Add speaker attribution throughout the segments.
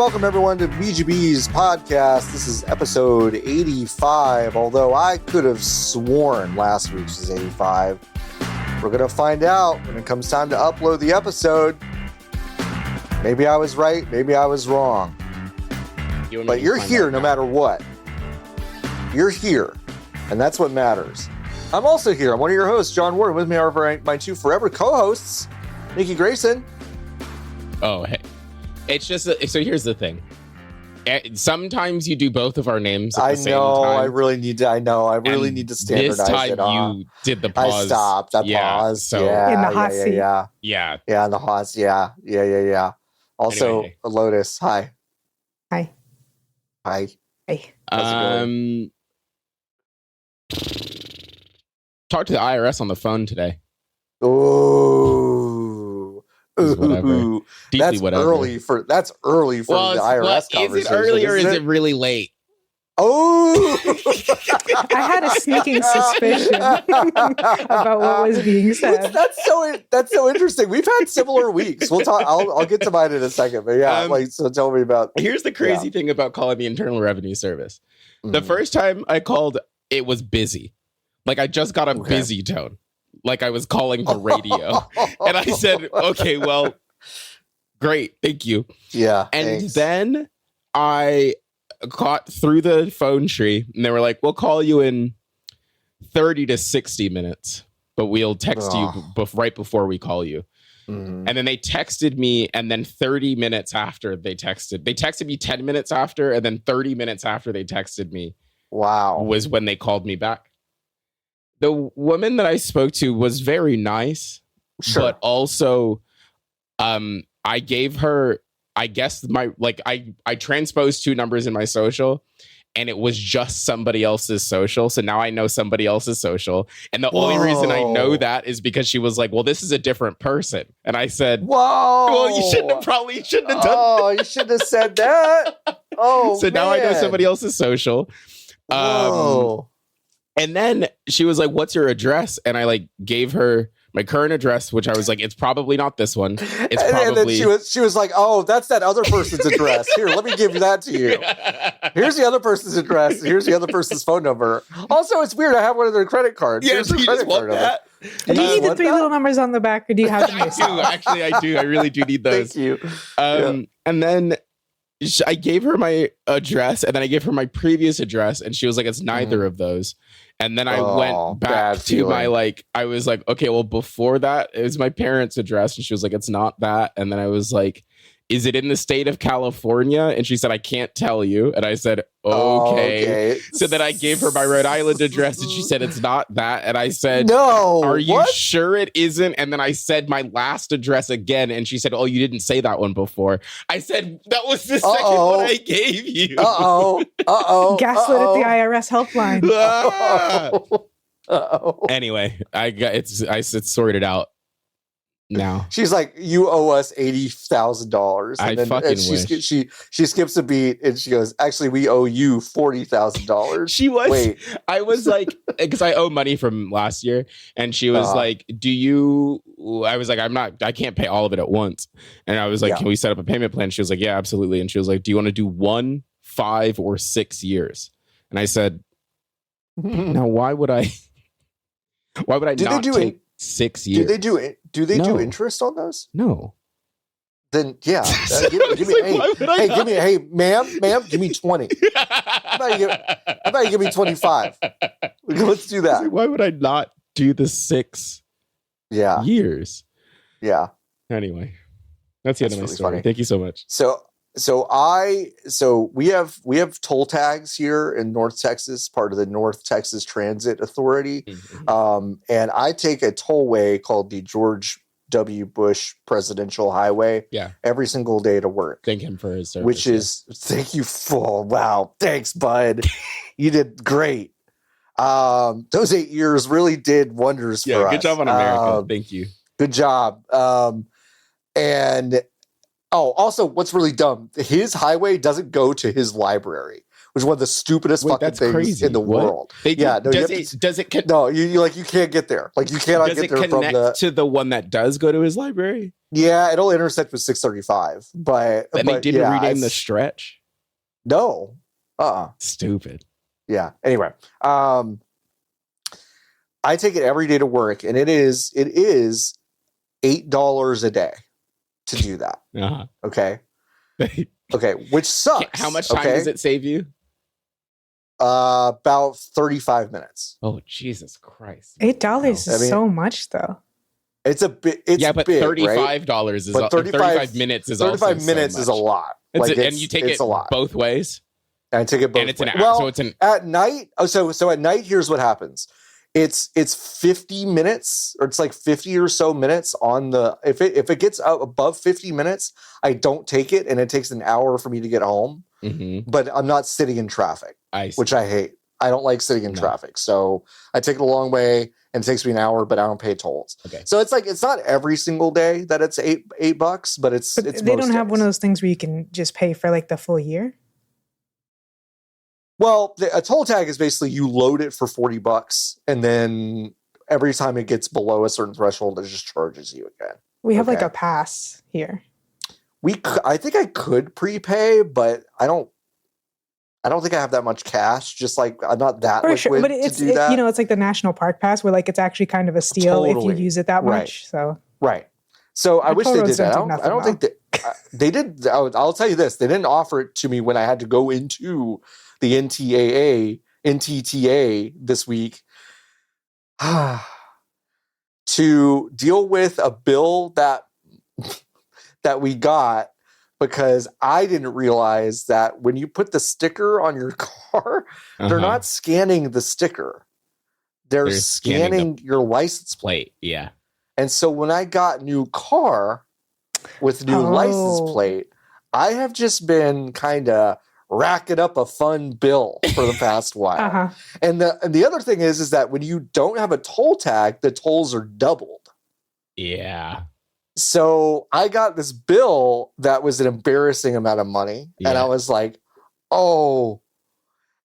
Speaker 1: welcome everyone to BGB's podcast. This is episode 85, although I could have sworn last week's was 85. We're going to find out when it comes time to upload the episode. Maybe I was right, maybe I was wrong. But you're here no matter what. You're here, and that's what matters. I'm also here. I'm one of your hosts, John Ward. With me are my two forever co-hosts, Nikki Grayson.
Speaker 2: Oh, hey. It's just, so here's the thing. Sometimes you do both of our names at the same time.
Speaker 1: I really need to standardize
Speaker 2: this time
Speaker 1: it.
Speaker 2: You did the pause.
Speaker 1: I stopped. I paused.
Speaker 2: So
Speaker 3: in the hot seat.
Speaker 2: Yeah,
Speaker 1: in the hot seat. Yeah. Also,
Speaker 2: anyway.
Speaker 1: Lotus. Hi.
Speaker 3: Hi.
Speaker 1: How's it
Speaker 2: Talked to the IRS on the phone today.
Speaker 1: Ooh.
Speaker 2: Whatever. That's
Speaker 1: early for the IRS conversation.
Speaker 2: Is it early or is it really late?
Speaker 1: Oh,
Speaker 3: I had a sneaking suspicion about what was being said.
Speaker 1: That's so interesting. We've had similar weeks. We'll talk. I'll get to mine in a second. But so tell me about.
Speaker 2: Here's the crazy thing about calling the Internal Revenue Service. Mm-hmm. The first time I called, it was busy. Like I just got a busy tone. Like I was calling the radio. And I said, okay, well, great. Thank you.
Speaker 1: Yeah.
Speaker 2: And
Speaker 1: thanks.
Speaker 2: then I got through the phone tree and they were like, we'll call you in 30 to 60 minutes, but we'll text you right before we call you. Mm-hmm. And then they texted me, and then 30 minutes after they texted me 10 minutes after, and then 30 minutes after they texted me.
Speaker 1: Wow.
Speaker 2: Was when they called me back. The woman that I spoke to was very nice, but also I gave her, I guess I transposed two numbers in my social, and it was just somebody else's social. So now I know somebody else's social. And the only reason I know that is because she was like, well, this is a different person. And I said, whoa, well, you shouldn't have done that.
Speaker 1: Oh, you shouldn't have said that. Oh,
Speaker 2: so now I know somebody else's social.
Speaker 1: Whoa.
Speaker 2: And then she was like, what's your address? And I gave her my current address, which I was like, it's probably not this one. It's probably.
Speaker 1: And then she was like, oh, that's that other person's address. Here, let me give that to you. Here's the other person's address. Here's the other person's phone number. Also, it's weird. I have one of their credit cards.
Speaker 2: Yeah, so you just want that?
Speaker 3: Do you need the three little numbers on the back, or do you have them?
Speaker 2: I do. Actually, I do. I really do need those.
Speaker 1: Thank you.
Speaker 2: And then I gave her my address, and then I gave her my previous address, and she was like, it's neither of those. And then I went back to my, I was like, okay, well, before that, it was my parents' address. And she was like, it's not that. And then I was like, is it in the state of California? And she said, I can't tell you. And I said, okay. So then I gave her my Rhode Island address, and she said, it's not that. And I said,
Speaker 1: no,
Speaker 2: are you sure it isn't? And then I said my last address again. And she said, oh, you didn't say that one before. I said, that was the second one I gave you.
Speaker 3: Gaslit at the IRS helpline.
Speaker 2: Anyway, it's sorted out now.
Speaker 1: She's like, you owe us $80,000.
Speaker 2: I fucking wish.
Speaker 1: She skips a beat and she goes, actually, we owe you $40,000.
Speaker 2: She was. Wait. I was like, because I owe money from last year, and she was like, do you? I was like, I can't pay all of it at once. And I was like, can we set up a payment plan? She was like, yeah, absolutely. And she was like, do you want to do 1, 5, or 6 years? And I said, now why would I not take 6 years?
Speaker 1: Do they do interest on those?
Speaker 2: No.
Speaker 1: Then give me ma'am, give me 20. How about you give me 25? Let's do that.
Speaker 2: Why would I not do the 6 years?
Speaker 1: Yeah.
Speaker 2: Anyway, that's the end of my story.
Speaker 1: Funny.
Speaker 2: Thank you so much.
Speaker 1: So we have toll tags here in North Texas, part of the North Texas Transit Authority. Mm-hmm. And I take a tollway called the George W. Bush Presidential Highway every single day to work.
Speaker 2: Thank him for his service.
Speaker 1: Thank you for, wow. Thanks, bud. You did great. Those 8 years really did wonders for us.
Speaker 2: Good job on America. Thank you.
Speaker 1: Good job. And also, what's really dumb, his highway doesn't go to his library, which is one of the stupidest fucking things in the world.
Speaker 2: Does it
Speaker 1: you can't get there. Like you cannot get there from
Speaker 2: to the one that does go to his library.
Speaker 1: Yeah, it'll intersect with 635, but
Speaker 2: they didn't rename the stretch.
Speaker 1: No,
Speaker 2: stupid.
Speaker 1: Yeah. Anyway, I take it every day to work, and it is $8 a day to do that.
Speaker 2: Uh-huh.
Speaker 1: Okay. Okay, which sucks.
Speaker 2: How much time does it save you?
Speaker 1: About 35 minutes.
Speaker 2: Oh, Jesus Christ.
Speaker 3: $8 is so much, though.
Speaker 1: It's a bit. It's
Speaker 2: but
Speaker 1: big,
Speaker 2: $35
Speaker 1: right?
Speaker 2: is
Speaker 1: 35
Speaker 2: minutes is
Speaker 1: 35
Speaker 2: also
Speaker 1: minutes
Speaker 2: so
Speaker 1: is a lot.
Speaker 2: And you take it
Speaker 1: a lot.
Speaker 2: both ways.
Speaker 1: And I take it both
Speaker 2: and it's
Speaker 1: ways.
Speaker 2: An hour, so it's
Speaker 1: at night. So at night, here's what happens. It's 50 minutes, or it's like 50 or so minutes on the. If it gets out above 50 minutes, I don't take it, and it takes an hour for me to get home.
Speaker 2: Mm-hmm.
Speaker 1: But I'm not sitting in traffic, which I hate. I don't like sitting in traffic, so I take it a long way, and it takes me an hour, but I don't pay tolls.
Speaker 2: Okay.
Speaker 1: So it's like it's not every single day that it's $8, but it's. But
Speaker 3: they don't have one of those things where you can just pay for like the full year.
Speaker 1: Well, a toll tag is basically you load it for $40, and then every time it gets below a certain threshold, it just charges you again.
Speaker 3: We have like a pass here.
Speaker 1: I think I could prepay, but I don't think I have that much cash. Just like I'm not that liquid
Speaker 3: but it's
Speaker 1: to do that.
Speaker 3: It's like the national park pass where like it's actually kind of a steal if you use it that much. So
Speaker 1: So I wish they did that. I don't think that they did. I'll tell you this: they didn't offer it to me when I had to go into the NTTA this week to deal with a bill that we got, because I didn't realize that when you put the sticker on your car, they're not scanning the sticker. They're scanning your license plate.
Speaker 2: Yeah.
Speaker 1: And so when I got new car with new license plate, I have just been kind of racking up a fun bill for the past while. And the other thing is that when you don't have a toll tag, the tolls are doubled.
Speaker 2: Yeah.
Speaker 1: So I got this bill that was an embarrassing amount of money. Yeah. And I was like, oh.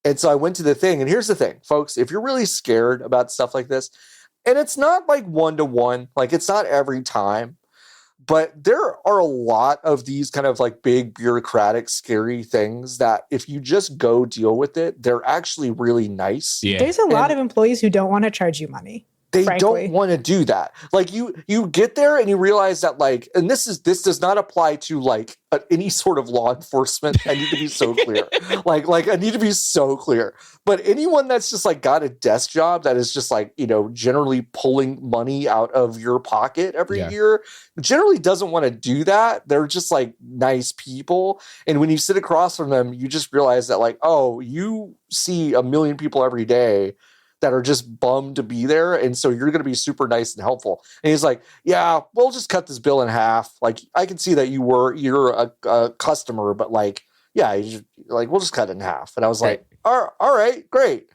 Speaker 1: And so I went to the thing. And here's the thing, folks. If you're really scared about stuff like this, and it's not like 1-to-1, like it's not every time, but there are a lot of these kind of like big bureaucratic, scary things that if you just go deal with it, they're actually really nice.
Speaker 3: Yeah. There's a lot of employees who don't want to charge you money.
Speaker 1: They don't want to do that. Like you get there and you realize that like, and this does not apply to like any sort of law enforcement. I need to be so clear. like I need to be so clear. But anyone that's just like got a desk job that is just like, generally pulling money out of your pocket every year, generally doesn't want to do that. They're just like nice people. And when you sit across from them, you just realize that like, oh, you see a million people every day that are just bummed to be there. And so you're going to be super nice and helpful. And he's like, yeah, we'll just cut this bill in half. Like, I can see that you're a customer, but like, yeah, we'll just cut it in half. And I was like, all right, great.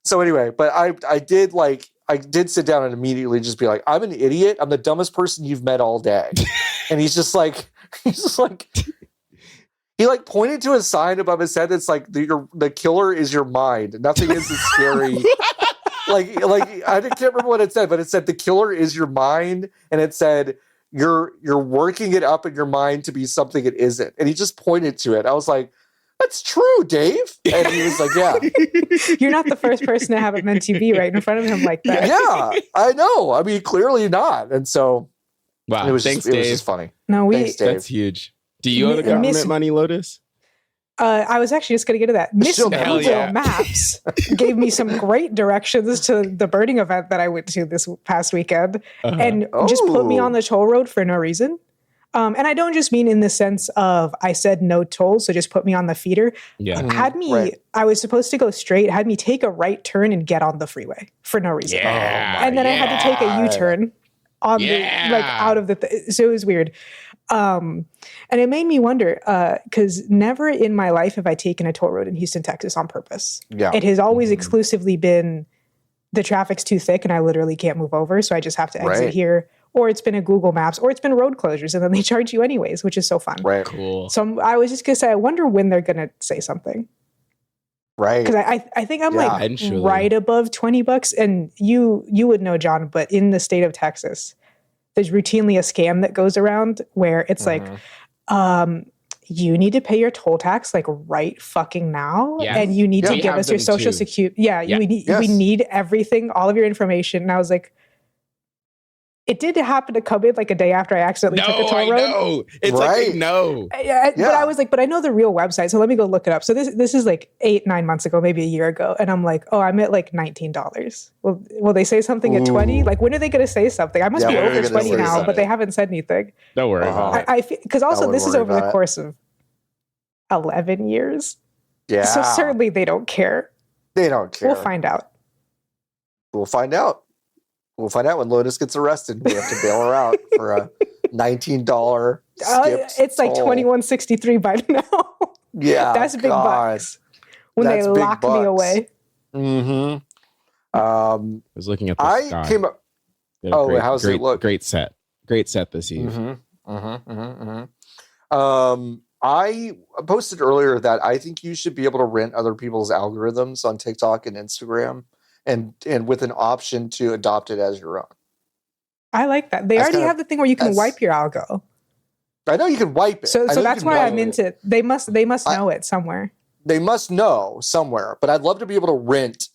Speaker 1: So anyway, but I did sit down and immediately just be like, I'm an idiot. I'm the dumbest person you've met all day. And he's just like, he like pointed to a sign above his head that's like the killer is your mind. Nothing is as scary. like I can't remember what it said, but it said the killer is your mind, and it said you're working it up in your mind to be something it isn't. And he just pointed to it. I was like, that's true, Dave. And he was like, yeah.
Speaker 3: You're not the first person to have it meant to be right in front of him like that.
Speaker 1: Yeah, I know. I mean, clearly not. And so
Speaker 2: wow,
Speaker 1: it was
Speaker 2: thanks,
Speaker 1: Dave.
Speaker 2: It
Speaker 1: was just funny.
Speaker 3: No,
Speaker 1: Thanks, Dave.
Speaker 2: That's huge. Do you owe the government money, Lotus?
Speaker 3: I was actually just going to get to that. Miss Google Maps gave me some great directions to the birding event that I went to this past weekend, and just put me on the toll road for no reason. And I don't just mean in the sense of I said no toll, so just put me on the feeder.
Speaker 2: Yeah.
Speaker 3: Had me, I was supposed to go straight, had me take a right turn and get on the freeway for no reason.
Speaker 2: Yeah,
Speaker 3: and then I had to take a U-turn on the, like out of the, so it was weird. And it made me wonder, because never in my life have I taken a toll road in Houston, Texas on purpose.
Speaker 1: Yeah.
Speaker 3: It has always exclusively been the traffic's too thick and I literally can't move over, so I just have to exit here. Or it's been a Google Maps, or it's been road closures, and then they charge you anyways, which is so fun.
Speaker 1: Right.
Speaker 2: Cool.
Speaker 3: So I was just going to say, I wonder when they're going to say something.
Speaker 1: Right.
Speaker 3: Because I think I'm like
Speaker 2: eventually.
Speaker 3: right above $20, and you would know, John, but in the state of Texas, there's routinely a scam that goes around where it's like, you need to pay your toll tax like right fucking now, and you need to give us your social security. We need everything, all of your information. And I was like, it did happen to come in like a day after I accidentally took a toll road.
Speaker 2: No, it's like no.
Speaker 3: But I was like, but I know the real website, so let me go look it up. So this is like 8-9 months ago, maybe a year ago, and I'm like, oh, I'm at like $19. Will they say something at 20? Like, when are they going to say something? I must be over 20 now, but they haven't said anything.
Speaker 2: Don't worry about
Speaker 3: it. Because also this is over the course of 11 years.
Speaker 1: Yeah.
Speaker 3: So certainly they don't care.
Speaker 1: They don't care.
Speaker 3: We'll find out.
Speaker 1: We'll find out when Lotus gets arrested. We have to bail her out for a $19
Speaker 3: it's like $21.63 by now.
Speaker 1: Yeah,
Speaker 3: that's big bucks when they lock me away.
Speaker 1: Mm-hmm.
Speaker 2: I was looking at the sky.
Speaker 1: Came up. How's it look?
Speaker 2: Great set this evening.
Speaker 1: I posted earlier that I think you should be able to rent other people's algorithms on TikTok and Instagram, and with an option to adopt it as your own.
Speaker 3: I like that. They already have the thing where you can wipe your algo.
Speaker 1: I know you can wipe it.
Speaker 3: So that's why I'm into it. They must know it somewhere.
Speaker 1: They must know somewhere, but I'd love to be able to rent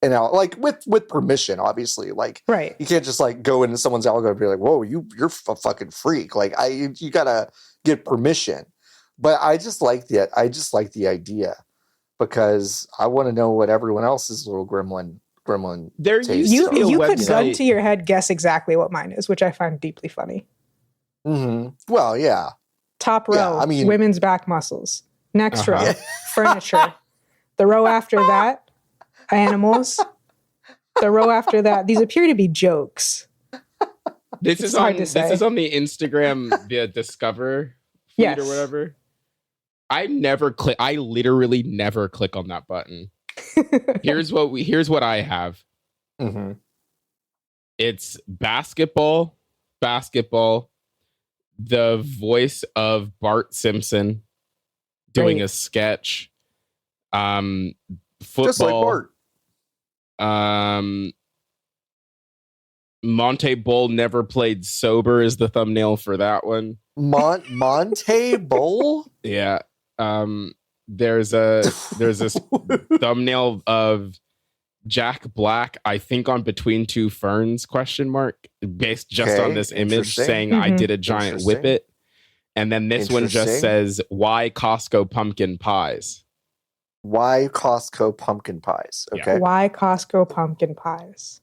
Speaker 1: an algo, like with permission, obviously. Like,
Speaker 3: right.
Speaker 1: You can't just like go into someone's algo and be like, "Whoa, you're a fucking freak." Like, you gotta get permission. But I just like the idea, because I want to know what everyone else's little gremlin
Speaker 2: there
Speaker 1: tastes.
Speaker 3: You could gun to your head guess exactly what mine is, which I find deeply funny.
Speaker 1: Mm-hmm. Well, yeah.
Speaker 3: Top row, women's back muscles. Next row, furniture. The row after that, animals. The row after that, these appear to be jokes.
Speaker 2: This is on the Instagram, the Discover feed or whatever. I literally never click on that button. Here's what I have.
Speaker 1: Mm-hmm.
Speaker 2: It's basketball, the voice of Bart Simpson doing a sketch, football,
Speaker 1: just like Bart.
Speaker 2: Monte Bowl never played sober is the thumbnail for that one.
Speaker 1: Monte Bowl?
Speaker 2: Yeah. There's this thumbnail of Jack Black, I think, on Between Two Ferns ? Based just on this image saying I did a giant whippet. And then this one just says, why Costco pumpkin pies?
Speaker 1: Why Costco pumpkin pies? Okay.
Speaker 3: Yeah. Why Costco pumpkin pies?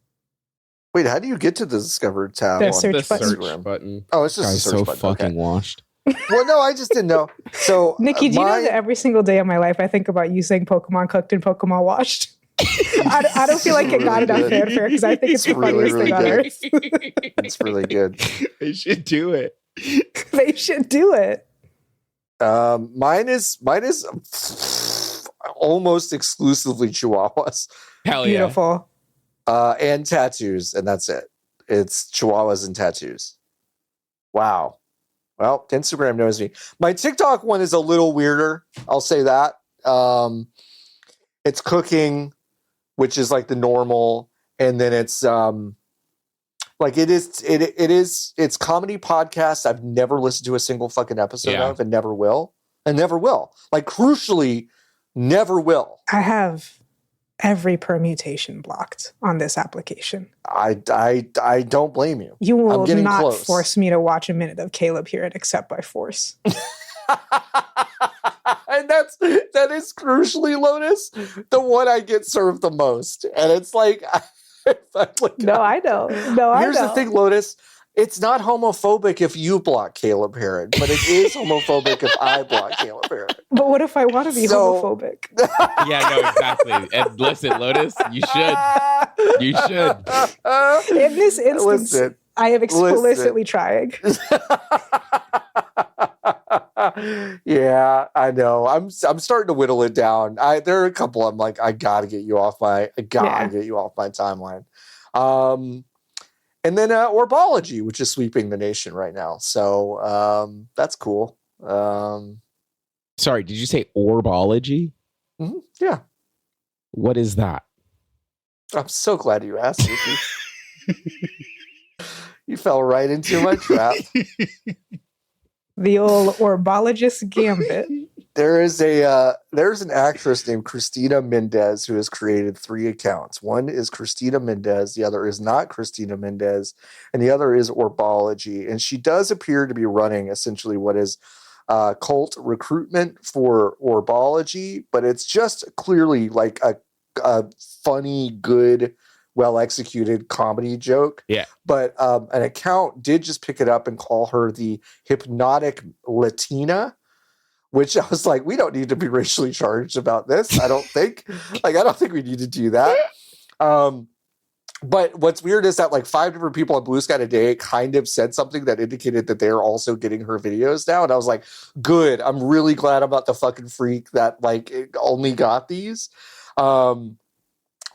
Speaker 1: Wait, how do you get to the Discover tab?
Speaker 3: The
Speaker 1: on
Speaker 3: search
Speaker 2: button.
Speaker 1: Oh, it's just a search button.
Speaker 2: Fucking washed.
Speaker 1: Well, no, I just didn't know. So,
Speaker 3: Nikki, do you know that every single day of my life I think about you saying Pokemon cooked and Pokemon washed? I don't feel like it got enough fanfare because I think it's the funniest thing on earth.
Speaker 1: It's really good.
Speaker 2: They should do it.
Speaker 3: They should do it.
Speaker 1: Mine is almost exclusively Chihuahuas.
Speaker 2: Hell yeah.
Speaker 3: Beautiful.
Speaker 1: And tattoos, and that's it. It's Chihuahuas and tattoos. Wow. Well, Instagram knows me. My TikTok one is a little weirder. I'll say that. It's cooking, which is like the normal, and then it's like it's comedy podcast. I've never listened to a single fucking episode of, and never will. Like, crucially, never will.
Speaker 3: I have every permutation blocked on this application.
Speaker 1: I don't blame you.
Speaker 3: You will not force me to watch a minute of Caleb here except by force.
Speaker 1: And that is crucially, Lotus, the one I get served the most. And it's like,
Speaker 3: no, I know.
Speaker 1: Here's the thing, Lotus. It's not homophobic if you block Caleb Herron, but it is homophobic if I block Caleb Herron.
Speaker 3: But what if I want to be homophobic?
Speaker 2: Yeah, no, exactly. And listen, Lotus, you should. You should.
Speaker 3: In this instance, I am explicitly trying.
Speaker 1: Yeah, I know. I'm starting to whittle it down. There are a couple I'm like, I gotta get you off my timeline. And then Orbology, which is sweeping the nation right now. So that's cool.
Speaker 2: Sorry, did you say Orbology?
Speaker 1: Mm-hmm, yeah.
Speaker 2: What is that?
Speaker 1: I'm so glad you asked, Ricky. You fell right into my trap.
Speaker 3: The old orbologist gambit.
Speaker 1: There's an actress named Christina Mendez who has created 3 accounts. One is Christina Mendez, the other is not Christina Mendez, and the other is Orbology. And she does appear to be running essentially what is cult recruitment for Orbology, but it's just clearly like a funny, good, well-executed comedy joke.
Speaker 2: Yeah.
Speaker 1: But an account did just pick it up and call her the Hypnotic Latina, which I was like, we don't need to be racially charged about this. I don't think. I don't think we need to do that. But what's weird is that like 5 different people on Blue Sky Today kind of said something that indicated that they're also getting her videos now. And I was like, good. I'm really glad I'm not the fucking freak that like only got these. But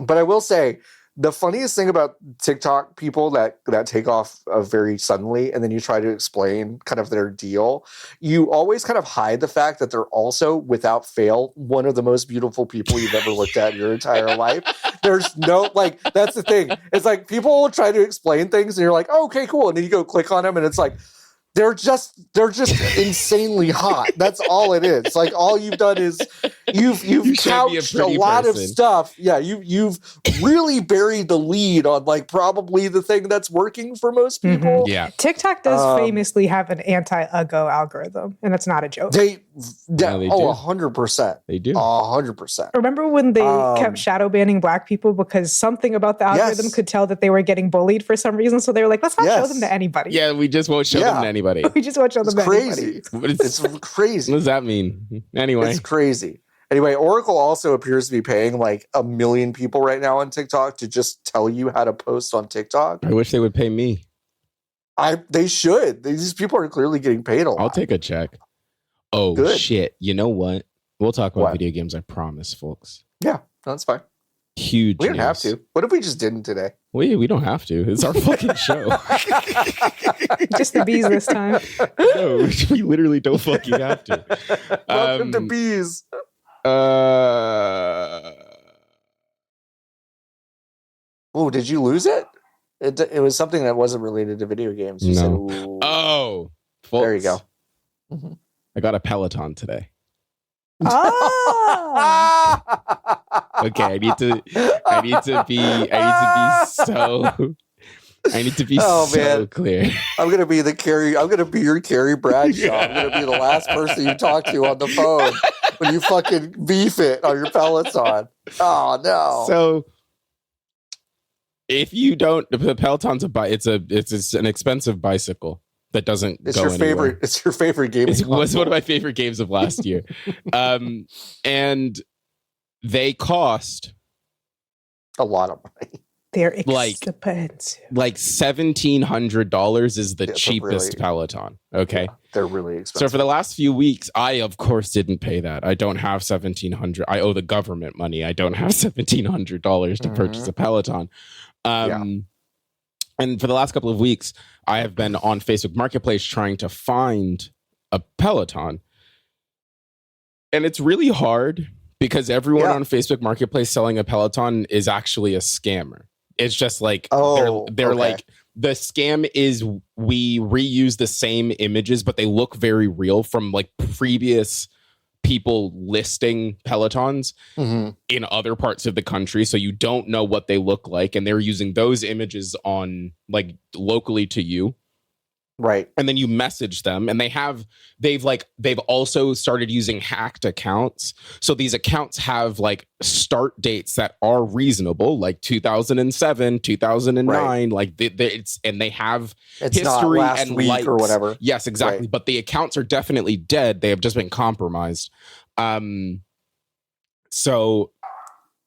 Speaker 1: I will say, the funniest thing about TikTok people that take off very suddenly, and then you try to explain kind of their deal, you always kind of hide the fact that they're also, without fail, one of the most beautiful people you've ever looked at in your entire life. There's no, like, that's the thing. It's like people will try to explain things and you're like, oh, okay, cool. And then you go click on them and it's like, they're just insanely hot. That's all it is. Like all you've done is you've couched a lot of stuff. Yeah, you've really buried the lead on like probably the thing that's working for most people.
Speaker 2: Mm-hmm. Yeah,
Speaker 3: TikTok does famously have an anti-uggo algorithm, and it's not a joke.
Speaker 1: They 100%.
Speaker 2: They do
Speaker 1: 100%.
Speaker 3: Remember when they kept shadow banning Black people because something about the algorithm could tell that they were getting bullied for some reason? So they were like, let's not show them to anybody.
Speaker 2: Yeah, we just won't show them to anybody.
Speaker 3: We just won't show them to
Speaker 1: anybody. It's crazy.
Speaker 2: What does that mean? Anyway,
Speaker 1: it's crazy. Anyway, Oracle also appears to be paying like 1 million people right now on TikTok to just tell you how to post on TikTok.
Speaker 2: I wish they would pay me.
Speaker 1: They should. These people are clearly getting paid a lot.
Speaker 2: I'll take a check. Oh, good. Shit. You know what? We'll talk about video games, I promise, folks.
Speaker 1: Yeah, that's fine.
Speaker 2: Huge.
Speaker 1: We don't have to. What if we just didn't today?
Speaker 2: We don't have to. It's our fucking show.
Speaker 3: Just the bees this time.
Speaker 2: No, we literally don't fucking have to.
Speaker 1: Welcome to bees. Oh, did you lose it? It was something that wasn't related to video games. You said,
Speaker 2: folks,
Speaker 1: there you go.
Speaker 2: Mm-hmm. I got a Peloton today.
Speaker 3: Oh.
Speaker 2: Okay, I need to be so clear.
Speaker 1: I'm gonna be your Carrie Bradshaw. I'm gonna be the last person you talk to on the phone when you fucking beef it on your Peloton. Oh no.
Speaker 2: So if you don't, the Peloton's it's an expensive bicycle that doesn't
Speaker 1: it's
Speaker 2: go
Speaker 1: your
Speaker 2: anywhere.
Speaker 1: Favorite. It's your favorite game.
Speaker 2: It was one of my favorite games of last year. And they cost
Speaker 1: a lot of money.
Speaker 3: They're expensive.
Speaker 2: Like $1,700 is the cheapest Peloton. Okay,
Speaker 1: yeah, they're really expensive.
Speaker 2: So for the last few weeks, I of course didn't pay that. I don't have $1,700. I owe the government money. I don't have $1,700 to purchase a Peloton. And for the last couple of weeks, I have been on Facebook Marketplace trying to find a Peloton. And it's really hard because everyone on Facebook Marketplace selling a Peloton is actually a scammer. It's just like, they're like, the scam is we reuse the same images, but they look very real from like previous people listing Pelotons in other parts of the country. So you don't know what they look like. And they're using those images on like locally to you.
Speaker 1: Right.
Speaker 2: And then you message them and they've also started using hacked accounts. So these accounts have like start dates that are reasonable, like 2007, 2009, like they have
Speaker 1: it's
Speaker 2: history
Speaker 1: not last
Speaker 2: and
Speaker 1: week
Speaker 2: likes.
Speaker 1: Or whatever.
Speaker 2: Yes, exactly. Right. But the accounts are definitely dead. They have just been compromised. So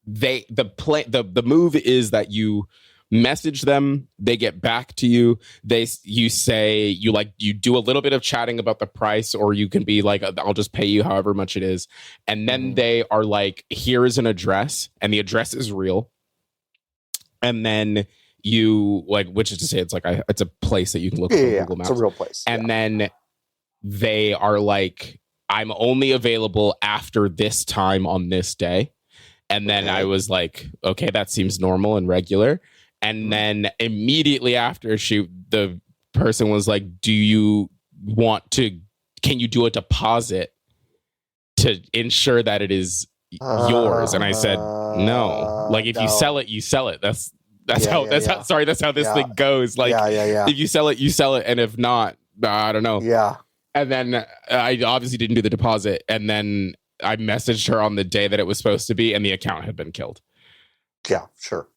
Speaker 2: the move is that you message them, they get back to you, you do a little bit of chatting about the price, or you can be like, I'll just pay you however much it is, and then they are like, here is an address, and the address is real, and then you like, which is to say, it's like it's a place that you can look at Google Maps.
Speaker 1: It's a real place,
Speaker 2: and then they are like, I'm only available after this time on this day. And then I was like, okay, that seems normal and regular. And then immediately after a shoot, the person was like, can you do a deposit to ensure that it is yours? And I said, no. Like, if you sell it, you sell it. That's how this thing goes. Like, if you sell it, you sell it. And if not, I don't know.
Speaker 1: Yeah.
Speaker 2: And then I obviously didn't do the deposit. And then I messaged her on the day that it was supposed to be, and the account had been killed.
Speaker 1: Yeah, sure.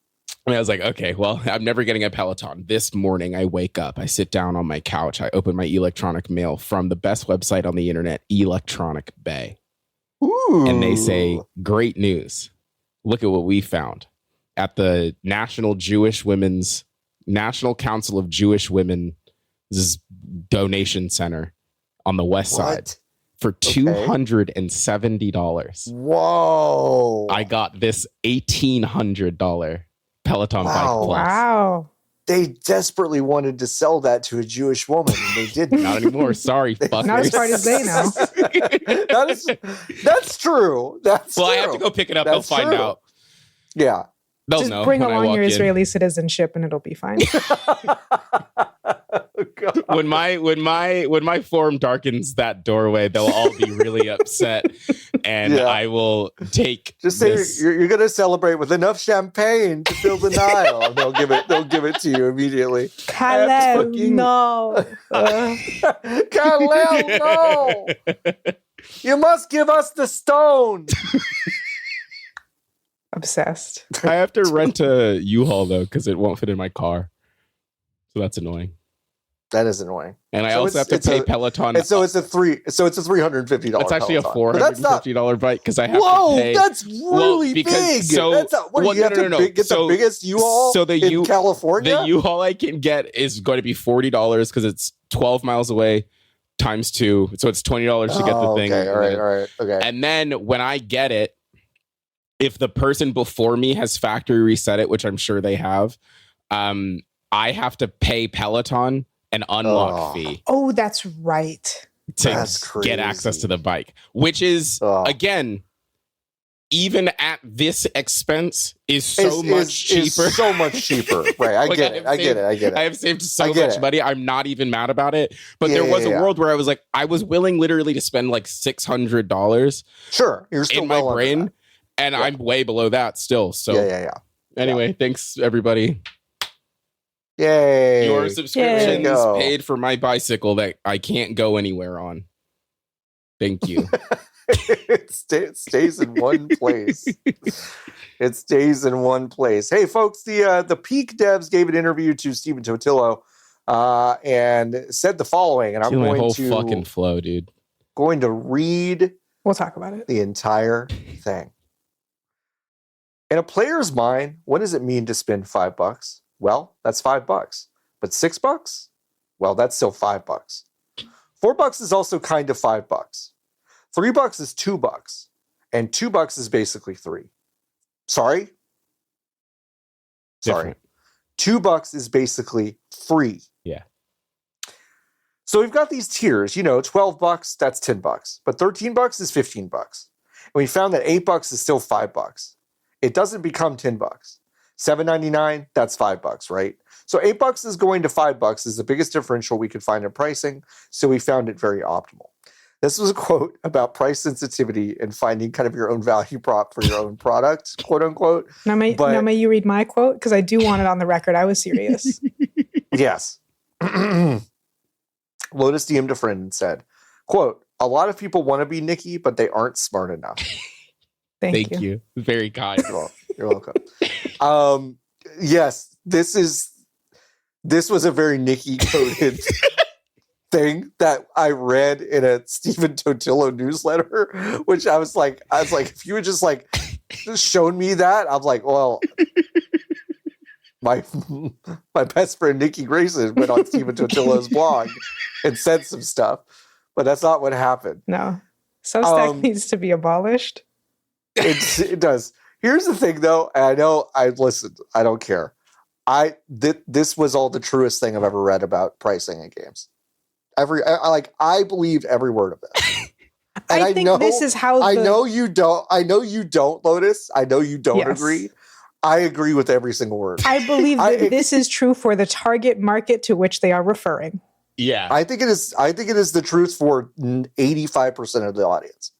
Speaker 2: And I was like, okay, well, I'm never getting a Peloton. This morning, I wake up, I sit down on my couch, I open my electronic mail from the best website on the internet, Electronic Bay.
Speaker 1: Ooh.
Speaker 2: And they say, great news. Look at what we found at the National Council of Jewish Women's donation center on the west side. For $270.
Speaker 1: Whoa.
Speaker 2: I got this $1,800 Peloton Bike Plus.
Speaker 3: Wow.
Speaker 1: They desperately wanted to sell that to a Jewish woman, and they didn't.
Speaker 2: Not anymore. Sorry, fuckers.
Speaker 3: Not as far as they know.
Speaker 1: That's true. That's
Speaker 2: well,
Speaker 1: true.
Speaker 2: I have to go pick it up. They'll find out.
Speaker 1: Yeah.
Speaker 2: They'll
Speaker 3: Just
Speaker 2: know
Speaker 3: bring
Speaker 2: when
Speaker 3: along your
Speaker 2: in.
Speaker 3: Israeli citizenship and it'll be fine.
Speaker 2: When my form darkens that doorway, they'll all be really upset, and I will take.
Speaker 1: Just say you're going to celebrate with enough champagne to fill the Nile. And they'll give it to you immediately.
Speaker 3: Khalel, no.
Speaker 1: Khalel, no. You must give us the stone.
Speaker 3: Obsessed.
Speaker 2: I have to rent a U-Haul though because it won't fit in my car, so that's annoying.
Speaker 1: That is annoying.
Speaker 2: And I also have to pay Peloton.
Speaker 1: It's a $350.
Speaker 2: It's actually
Speaker 1: Peloton.
Speaker 2: a $450 bike because I have to pay.
Speaker 1: That's really big.
Speaker 2: So
Speaker 1: you have to get the biggest U-Haul in California?
Speaker 2: The U-Haul I can get is going to be $40 because it's 12 miles away times 2. So it's $20 to get the thing.
Speaker 1: Okay, all right. Okay.
Speaker 2: And then when I get it, if the person before me has factory reset it, which I'm sure they have, I have to pay Peloton an unlock fee.
Speaker 3: Oh, that's right.
Speaker 2: To get access to the bike, which is, again, even at this expense, is so much cheaper.
Speaker 1: So much cheaper. Right. I get it. I get it.
Speaker 2: I have saved so much money. I'm not even mad about it. But there was a world where I was like, I was willing literally to spend like $600.
Speaker 1: Sure. You're still
Speaker 2: in my brain. And I'm way below that still. So anyway, thanks everybody.
Speaker 1: Yay.
Speaker 2: Your subscription is paid for my bicycle that I can't go anywhere on. Thank you.
Speaker 1: It stays in one place. It stays in one place. Hey, folks, the Peak devs gave an interview to Stephen Totillo and said the following, and I'm going
Speaker 2: whole
Speaker 1: to
Speaker 2: fucking flow, dude.
Speaker 1: Going to read.
Speaker 3: We'll talk about it.
Speaker 1: The entire thing. In a player's mind, what does it mean to spend $5? Well, that's $5. But $6? Well, that's still $5. $4 is also kind of $5. $3 is $2. And $2 is basically $3. Sorry?
Speaker 2: Different.
Speaker 1: $2 is basically free.
Speaker 2: Yeah.
Speaker 1: So we've got these tiers, $12, that's $10. But $13 is $15. And we found that $8 is still $5. It doesn't become $10. $7.99, that's $5, right? So $8 is going to $5 is the biggest differential we could find in pricing. So we found it very optimal. This was a quote about price sensitivity and finding kind of your own value prop for your own product, quote unquote.
Speaker 3: Now may you read my quote? Because I do want it on the record. I was serious.
Speaker 1: Yes. Lotus DM'd a friend and said, quote, "A lot of people want to be Nikki, but they aren't smart enough."
Speaker 3: Thank you.
Speaker 2: Very kind.
Speaker 1: You're welcome. Yes, this was a very Nikki coded thing that I read in a Stephen Totillo newsletter, which I was like, if you had just shown me that, I'm like, well, my best friend Nikki Grayson went on Stephen Totillo's blog and said some stuff, but that's not what happened.
Speaker 3: No, Substack needs to be abolished.
Speaker 1: It does. Here's the thing, though. And I know I listened. I don't care. This was all the truest thing I've ever read about pricing in games. I believed every word of this. And
Speaker 3: I think this is how
Speaker 1: I know you don't, Lotus. I know you don't agree. I agree with every single word.
Speaker 3: I believe that this is true for the target market to which they are referring.
Speaker 2: Yeah.
Speaker 1: I think it is the truth for 85% of the audience.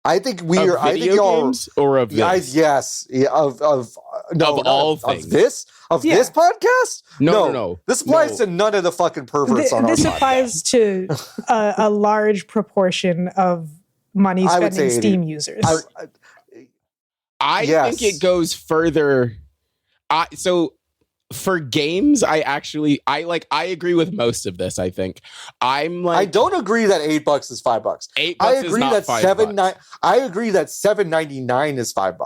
Speaker 1: I think we are. I think y'all
Speaker 2: games or of this?
Speaker 1: Yes, yeah, of
Speaker 2: things.
Speaker 1: This podcast.
Speaker 2: No.
Speaker 1: This applies to none of the fucking perverts on our podcast.
Speaker 3: This applies to a large proportion of money spending Steam users.
Speaker 2: I think it goes further. So for games, I agree with most of this. I think I
Speaker 1: don't agree that $8 is $5.
Speaker 2: $8 is not $5.
Speaker 1: I agree that $7.99 is $5.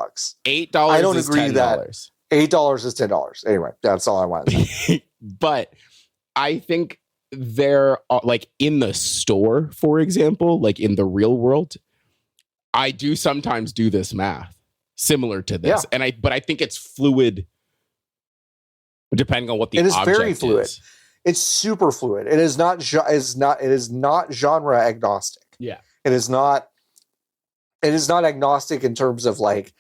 Speaker 2: $8.
Speaker 1: I don't
Speaker 2: is
Speaker 1: agree
Speaker 2: $10.
Speaker 1: that $8 is $10. Anyway, that's all I wanted to say.
Speaker 2: But I think there are, like, in the store, for example, like in the real world, I do sometimes do this math similar to this, but I think it's fluid. Depending on what the object is. It is very
Speaker 1: fluid. It's super fluid. It is not genre agnostic.
Speaker 2: Yeah.
Speaker 1: It is not agnostic in terms of like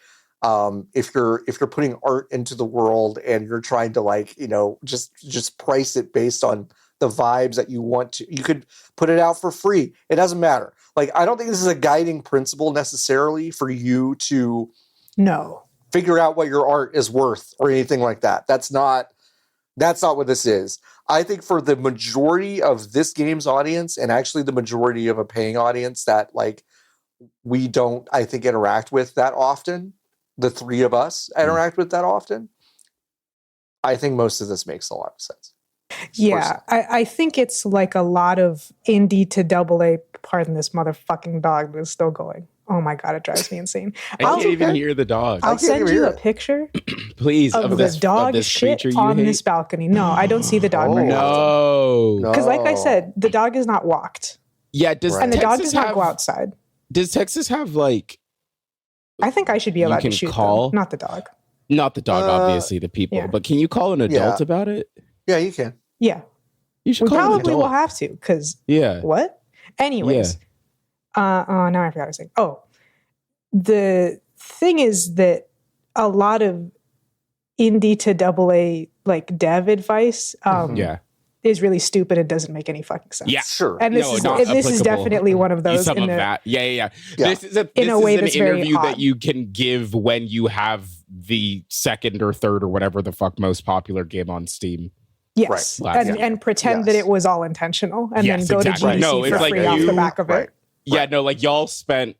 Speaker 1: if you're putting art into the world and you're trying to like, just price it based on the vibes that you want to. You could put it out for free. It doesn't matter. Like, I don't think this is a guiding principle necessarily for you to figure out what your art is worth or anything like that. That's not what this is. I think for the majority of this game's audience, and actually the majority of a paying audience that like we don't, I think, interact with that often, the three of us interact with that often, I think most of this makes a lot of sense.
Speaker 3: Yeah, I think it's like a lot of indie to AA, pardon this motherfucking dog that's still going. Oh my God, it drives me insane.
Speaker 2: I can't even hear the dog.
Speaker 3: I'll send you a picture,
Speaker 2: please,
Speaker 3: of the dog shit on this balcony. No, I don't see the dog very often. Because like I said, the dog is not walked.
Speaker 2: Yeah,
Speaker 3: and the dog does not go outside.
Speaker 2: Does Texas have like...
Speaker 3: I think I should be allowed to shoot them, not the dog.
Speaker 2: Not the dog, obviously, the people. Yeah. But can you call an adult about it?
Speaker 1: Yeah, you can.
Speaker 3: Yeah.
Speaker 2: You should
Speaker 3: we
Speaker 2: call an adult.
Speaker 3: Probably will have to, because...
Speaker 2: Yeah.
Speaker 3: What? Anyways. Yeah. Now I forgot what I was saying. Oh, the thing is that a lot of indie to AA like dev advice is really stupid and doesn't make any fucking sense.
Speaker 2: Yeah,
Speaker 1: sure.
Speaker 3: And this is definitely one of those.
Speaker 2: Yeah. This is an interview that you can give when you have the second or third or whatever the fuck most popular game on Steam.
Speaker 3: Yes, right. and pretend that it was all intentional, and then go to GDC for free off the back of it.
Speaker 2: Yeah, no, like y'all spent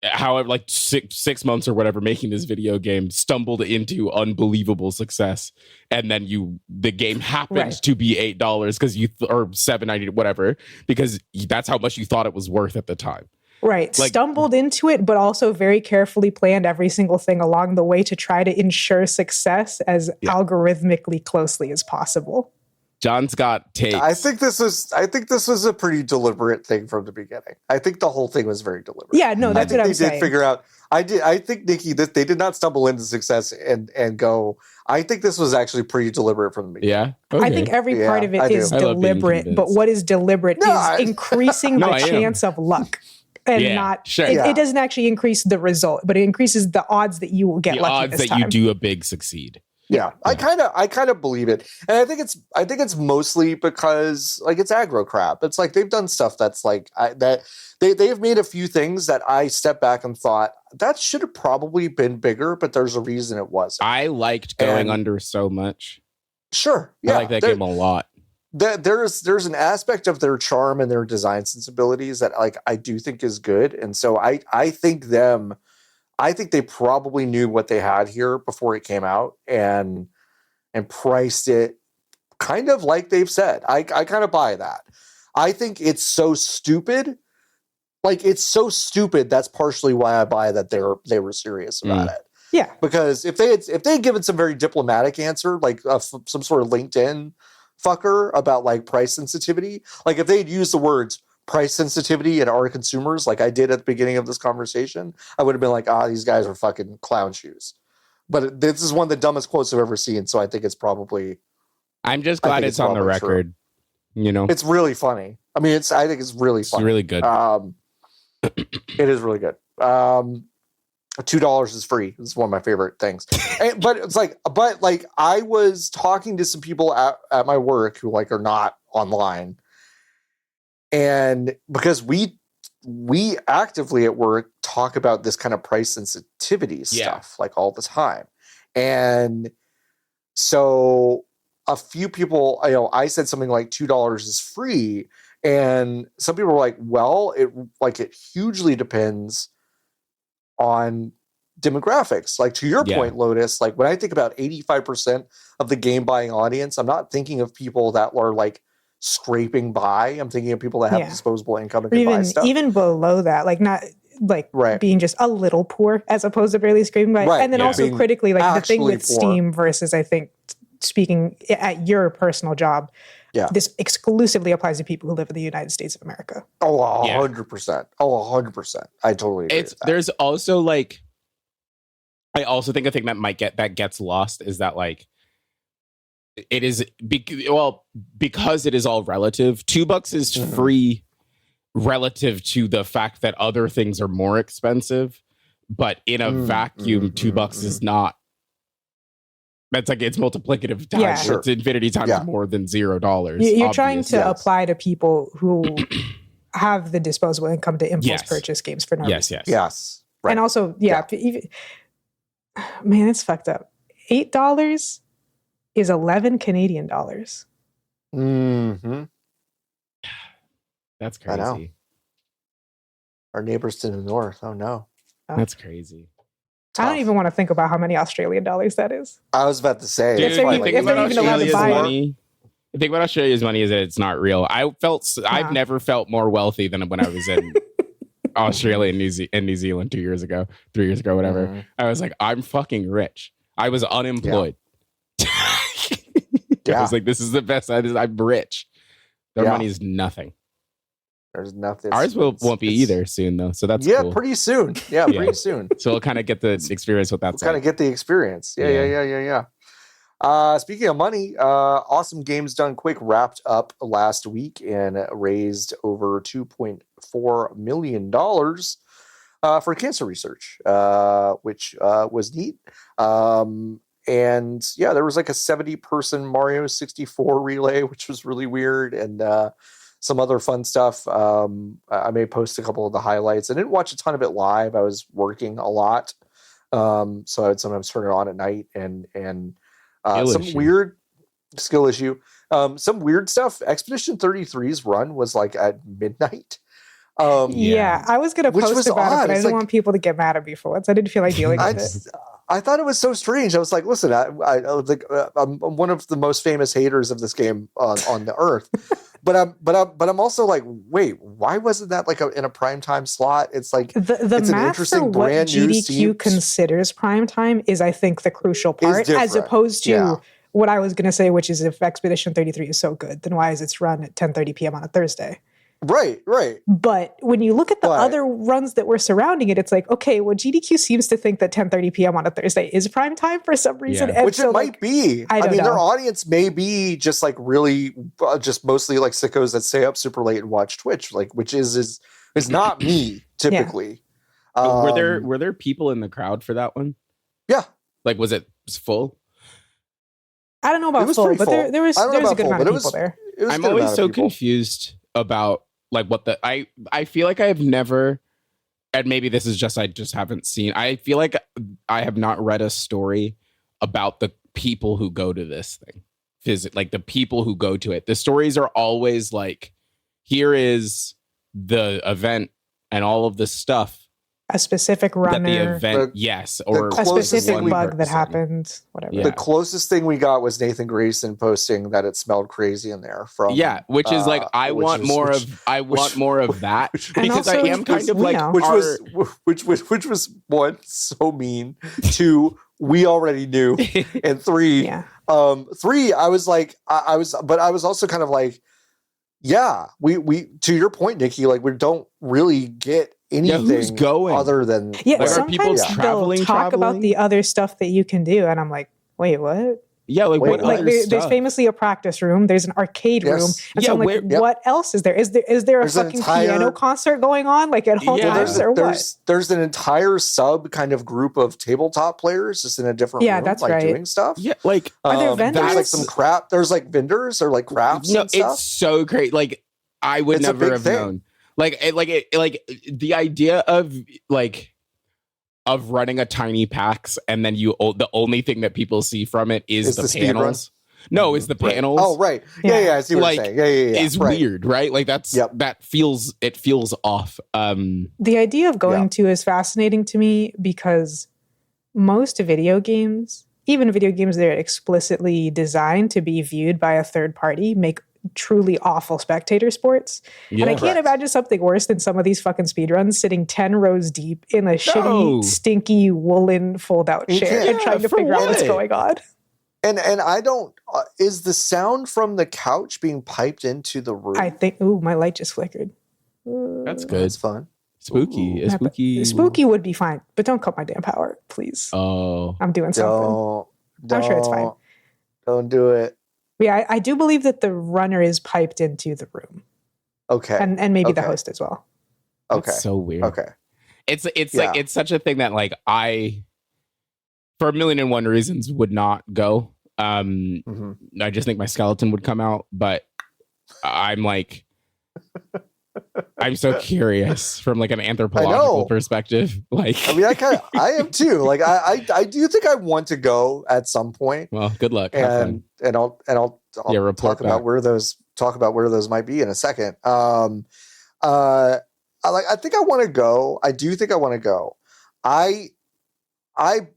Speaker 2: however like six months or whatever making this video game, stumbled into unbelievable success, and then the game happened to be $8 because or $7.90 whatever, because that's how much you thought it was worth at the time.
Speaker 3: Right. Like, stumbled into it, but also very carefully planned every single thing along the way to try to ensure success as algorithmically closely as possible.
Speaker 2: John's got takes.
Speaker 1: I think this was a pretty deliberate thing from the beginning. I think the whole thing was very deliberate.
Speaker 3: Yeah, no, that's what I'm saying.
Speaker 1: They did figure out. I think, Nikki, that they did not stumble into success and go. I think this was actually pretty deliberate from the beginning.
Speaker 2: Yeah, okay.
Speaker 3: I think every part of it is deliberate, but what is deliberate is increasing the chance of luck. And it doesn't actually increase the result, but it increases the odds that you will get lucky this time.
Speaker 2: You do a big succide.
Speaker 1: Yeah. I kind of believe it, and I think it's mostly because like it's aggro crap. It's like they've done stuff that's like they've made a few things that I stepped back and thought that should have probably been bigger, but there's a reason it wasn't.
Speaker 2: I liked Going Under so much.
Speaker 1: Sure, yeah,
Speaker 2: I like that game a lot.
Speaker 1: There's an aspect of their charm and their design sensibilities that like I do think is good, and so I think they probably knew what they had here before it came out and priced it kind of like they've said. I kind of buy that. I think it's so stupid. Like, it's so stupid. That's partially why I buy that they were serious about it.
Speaker 3: Yeah.
Speaker 1: Because if they had given some very diplomatic answer, like some sort of LinkedIn fucker about like price sensitivity, like if they had used the words price sensitivity and our consumers, like I did at the beginning of this conversation, I would have been like, these guys are fucking clown shoes. But this is one of the dumbest quotes I've ever seen, so I think it's probably...
Speaker 2: I'm just glad it's on the record, true. You know?
Speaker 1: It's really funny. I mean, I think it's really fun.
Speaker 2: It's really good.
Speaker 1: It is really good. $2 is free. It's one of my favorite things. But I was talking to some people at my work who like are not online, and because we actively at work talk about this kind of price sensitivity stuff like all the time, and so a few people, I said something like $2 is free, and some people were like, well, it hugely depends on demographics. Like to your point, Lotus, like when I think about 85% of the game buying audience, I'm not thinking of people that are like scraping by. I'm thinking of people that have disposable income and can buy stuff.
Speaker 3: Even below that, like not like being just a little poor as opposed to barely scraping by. And then also critically, like the thing with Steam versus, I think, speaking at your personal job, this exclusively applies to people who live in the United States of America.
Speaker 1: Oh, 100%. Oh, 100%. I totally agree with that.
Speaker 2: There's also like, I also think a thing that gets lost is that like, it is, because it is all relative, $2 is free relative to the fact that other things are more expensive, but in a vacuum, $2 is not. That's like, it's multiplicative times.
Speaker 3: Yeah. Sure.
Speaker 2: It's infinity times more than $0.
Speaker 3: You're trying to apply to people who have the disposable income to impulse purchase games for no reason.
Speaker 1: Yes. Right.
Speaker 3: And also, even, man, it's fucked up. $8 is 11 Canadian dollars.
Speaker 1: Mm-hmm.
Speaker 2: That's crazy.
Speaker 1: I know. Our neighbors to the north. Oh no.
Speaker 2: That's crazy.
Speaker 3: Tough. I don't even want to think about how many Australian dollars that is.
Speaker 1: I was about to say.
Speaker 2: Dude, if they're even allowed to buy it. The thing about Australia's money is that it's not real. I've never felt more wealthy than when I was in Australia and New Zealand 3 years ago, whatever. Mm-hmm. I was like, I'm fucking rich. I was unemployed. I was like, this is the best. I'm rich. Their money is nothing.
Speaker 1: There's nothing.
Speaker 2: Ours won't be either soon, though. So that's cool.
Speaker 1: Pretty soon. Yeah, pretty soon.
Speaker 2: So we'll kind of get the experience what that's
Speaker 1: kind of get the experience. Yeah. Speaking of money, Awesome Games Done Quick wrapped up last week and raised over $2.4 million for cancer research, which was neat. And there was like a 70-person Mario 64 relay, which was really weird, and some other fun stuff. I may post a couple of the highlights. I didn't watch a ton of it live. I was working a lot, so I would sometimes turn it on at night and some weird skill issue. Some weird stuff. Expedition 33's run was like at midnight.
Speaker 3: I was going to post about it, but I didn't want people to get mad at me for once. I didn't feel like dealing with it.
Speaker 1: I thought it was so strange. I was like, listen, I'm one of the most famous haters of this game on the earth, but I'm also like, wait, why wasn't that like in a primetime slot? It's like
Speaker 3: the
Speaker 1: it's
Speaker 3: math
Speaker 1: an interesting
Speaker 3: for what
Speaker 1: brand new
Speaker 3: GDQ considers primetime is, I think, the crucial part, as opposed to what I was going to say, which is if Expedition 33 is so good, then why is it run at 10:30 p.m. on a Thursday?
Speaker 1: Right.
Speaker 3: But when you look at the other runs that were surrounding it, it's like, okay, well, GDQ seems to think that 10:30 p.m. on a Thursday is prime time for some reason.
Speaker 1: Yeah. Which it might be. I mean, their audience may be just like really, just mostly like sickos that stay up super late and watch Twitch, like which is not me typically.
Speaker 2: Were there people in the crowd for that one?
Speaker 1: Yeah.
Speaker 2: Like, was it full?
Speaker 3: I don't know about full, but there was a good amount of people there.
Speaker 2: I'm always so confused about like what I feel like I have never, and maybe this is just I just haven't seen. I feel like I have not read a story about the people who go to this thing. Like the people who go to it. The stories are always like, here is the event and all of the stuff.
Speaker 3: A specific runner.
Speaker 2: The event, or
Speaker 3: a specific bug that happened, whatever.
Speaker 1: Yeah. The closest thing we got was Nathan Grayson posting that it smelled crazy in there.
Speaker 2: Which is like I want more of that because I am kind of like
Speaker 1: which was one, so mean. Two, we already knew, and three, I was like I was also kind of like, we to your point, Nikki, like we don't really get anything
Speaker 2: who's going
Speaker 1: other than
Speaker 3: sometimes people traveling about the other stuff that you can do, and I'm like, wait, what?
Speaker 2: Yeah, like what
Speaker 3: like
Speaker 2: other stuff?
Speaker 3: there's famously a practice room. There's an arcade room. And so I'm like, what else is there? Is there a fucking piano concert going on like at all times or what?
Speaker 1: There's an entire sub kind of group of tabletop players just in a different room,
Speaker 3: that's
Speaker 1: like
Speaker 3: right.
Speaker 1: doing stuff.
Speaker 2: Yeah, like
Speaker 3: are there vendors?
Speaker 1: There's like some crap. There's like vendors or like crafts.
Speaker 2: No,
Speaker 1: and stuff.
Speaker 2: it's so great. Like I would never have known. Like the idea of running a tiny PAX and then the only thing that people see from it is the panels. No, it's the panels.
Speaker 1: Oh, right. Yeah. I see what you're saying. Yeah.
Speaker 2: Is weird, right? Like that feels off.
Speaker 3: The idea of going to is fascinating to me because most video games, even video games that are explicitly designed to be viewed by a third party, make truly awful spectator sports. And I can't imagine something worse than some of these fucking speedruns sitting 10 rows deep in a shitty, stinky woolen fold-out chair and trying to figure out what's going on.
Speaker 1: And I don't, is the sound from the couch being piped into the room?
Speaker 3: I think, my light just flickered.
Speaker 2: That's good.
Speaker 1: That's fun.
Speaker 2: Spooky.
Speaker 3: Spooky would be fine, but don't cut my damn power, please.
Speaker 2: Oh.
Speaker 3: I'm doing something. I'm sure it's fine.
Speaker 1: Don't do it.
Speaker 3: Yeah, I do believe that the runner is piped into the room.
Speaker 1: Okay.
Speaker 3: And maybe the host as well.
Speaker 1: Okay.
Speaker 2: That's so weird.
Speaker 1: Okay.
Speaker 2: It's like it's such a thing that like I for 1,000,001 reasons would not go. I just think my skeleton would come out, but I'm like I'm so curious from like an anthropological perspective. Like,
Speaker 1: I mean, I am too. Like, I do think I want to go at some point.
Speaker 2: Well, good luck.
Speaker 1: And I'll talk about where those might be in a second. I think I want to go. I do think I want to go. I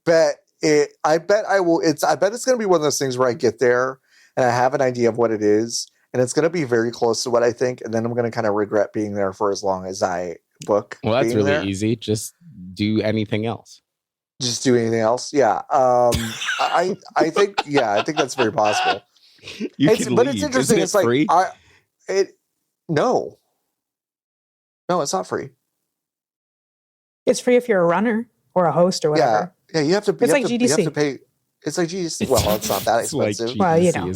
Speaker 1: bet I will. I bet it's going to be one of those things where I get there and I have an idea of what it is. And it's going to be very close to what I think. And then I'm going to kind of regret being there for as long as I book.
Speaker 2: Well, that's really easy. Just do anything else.
Speaker 1: Just do anything else? Yeah. I think that's very possible. But it's interesting.
Speaker 2: Isn't it free?
Speaker 1: No, it's not free.
Speaker 3: It's free if you're a runner or a host or whatever.
Speaker 1: Yeah, you have to.
Speaker 3: It's like GDC.
Speaker 1: You have to pay. It's like GDC. Well, it's not that expensive.
Speaker 2: Like
Speaker 3: well, you know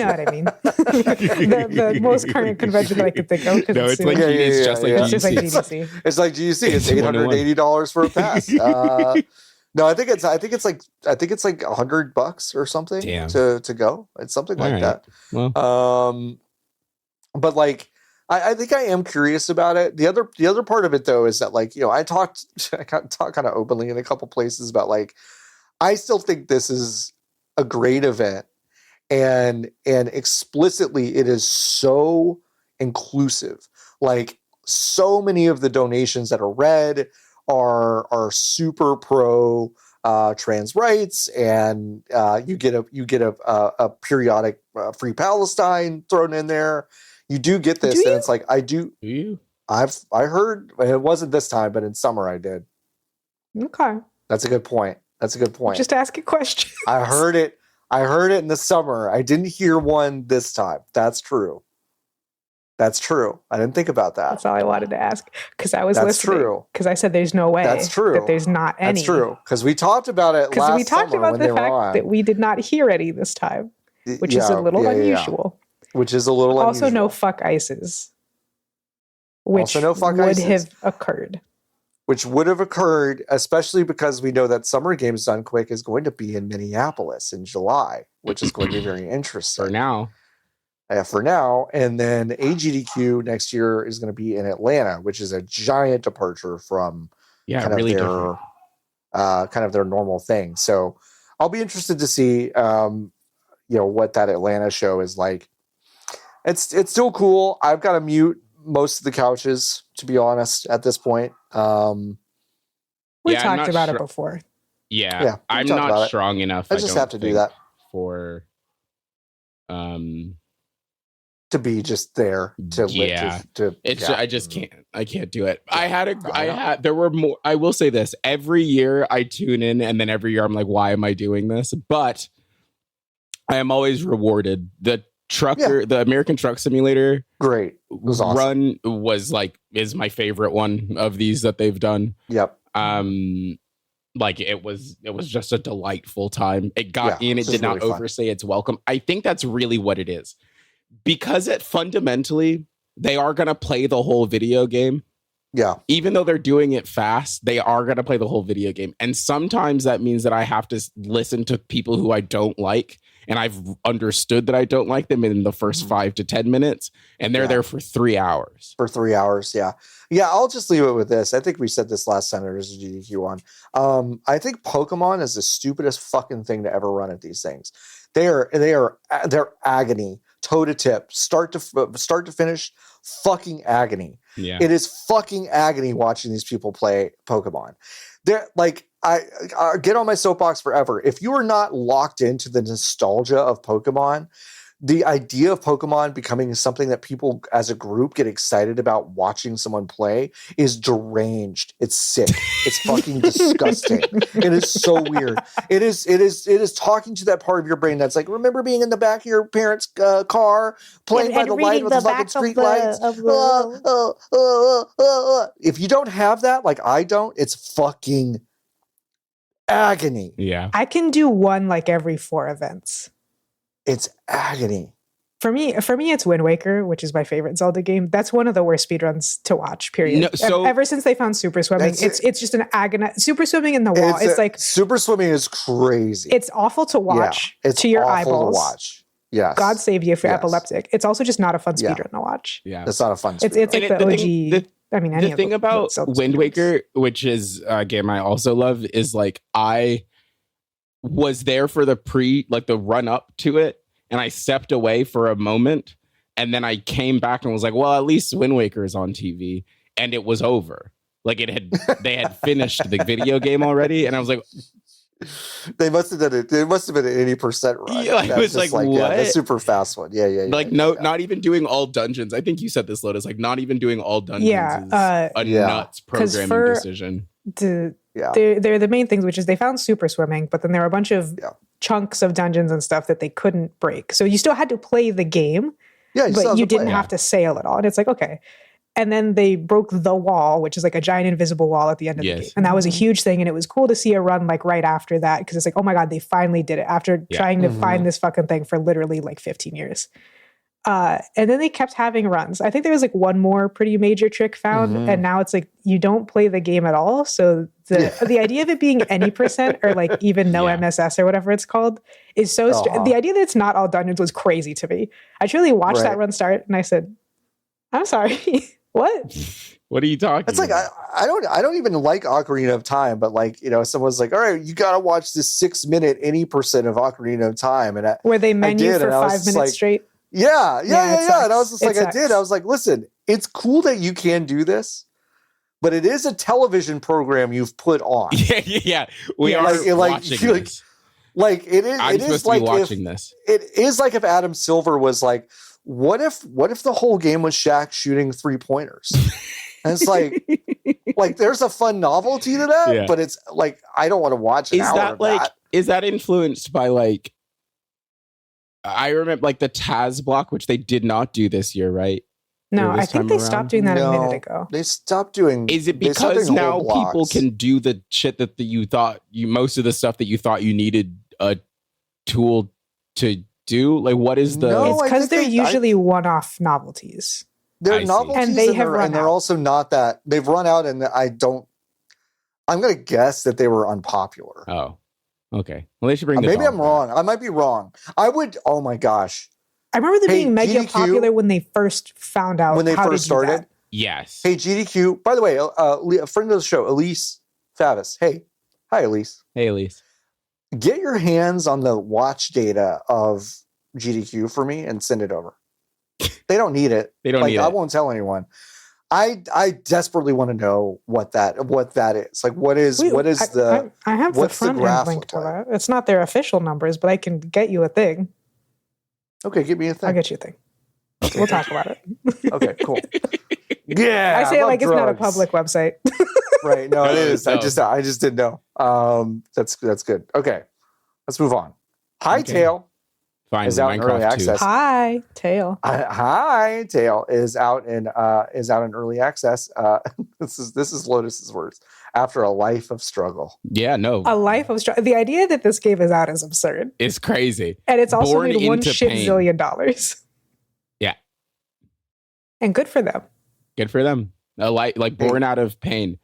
Speaker 3: what I mean. the most current convention that I could think of.
Speaker 2: No, it's like it's just like GDC.
Speaker 3: It's like GDC.
Speaker 1: It's like GDC. It's $880 for a pass. No, I think it's like $100 or something to go. It's something like that.
Speaker 2: Well,
Speaker 1: but like I think I am curious about it. The other part of it though is that like I talked kind of openly in a couple places about like I still think this is a great event, and explicitly it is so inclusive. Like so many of the donations that are read are super pro trans rights, and you get a periodic Free Palestine thrown in there. You do get this, and it's like I do.
Speaker 2: Do you?
Speaker 1: I heard it wasn't this time, but in summer I did.
Speaker 3: Okay,
Speaker 1: that's a good point.
Speaker 3: Just ask a question.
Speaker 1: I heard it in the summer. I didn't hear one this time. That's true. I didn't think about that.
Speaker 3: That's all I wanted to ask because I was listening. That's true. Because I said there's no way.
Speaker 1: That's true.
Speaker 3: That there's not any.
Speaker 1: That's true. Because we talked about it last summer. Because we talked about the fact
Speaker 3: that we did not hear any this time, which is a little unusual.
Speaker 1: Which is a little unusual.
Speaker 3: Also, no fuck ices. Which would have occurred.
Speaker 1: Which would have occurred, especially because we know that Summer Games Done Quick is going to be in Minneapolis in July, which is going to be very interesting.
Speaker 2: For now.
Speaker 1: For now. And then AGDQ next year is going to be in Atlanta, which is a giant departure from kind of their normal thing. So I'll be interested to see what that Atlanta show is like. It's still cool. I've got to mute most of the couches, to be honest, at this point.
Speaker 3: We talked about it before.
Speaker 2: Yeah, I'm not strong enough.
Speaker 1: I just have to do that
Speaker 2: for
Speaker 1: to be just there to
Speaker 2: I just can't. I can't do it. There were more. I will say this: every year I tune in, and then every year I'm like, why am I doing this? But I am always rewarded. The American Truck Simulator
Speaker 1: great was awesome.
Speaker 2: Run was is my favorite one of these that they've done.
Speaker 1: Yep.
Speaker 2: Like it was just a delightful time. It got in, it did not really overstay its welcome. I think that's really what it is. Because it fundamentally, they are going to play the whole video game.
Speaker 1: Yeah.
Speaker 2: Even though they're doing it fast, they are going to play the whole video game. And sometimes that means that I have to listen to people who I don't like. And I've understood that I don't like them in the first 5 to 10 minutes. And they're there for 3 hours.
Speaker 1: For 3 hours, yeah. Yeah, I'll just leave it with this. I think we said this last time there was a GDQ on. I think Pokemon is the stupidest fucking thing to ever run at these things. They're agony, toe to tip, start to finish, fucking agony.
Speaker 2: Yeah.
Speaker 1: It is fucking agony watching these people play Pokemon. They're like, I get on my soapbox forever. If you are not locked into the nostalgia of Pokemon, the idea of Pokemon becoming something that people as a group get excited about watching someone play is deranged. It's sick. It's fucking disgusting. It is so weird. It is talking to that part of your brain that's like, remember being in the back of your parents' car playing by the light with the fucking street lights? If you don't have that, like I don't, it's fucking agony.
Speaker 2: Yeah.
Speaker 3: I can do one like every 4 events.
Speaker 1: It's agony.
Speaker 3: For me, it's Wind Waker, which is my favorite Zelda game. That's one of the worst speedruns to watch, period.
Speaker 2: No, so,
Speaker 3: ever since they found super swimming, it's just an agony. Super swimming in the wall. It's like
Speaker 1: super swimming is crazy.
Speaker 3: It's awful to watch to your eyeballs. To watch.
Speaker 1: Yes.
Speaker 3: God save you if you're epileptic. It's also just not a fun speedrun to watch.
Speaker 2: Yeah.
Speaker 1: It's not a fun
Speaker 3: speedrun. It's like the OG.
Speaker 2: The thing about Wind Waker, which is a game I also love, is like I was there for the run up to it. And I stepped away for a moment, and then I came back and was like, "Well, at least Wind Waker is on TV," and it was over. Like they had finished the video game already, and I was like,
Speaker 1: "They must have done it. It must have been an 80% run."
Speaker 2: Yeah, it was like what?
Speaker 1: The super fast one. Yeah.
Speaker 2: Not even doing all dungeons. I think you said this, Lotus. Like not even doing all dungeons is a nuts programming decision.
Speaker 3: They're the main things, which is they found super swimming, but then there were a bunch of chunks of dungeons and stuff that they couldn't break. So you still had to play the game, but you didn't have to sail at all. And it's like, okay. And then they broke the wall, which is like a giant invisible wall at the end of the game. And that was a huge thing. And it was cool to see a run like right after that, because it's like, oh my God, they finally did it after trying to find this fucking thing for literally like 15 years. And then they kept having runs. I think there was like one more pretty major trick found, and now it's like you don't play the game at all. So the idea of it being any percent or like even no MSS or whatever it's called is so the idea that it's not all dungeons was crazy to me. I truly watched that run start and I said, I'm sorry, what?
Speaker 2: What are you talking
Speaker 1: It's like
Speaker 2: about?
Speaker 1: I don't even like Ocarina of Time, but like, someone's like, all right, you gotta watch this 6-minute any percent of Ocarina of Time, and
Speaker 3: where they menu for 5 minutes straight.
Speaker 1: Yeah. And I was just like, I did. I was like, listen, it's cool that you can do this, but it is a television program you've put on.
Speaker 2: Yeah. We are watching this.
Speaker 1: Like it is.
Speaker 2: I'm supposed to be watching this.
Speaker 1: It is like if Adam Silver was like, what if the whole game was Shaq shooting 3-pointers? And it's like there's a fun novelty to that, but it's like I don't want to watch an hour of that.
Speaker 2: Is that influenced by like? I remember like the Taz block, which they did not do this year, right?
Speaker 3: No, I think they stopped doing that a minute ago.
Speaker 1: They stopped doing.
Speaker 2: Is it because now people can do the shit that you thought most of the stuff that you thought you needed a tool to do? Like, what is the?
Speaker 3: It's because they're usually one-off novelties.
Speaker 1: They're novelties,
Speaker 3: and they have run
Speaker 1: and they're also not that they've run out. And I'm going to guess that they were unpopular.
Speaker 2: Oh. Okay. Well, they should bring.
Speaker 1: Maybe I'm wrong. I might be wrong. I would. Oh my gosh.
Speaker 3: I remember them being mega popular when they first found out.
Speaker 1: When they first started.
Speaker 2: Yes.
Speaker 1: Hey GDQ. By the way, a friend of the show, Elise Favis. Hey, hi Elise.
Speaker 2: Hey Elise.
Speaker 1: Get your hands on the watch data of GDQ for me and send it over. They don't need it.
Speaker 2: They don't need it.
Speaker 1: I won't tell anyone. I desperately want to know what that is. Like, what is the?
Speaker 3: I have the front end link to that. It's not their official numbers, but I can get you a thing.
Speaker 1: Okay, give me a thing.
Speaker 3: I'll get you a thing. We'll talk about it.
Speaker 1: Okay, cool. Yeah,
Speaker 3: I say it like drugs. It's not a public website.
Speaker 1: Right? No, it is. No. I just didn't know. That's good. Okay, let's move on. Hightail.
Speaker 2: Finally,
Speaker 1: is out in early access.
Speaker 3: Hi, Tail.
Speaker 1: Hi, Tail is out in early access. This is Lotus's words. After a life of struggle.
Speaker 2: Yeah, no.
Speaker 3: A life of struggle. The idea that this game is out is absurd.
Speaker 2: It's crazy.
Speaker 3: And it's also
Speaker 2: Born
Speaker 3: made $1
Speaker 2: pain.
Speaker 3: zillion.
Speaker 2: Yeah.
Speaker 3: And good for them.
Speaker 2: Good for them. Born out of pain.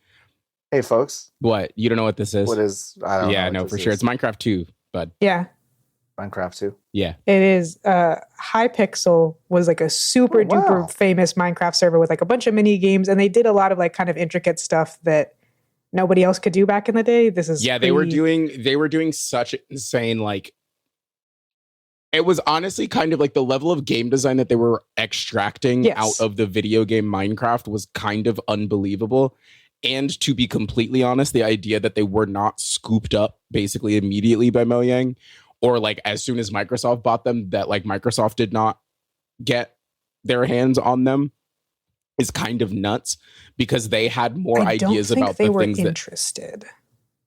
Speaker 1: Hey, folks.
Speaker 2: What? You don't know what this is?
Speaker 1: What is? I don't know.
Speaker 2: Yeah, no, for sure. It's Minecraft 2, bud.
Speaker 3: Yeah.
Speaker 1: Minecraft 2.
Speaker 2: Yeah.
Speaker 3: It is. Hypixel was like a super duper famous Minecraft server with like a bunch of mini games, and they did a lot of like kind of intricate stuff that nobody else could do back in the day. This is
Speaker 2: they were doing such insane, like, it was honestly kind of like the level of game design that they were extracting out of the video game Minecraft was kind of unbelievable. And to be completely honest, the idea that they were not scooped up basically immediately by Mojang, or like as soon as Microsoft bought them, that like Microsoft did not get their hands on them is kind of nuts, because they had more ideas about the things that
Speaker 3: interested.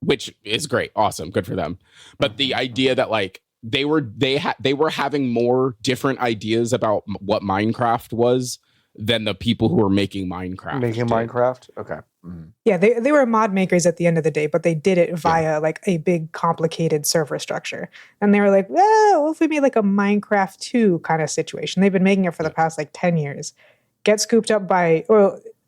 Speaker 2: Which is great, awesome, good for them. But the idea that like they were having more different ideas about what Minecraft was than the people who were making Minecraft.
Speaker 1: Minecraft? Okay. Mm-hmm.
Speaker 3: Yeah, they were mod makers at the end of the day, but they did it via like a big complicated server structure. And they were like, well, what if we made like a Minecraft 2 kind of situation? They've been making it for the past like 10 years. Get scooped up by,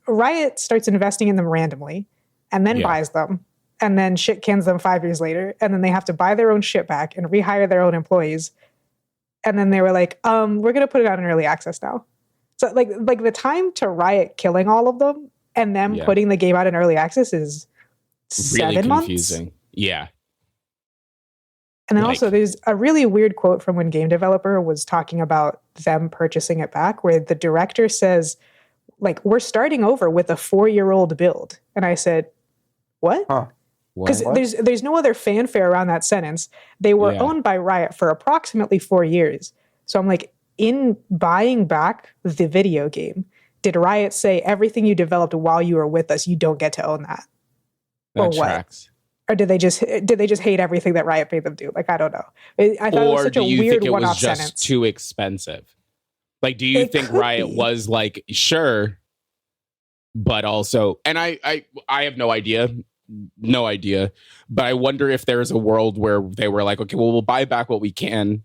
Speaker 3: Riot starts investing in them randomly and then buys them. And then shit cans them 5 years later. And then they have to buy their own shit back and rehire their own employees. And then they were like, we're going to put it out in early access now. So like the time to Riot killing all of them and them putting the game out in early access is
Speaker 2: really
Speaker 3: 7 months.
Speaker 2: Confusing. Yeah.
Speaker 3: And then also there's a really weird quote from when Game Developer was talking about them purchasing it back, where the director says, like, we're starting over with a 4-year-old build. And I said, what?
Speaker 1: Huh.
Speaker 3: Because there's no other fanfare around that sentence. They were owned by Riot for approximately 4 years. So I'm like, in buying back the video game, did Riot say everything you developed while you were with us, you don't get to own that?
Speaker 2: That tracks.
Speaker 3: Or did they just hate everything that Riot made them do? Like, I don't know. I thought it was such a weird one-off sentence.
Speaker 2: Or do you think it was just too expensive? Like, do you think Riot was like, sure, but also, and I have no idea, but I wonder if there's a world where they were like, okay, well, we'll buy back what we can,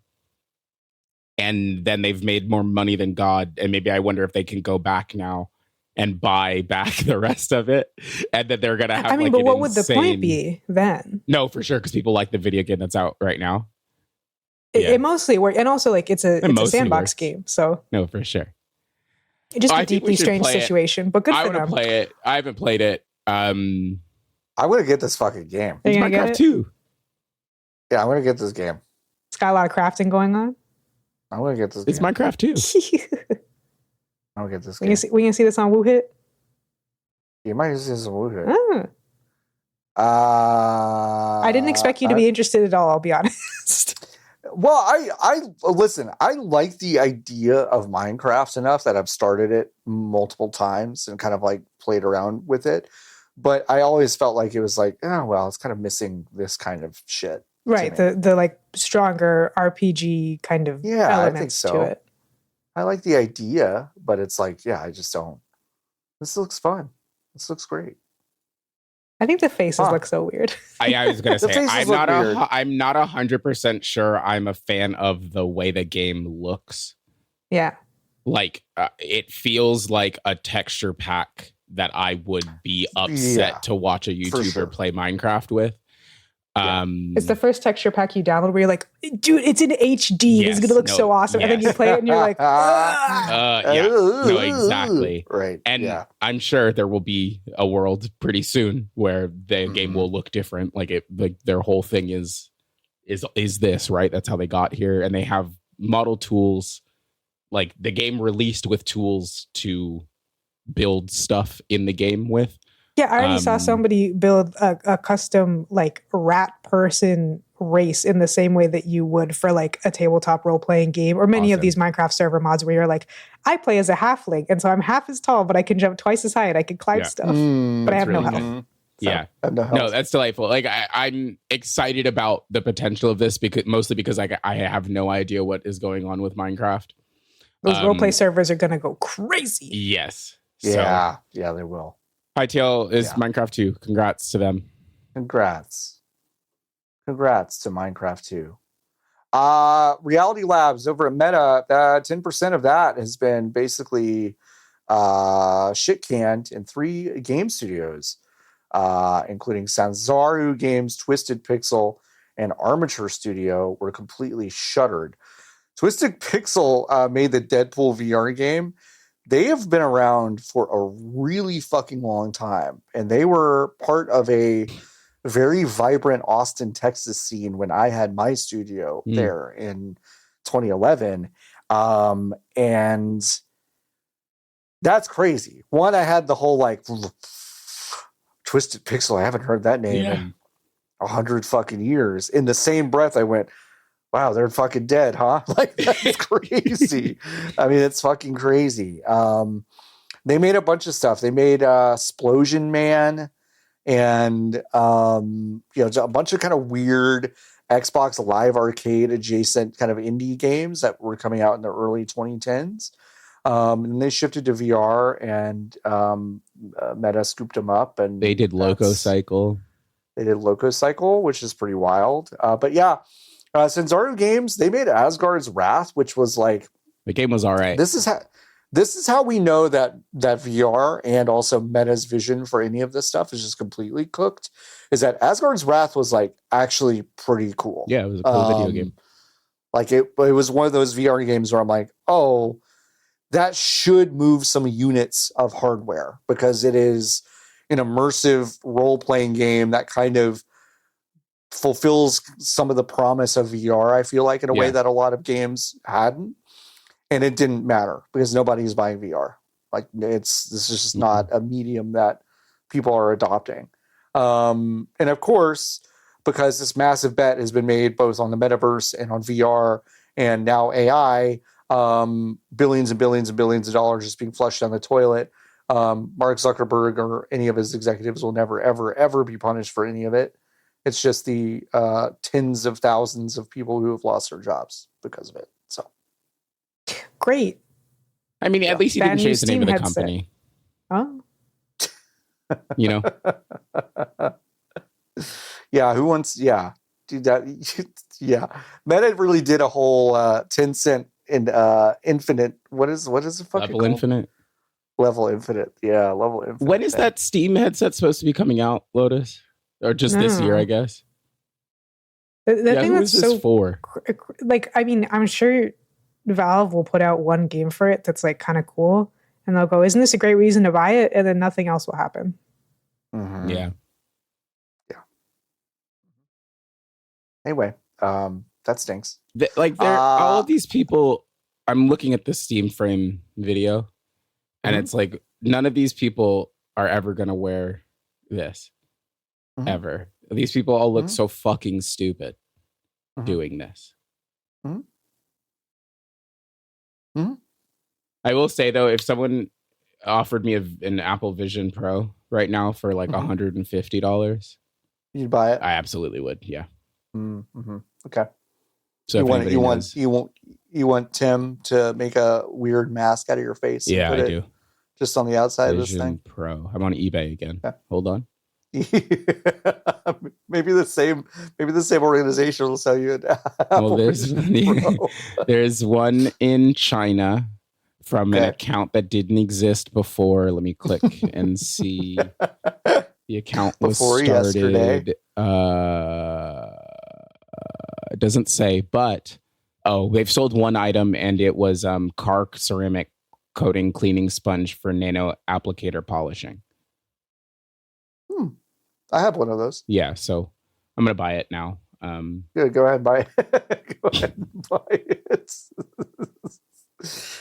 Speaker 2: and then they've made more money than God, and maybe I wonder if they can go back now and buy back the rest of it, and that they're gonna have.
Speaker 3: But what would the point be then?
Speaker 2: No, for sure, because people like the video game that's out right now.
Speaker 3: It mostly works, and also like it's a sandbox game, so
Speaker 2: no, for sure.
Speaker 3: Just a deeply strange situation, but good for them.
Speaker 2: I want to play it. I haven't played it.
Speaker 1: I'm gonna get this fucking game.
Speaker 2: It's Minecraft 2.
Speaker 1: Yeah, I'm gonna get this game.
Speaker 3: It's got a lot of crafting going on.
Speaker 1: I'm gonna get this game.
Speaker 2: It's Minecraft 2.
Speaker 1: I'm gonna get this game.
Speaker 3: We can see this on WooHit?
Speaker 1: You might see this on WooHit. I
Speaker 3: didn't expect you to be interested at all, I'll be honest.
Speaker 1: Well, I listen, I like the idea of Minecraft enough that I've started it multiple times and kind of like played around with it. But I always felt like it was like, oh, well, it's kind of missing this kind of shit.
Speaker 3: Right. The like stronger RPG kind of elements to it.
Speaker 1: I like the idea, but it's like, I just don't. This looks fun. This looks great.
Speaker 3: I think the faces look so weird.
Speaker 2: I was gonna say I'm not 100% sure I'm a fan of the way the game looks.
Speaker 3: Yeah,
Speaker 2: like it feels like a texture pack that I would be upset to watch a YouTuber play Minecraft with.
Speaker 3: It's the first texture pack you download where you're like, dude, it's in HD. It's gonna look so awesome. And then you play it and you're like,
Speaker 2: no, exactly.
Speaker 1: Right.
Speaker 2: And I'm sure there will be a world pretty soon where the game will look different. Like their whole thing is this, right? That's how they got here. And they have model tools. Like the game released with tools to build stuff in the game with.
Speaker 3: Yeah, I already saw somebody build a custom like rat person race in the same way that you would for like a tabletop role-playing game or many of these Minecraft server mods where you're like, I play as a halfling and so I'm half as tall, but I can jump twice as high and I can climb stuff, but I have no health.
Speaker 1: So,
Speaker 2: yeah. No, that's delightful. Like I'm excited about the potential of this mostly because I have no idea what is going on with Minecraft.
Speaker 3: Those roleplay servers are gonna go crazy.
Speaker 2: Yes.
Speaker 1: Yeah, yeah, they will.
Speaker 2: ITL is Minecraft 2. Congrats to them.
Speaker 1: Congrats to Minecraft 2. Reality Labs over at Meta, 10% of that has been basically shit canned in 3 game studios, including Sanzaru Games, Twisted Pixel, and Armature Studio were completely shuttered. Twisted Pixel made the Deadpool VR game. They have been around for a really fucking long time, and they were part of a very vibrant Austin, Texas scene when I had my studio there in 2011. And that's crazy. One, I had the whole like Twisted Pixel. I haven't heard that name in 100 fucking years. In the same breath, I went, wow, they're fucking dead, huh? Like, that's crazy. I mean, it's fucking crazy. They made a bunch of stuff. They made Splosion Man and a bunch of kind of weird Xbox Live Arcade adjacent kind of indie games that were coming out in the early 2010s. And they shifted to VR, and Meta scooped them up. And
Speaker 2: they did Loco Cycle.
Speaker 1: They did Loco Cycle, which is pretty wild. But yeah, Sanzaru Games, they made Asgard's Wrath, which was like,
Speaker 2: the game was all right.
Speaker 1: This is how we know that VR and also Meta's vision for any of this stuff is just completely cooked. Is that Asgard's Wrath was like actually pretty cool.
Speaker 2: Yeah, it was a cool video game.
Speaker 1: Like it was one of those VR games where I'm like, oh, that should move some units of hardware, because it is an immersive role-playing game that kind of fulfills some of the promise of VR, I feel like, in a way that a lot of games hadn't. And it didn't matter because nobody's buying VR. Like, this is just not a medium that people are adopting. And of course, because this massive bet has been made both on the metaverse and on VR and now AI, billions and billions and billions of dollars just being flushed down the toilet. Mark Zuckerberg or any of his executives will never, ever, ever be punished for any of it. It's just the tens of thousands of people who have lost their jobs because of it. So
Speaker 3: great.
Speaker 2: I mean, at least he didn't change the name of the company.
Speaker 3: Oh,
Speaker 2: you know.
Speaker 1: Yeah, who wants? Yeah, do that. Yeah, Meta really did a whole 10-cent in infinite. What is it? Fucking
Speaker 2: Level
Speaker 1: called?
Speaker 2: Infinite.
Speaker 1: Level Infinite. Yeah, Level Infinite.
Speaker 2: When is that Steam headset supposed to be coming out, Lotus? Or just this year, I guess.
Speaker 3: The thing
Speaker 2: who
Speaker 3: that's
Speaker 2: is this
Speaker 3: so
Speaker 2: for?
Speaker 3: Like, I mean, I'm sure Valve will put out one game for it that's like kind of cool, and they'll go, "Isn't this a great reason to buy it?" And then nothing else will happen.
Speaker 1: Mm-hmm.
Speaker 2: Yeah.
Speaker 1: Anyway, that stinks.
Speaker 2: All of these people. I'm looking at the Steam Frame video, and it's like none of these people are ever gonna wear this. Ever. These people all look so fucking stupid doing this. I will say though, if someone offered me an Apple Vision Pro right now for like $150,
Speaker 1: you'd buy it.
Speaker 2: I absolutely would. Yeah.
Speaker 1: Okay.
Speaker 2: So
Speaker 1: you want Tim to make a weird mask out of your face?
Speaker 2: Yeah, I do.
Speaker 1: Just on the outside
Speaker 2: Vision
Speaker 1: of this thing.
Speaker 2: Pro. I'm on eBay again.
Speaker 1: Okay.
Speaker 2: Hold on.
Speaker 1: maybe the same organization will sell you an Apple Vision Pro.
Speaker 2: There's one in China from an account that didn't exist before. Let me click and see. The account was started yesterday. It doesn't say, but they've sold one item, and it was Kark ceramic coating cleaning sponge for nano applicator polishing.
Speaker 1: I have one of those.
Speaker 2: Yeah, so I'm gonna buy it now.
Speaker 1: Yeah, go ahead and buy it. Go ahead and buy it.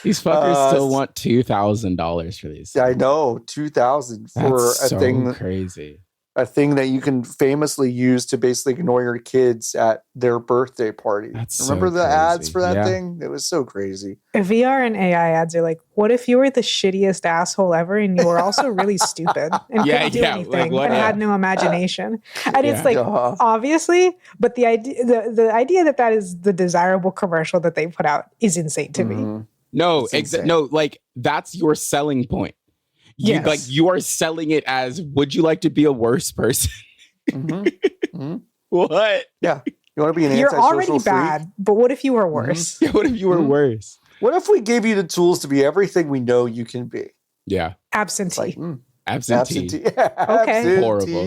Speaker 2: These fuckers still want $2,000 for these.
Speaker 1: Yeah, I know, $2,000 for a thing.
Speaker 2: Crazy.
Speaker 1: a thing that you can famously use to basically ignore your kids at their birthday party. Remember the ads for that thing? It was so crazy.
Speaker 3: VR and AI ads are like, what if you were the shittiest asshole ever and you were also really stupid and couldn't do anything and had no imagination? And it's like, obviously, but the idea that is the desirable commercial that they put out is insane to me.
Speaker 2: No, no, like that's your selling point. Like you are selling it as, would you like to be a worse person? What?
Speaker 1: Yeah. You want to be an
Speaker 3: You're
Speaker 1: antisocial
Speaker 3: already
Speaker 1: freak?
Speaker 3: bad, but what if you were worse?
Speaker 2: Yeah, what if you were worse?
Speaker 1: What if we gave you the tools to be everything we know you can be?
Speaker 2: Yeah.
Speaker 3: Absentee.
Speaker 1: Like,
Speaker 2: absentee.
Speaker 1: Yeah,
Speaker 3: okay.
Speaker 1: Absentee.
Speaker 2: Horrible.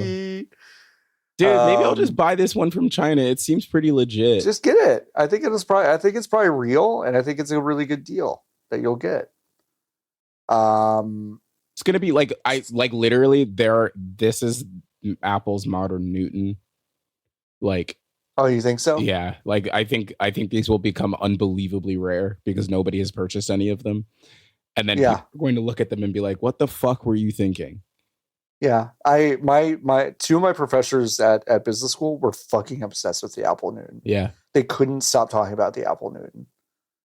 Speaker 2: Dude, maybe I'll just buy this one from China. It seems pretty legit.
Speaker 1: Just get it. I think it's probably real, and I think it's a really good deal that you'll get.
Speaker 2: It's gonna be like literally this is Apple's modern Newton. Like,
Speaker 1: oh, you think so?
Speaker 2: Yeah. Like I think these will become unbelievably rare because nobody has purchased any of them. And then people are going to look at them and be like, what the fuck were you thinking?
Speaker 1: Yeah. My two of my professors at business school were fucking obsessed with the Apple Newton.
Speaker 2: Yeah.
Speaker 1: They couldn't stop talking about the Apple Newton.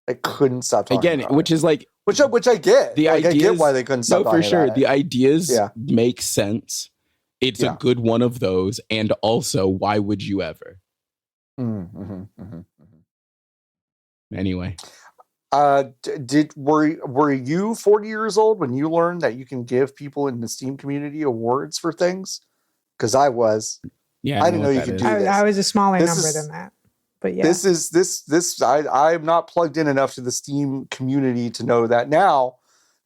Speaker 1: They couldn't stop talking
Speaker 2: again,
Speaker 1: about
Speaker 2: which
Speaker 1: it.
Speaker 2: is like
Speaker 1: which I get.
Speaker 2: The ideas,
Speaker 1: I get why they couldn't stop talking
Speaker 2: for sure.
Speaker 1: about
Speaker 2: The
Speaker 1: it.
Speaker 2: ideas make sense. It's a good one of those, and also, why would you ever? Anyway,
Speaker 1: were you 40 years old when you learned that you can give people in the Steam community awards for things? Because I was.
Speaker 2: Yeah,
Speaker 1: I didn't know you could do this.
Speaker 3: I was a smaller number than that. But yeah,
Speaker 1: I'm not plugged in enough to the Steam community to know that now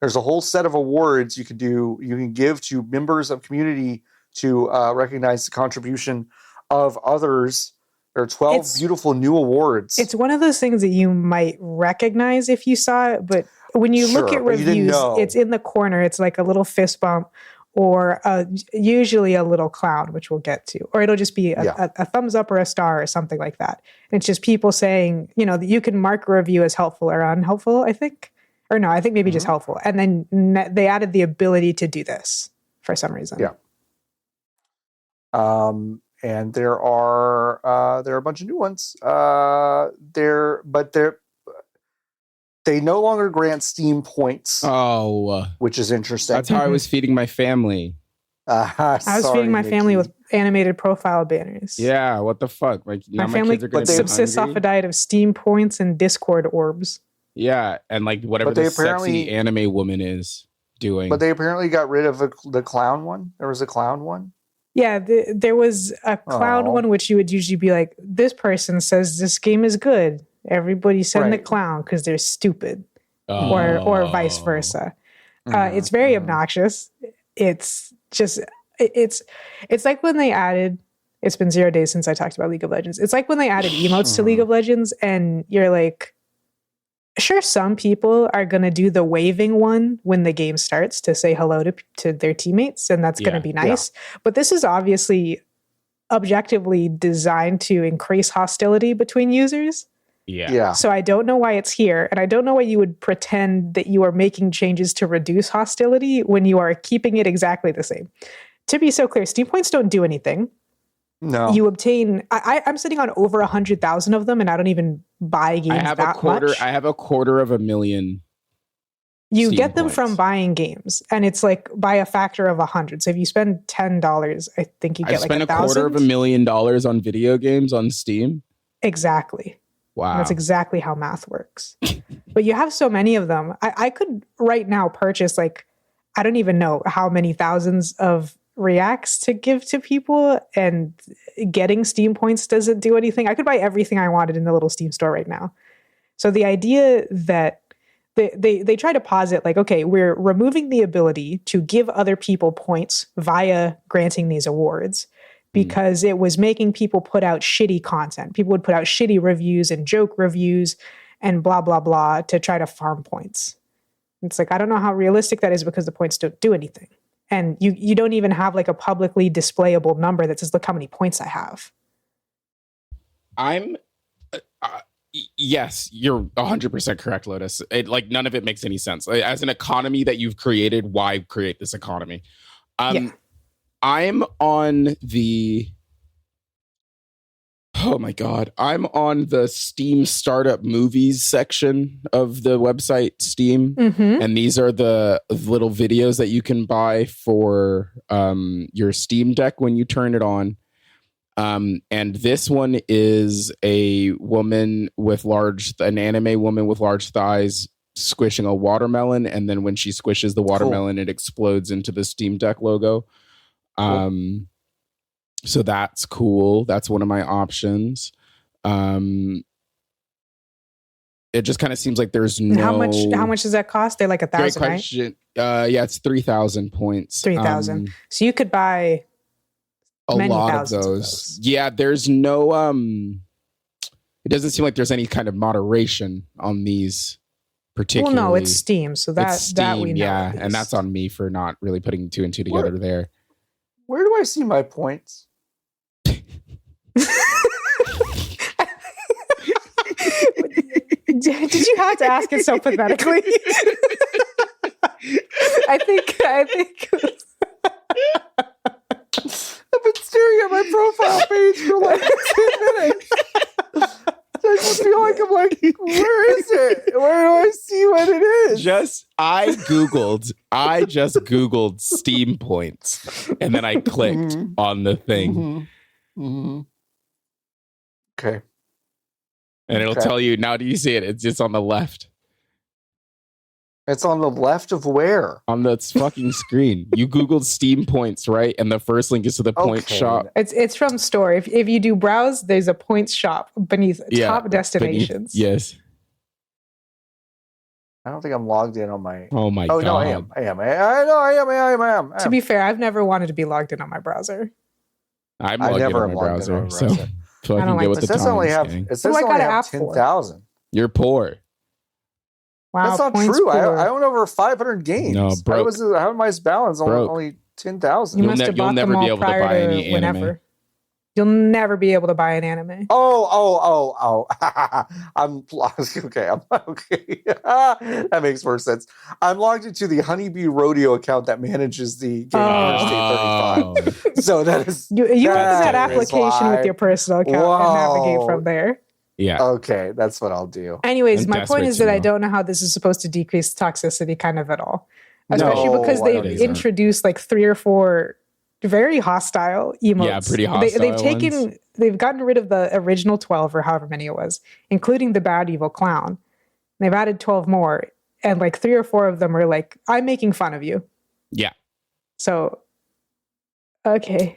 Speaker 1: there's a whole set of awards you can give to members of community to recognize the contribution of others. There are 12 beautiful new awards.
Speaker 3: It's one of those things that you might recognize if you saw it, but when you look at reviews, it's in the corner. It's like a little fist bump, or usually a little clown, which we'll get to, or it'll just be a thumbs up or a star or something like that. And it's just people saying, that you can mark a review as helpful or unhelpful, I think. Or no, I think maybe just helpful. And then they added the ability to do this for some reason.
Speaker 1: Yeah. And there are a bunch of new ones. They no longer grant Steam points.
Speaker 2: Oh,
Speaker 1: which is interesting.
Speaker 2: That's how I was feeding my family.
Speaker 3: I was feeding my family with animated profile banners.
Speaker 2: Yeah, what the fuck? Like now
Speaker 3: my family subsists off a diet of Steam points and Discord orbs.
Speaker 2: Yeah, and like whatever the sexy anime woman is doing.
Speaker 1: But they apparently got rid of the clown one. There was a clown one.
Speaker 3: Yeah, there was a clown one, which you would usually be like, this person says this game is good. Everybody send the clown because they're stupid, or vice versa. It's very obnoxious. It's just it's like when they added. It's been 0 days since I talked about League of Legends. It's like when they added emotes to League of Legends, and you're like, sure, some people are going to do the waving one when the game starts to say hello to their teammates, and that's going to be nice. Yeah. But this is obviously objectively designed to increase hostility between users.
Speaker 2: Yeah.
Speaker 3: So I don't know why it's here, and I don't know why you would pretend that you are making changes to reduce hostility when you are keeping it exactly the same. To be so clear, Steam points don't do anything.
Speaker 1: No.
Speaker 3: You obtain... I'm sitting on over 100,000 of them, and I don't even buy games that much.
Speaker 2: I have 250,000.
Speaker 3: You Steam get them points from buying games, and it's like by a factor of 100. So if you spend $10, I think you get like 1,000.
Speaker 2: I spent $250,000 on video games on Steam.
Speaker 3: Exactly.
Speaker 2: Wow.
Speaker 3: And that's exactly how math works. But you have so many of them. I could right now purchase I don't even know how many thousands of reacts to give to people, and getting Steam points doesn't do anything. I could buy everything I wanted in the little Steam store right now. So the idea that they try to posit okay, we're removing the ability to give other people points via granting these awards, because it was making people put out shitty content. People would put out shitty reviews and joke reviews and blah, blah, blah to try to farm points. It's I don't know how realistic that is, because the points don't do anything. And you don't even have a publicly displayable number that says, look how many points I have.
Speaker 2: Yes, you're 100% correct, Lotus. None of it makes any sense. As an economy that you've created, why create this economy? I'm on the. Oh my God. I'm on the Steam Startup Movies section of the website Steam.
Speaker 3: Mm-hmm.
Speaker 2: And these are the little videos that you can buy for your Steam Deck when you turn it on. And this one is an anime woman with large thighs squishing a watermelon. And then when she squishes the watermelon, It explodes into the Steam Deck logo. So that's cool. That's one of my options. It just kind of seems like there's no.
Speaker 3: How much does that cost? They're like 1,000,
Speaker 2: great question. Right? Yeah, it's 3,000 points.
Speaker 3: 3,000. So you could buy
Speaker 2: a lot of those. Yeah, there's no. It doesn't seem like there's any kind of moderation on these. Particularly,
Speaker 3: well, no, it's Steam, so that we know.
Speaker 2: Yeah, and that's on me for not really putting two and two together there.
Speaker 1: Where do I see my points?
Speaker 3: Did you have to ask it so pathetically? I think
Speaker 1: I've been staring at my profile page for like 10 minutes. I just feel like I'm like, where is it? Where do I see what it is?
Speaker 2: I just Googled Steam points and then I clicked on the thing.
Speaker 1: Okay.
Speaker 2: And it'll tell you, now do you see it? It's just on the left.
Speaker 1: It's on the left of where?
Speaker 2: On the fucking screen. You Googled Steam points, right? And the first link is to the point shop.
Speaker 3: It's from store. If you do browse, there's a points shop beneath top destinations.
Speaker 2: Yes.
Speaker 1: I don't think I'm logged in on my.
Speaker 2: Oh my God.
Speaker 1: No, I am. I am.
Speaker 3: To be fair, I've never wanted to be logged in on my browser.
Speaker 2: I'm logged in on my browser. So I can get with the times.
Speaker 1: It says I only have 10,000.
Speaker 2: You're poor.
Speaker 3: Wow,
Speaker 1: that's not true. I own over 500 games.
Speaker 2: No, broke.
Speaker 1: How am I balance only 10,000?
Speaker 3: You must have bought them all prior to whenever. You'll never be able to buy an anime.
Speaker 1: Oh. I'm okay. That makes more sense. I'm logged into the Honeybee Rodeo account that manages the game State 35. So that is
Speaker 3: you open that application with your personal account and navigate from there.
Speaker 2: Yeah.
Speaker 1: Okay, that's what I'll do.
Speaker 3: Anyways, my point is that I don't know how this is supposed to decrease toxicity kind of at all. Especially because they've introduced like 3 or 4 very hostile emotes.
Speaker 2: Yeah, pretty hostile.
Speaker 3: They've gotten rid of the original 12 or however many it was, including the bad evil clown. They've added 12 more, and like 3 or 4 of them are like, I'm making fun of you.
Speaker 2: Yeah.
Speaker 3: So, okay.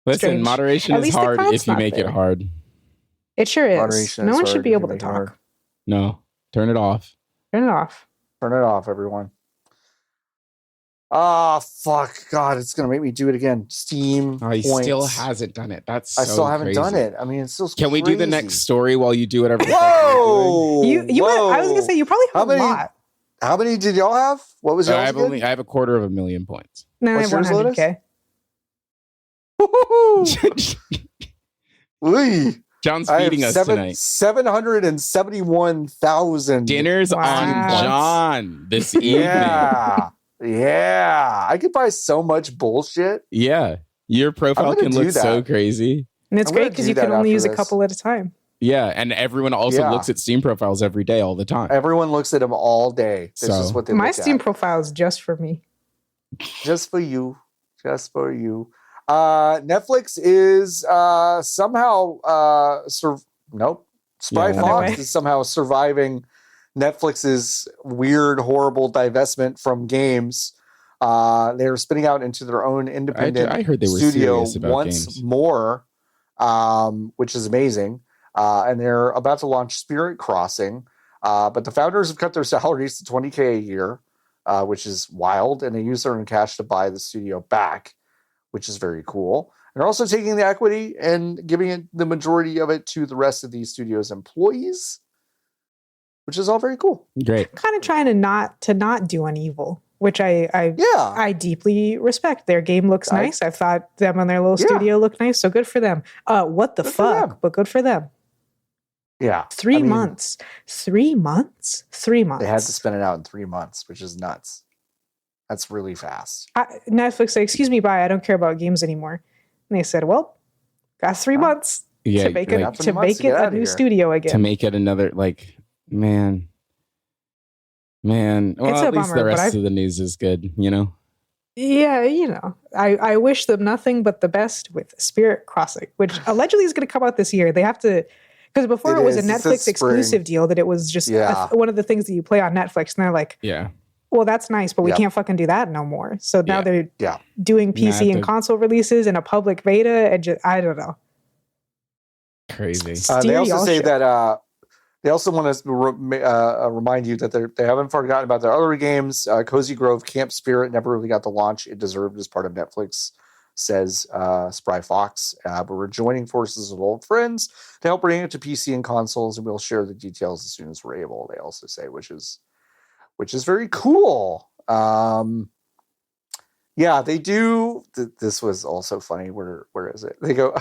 Speaker 2: Listen, strange. Moderation is hard if you make it hard.
Speaker 3: It sure is. No one should be able to talk.
Speaker 2: Hard. No. Turn it off.
Speaker 3: Turn it off.
Speaker 1: Turn it off, everyone. Ah, fuck. God, it's going to make me do it again. Steam
Speaker 2: he still hasn't done it. That's so
Speaker 1: I still haven't
Speaker 2: crazy.
Speaker 1: done it. I mean, it's still
Speaker 2: Can we do the next story while you do whatever?
Speaker 1: Whoa!
Speaker 3: Whoa! I was going to say, you probably have a lot.
Speaker 1: How many did y'all have? What was yours?
Speaker 2: I have 250,000 points.
Speaker 3: No, I have 100K.
Speaker 2: John's feeding us tonight.
Speaker 1: 771,000.
Speaker 2: Dinner's on John this evening.
Speaker 1: Yeah. I could buy so much bullshit.
Speaker 2: Yeah. Your profile can look so crazy.
Speaker 3: And it's great because you can only use a couple at a time.
Speaker 2: Yeah. And everyone also looks at Steam profiles every day, all the time.
Speaker 1: Everyone looks at them all day. This is what they look at.
Speaker 3: My Steam profile is just for me.
Speaker 1: Just for you. Just for you. Netflix is somehow Spry Fox is somehow surviving Netflix's weird, horrible divestment from games. They're spinning out into their own independent
Speaker 2: I heard they were
Speaker 1: studio
Speaker 2: once
Speaker 1: games. More, which is amazing. And they're about to launch Spirit Crossing. But the founders have cut their salaries to $20K a year, which is wild. And they use their own cash to buy the studio back, which is very cool. And they're also taking the equity and giving it the majority of it to the rest of the studio's employees, which is all very cool.
Speaker 2: Great.
Speaker 3: I'm kind of trying to not do an evil, which I deeply respect. Their game looks nice. I thought them and their little studio looked nice, so good for them. What the fuck? But good for them.
Speaker 1: Yeah.
Speaker 3: 3 months. 3 months? 3 months.
Speaker 1: They had to spin it out in 3 months, which is nuts. That's really fast.
Speaker 3: Netflix said, "Excuse me, bye. I don't care about games anymore." And they said, "Well, got 3 months to make it a new studio again.
Speaker 2: To make it another man. Well,
Speaker 3: it's
Speaker 2: at least the rest of the news is good, you know?
Speaker 3: Yeah, I wish them nothing but the best with Spirit Crossing, which allegedly is going to come out this year. They have to, because before it was a Netflix exclusive deal that it was just one of the things that you play on Netflix. And they're like, well, that's nice, but we can't fucking do that no more. So now they're doing PC and console releases in a public beta, and I don't know.
Speaker 2: Crazy.
Speaker 1: They also say that they also want to remind you that they haven't forgotten about their other games. Cozy Grove Camp Spirit never really got the launch it deserved as part of Netflix, says Spry Fox. But we're joining forces with old friends to help bring it to PC and consoles, and we'll share the details as soon as we're able, they also say, which is very cool. They do. This was also funny. Where is it? They go,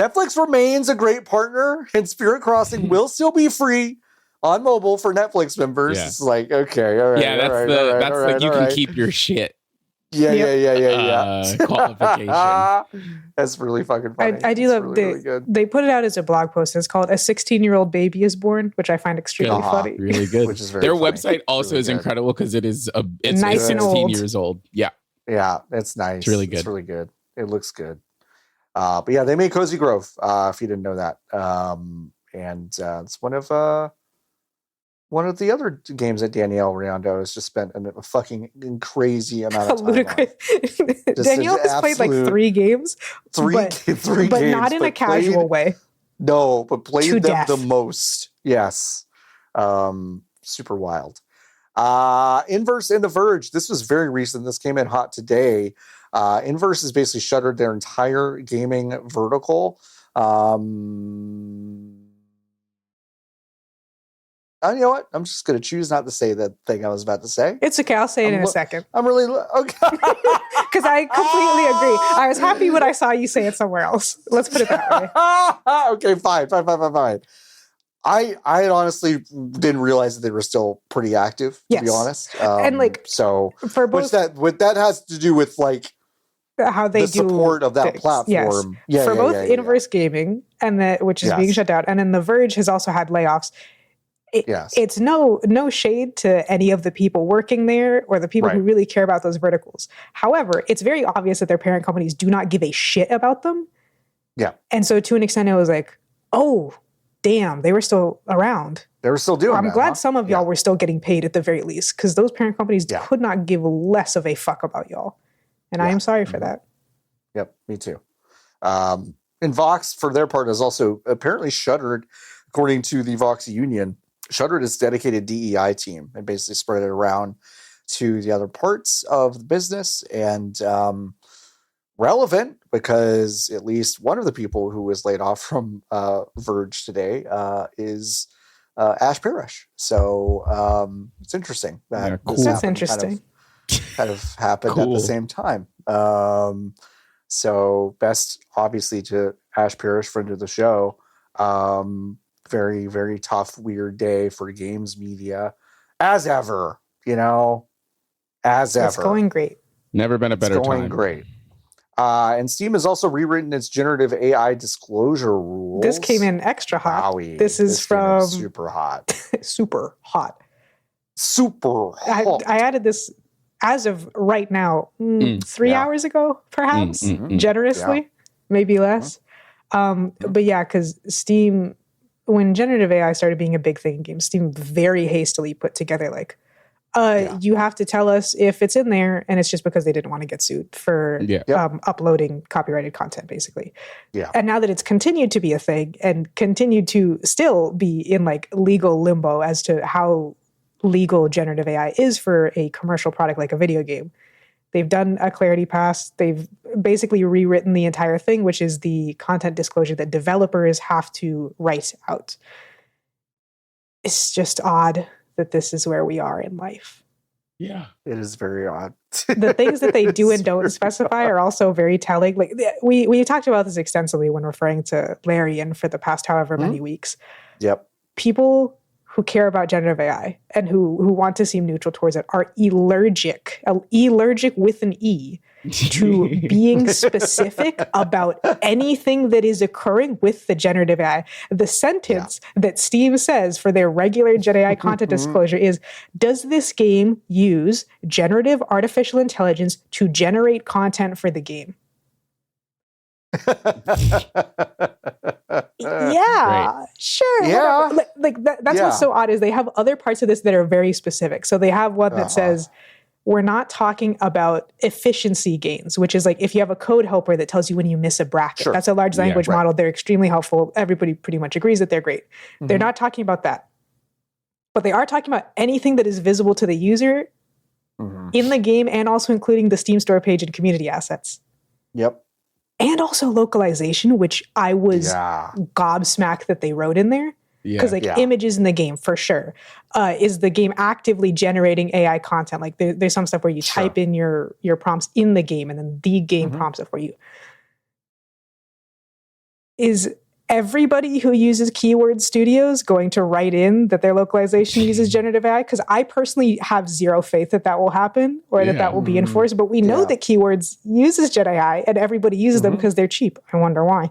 Speaker 1: Netflix remains a great partner, and Spirit Crossing will still be free on mobile for Netflix members. Yeah. It's like, okay, all right.
Speaker 2: Yeah, that's you can keep your shit.
Speaker 1: Yeah.
Speaker 2: Qualification.
Speaker 1: That's really fucking funny.
Speaker 3: I do love really good. They put it out as a blog post. It's called "A 16-Year-Old Baby is Born," which I find extremely funny.
Speaker 2: Really good.
Speaker 1: Which is
Speaker 2: Their
Speaker 1: funny.
Speaker 2: website also is incredible because it's
Speaker 3: nice
Speaker 2: 16 years old. Yeah,
Speaker 1: it's nice.
Speaker 2: It's really good.
Speaker 1: It's really good. It looks good. But yeah, they made Cozy Grove. If you didn't know that, and it's one of the other games that Danielle Riondo has just spent a fucking crazy amount of time
Speaker 3: ludicrous. Danielle has played like 3 games, but not in a casual way.
Speaker 1: No, but played them the most. Yes, super wild. Inverse and The Verge. This was very recent. This came in hot today. Inverse has basically shuttered their entire gaming vertical. You know what? I'm just going to choose not to say that thing I was about to say.
Speaker 3: It's okay. I'll say it in a second.
Speaker 1: I'm really okay.
Speaker 3: Because I completely agree. I was happy when I saw you say it somewhere else. Let's put it that way.
Speaker 1: Okay, fine. I honestly didn't realize that they were still pretty active, to be honest.
Speaker 3: And
Speaker 1: so
Speaker 3: for both,
Speaker 1: that has to do with
Speaker 3: how they do
Speaker 1: support of that platform.
Speaker 3: Yes. For both Inverse Gaming and which is being shut down, and then The Verge has also had layoffs. It's no shade to any of the people working there or the people who really care about those verticals. However, it's very obvious that their parent companies do not give a shit about them.
Speaker 1: Yeah.
Speaker 3: And so to an extent, it was like, oh, damn, they were still around.
Speaker 1: They were still doing
Speaker 3: I'm glad some of y'all were still getting paid at the very least, because those parent companies could not give less of a fuck about y'all. And I am sorry for that.
Speaker 1: Yep, me too. And Vox, for their part, has also apparently shuttered, according to the Vox Union, shuttered its dedicated DEI team and basically spread it around to the other parts of the business. And relevant because at least one of the people who was laid off from Verge today is Ash Parrish. So it's interesting that
Speaker 3: That's interesting.
Speaker 1: Kind of happened at the same time. So best, obviously, to Ash Parrish, friend of the show. Very, very tough, weird day for games media, as ever. As ever.
Speaker 3: It's going great.
Speaker 2: Never been a better time.
Speaker 1: It's going great. And Steam has also rewritten its generative AI disclosure rules.
Speaker 3: This came in extra hot.
Speaker 1: Wowie.
Speaker 3: This is from
Speaker 1: super hot.
Speaker 3: Super hot.
Speaker 1: Super hot.
Speaker 3: I added this as of right now, 3 hours ago, perhaps, generously, maybe less. But yeah, because Steam, when generative AI started being a big thing in games, Steam very hastily put together you have to tell us if it's in there, and it's just because they didn't want to get sued for uploading copyrighted content, basically. Yeah. And now that it's continued to be a thing and continued to still be in legal limbo as to how legal generative AI is for a commercial product like a video game, they've done a clarity pass. They've basically rewritten the entire thing, which is the content disclosure that developers have to write out. It's just odd that this is where we are in life.
Speaker 2: Yeah,
Speaker 1: it is very odd.
Speaker 3: The things that they do and don't specify are also very telling. We talked about this extensively when referring to Larian for the past however many weeks.
Speaker 1: Yep.
Speaker 3: People who care about generative AI and who want to seem neutral towards it are allergic with an E, to being specific about anything that is occurring with the generative AI. The sentence that Steam says for their regular Gen AI content disclosure is, does this game use generative artificial intelligence to generate content for the game? Yeah, sure.
Speaker 1: Yeah.
Speaker 3: That's what's so odd is they have other parts of this that are very specific. So they have one that says, we're not talking about efficiency gains, which is like if you have a code helper that tells you when you miss a bracket. Sure. That's a large language model. They're extremely helpful. Everybody pretty much agrees that they're great. They're not talking about that. But they are talking about anything that is visible to the user in the game, and also including the Steam store page and community assets.
Speaker 1: Yep.
Speaker 3: And also localization, which I was gobsmacked that they wrote in there. Because images in the game, for sure. Is the game actively generating AI content? Like there's some stuff where you type in your prompts in the game and then the game prompts it for you. Is everybody who uses Keyword Studios going to write in that their localization uses generative AI? Because I personally have zero faith that will happen or that will be enforced. But we know that Keywords uses Gen AI and everybody uses them because they're cheap. I wonder why.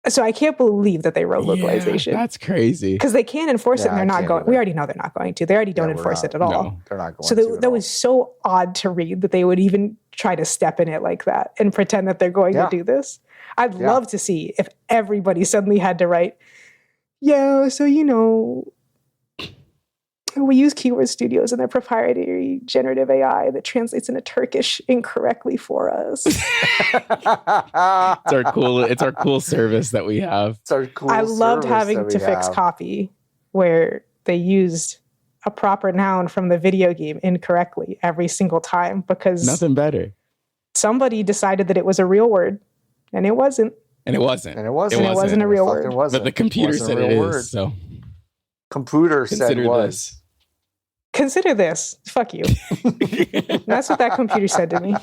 Speaker 3: So I can't believe that they wrote localization.
Speaker 2: That's crazy.
Speaker 3: Because they can enforce it and they're not going. We already know they're not going to. They already don't enforce it at all.
Speaker 1: No, they're not going
Speaker 3: to. So that was so odd to read that they would even try to step in it like that and pretend that they're going to do this. I'd love to see if everybody suddenly had to write, so we use Keyword Studios and their proprietary generative AI that translates into Turkish incorrectly for us.
Speaker 2: It's our cool service that we have.
Speaker 1: It's our cool
Speaker 3: I loved having to fix copy where they used a proper noun from the video game incorrectly every single time because
Speaker 2: nothing better.
Speaker 3: Somebody decided that it was a real word and it wasn't.
Speaker 2: And it wasn't a
Speaker 3: real word.
Speaker 2: But the computer said it is. So
Speaker 1: computer said it was.
Speaker 3: Consider this. Fuck you. That's what that computer said to me.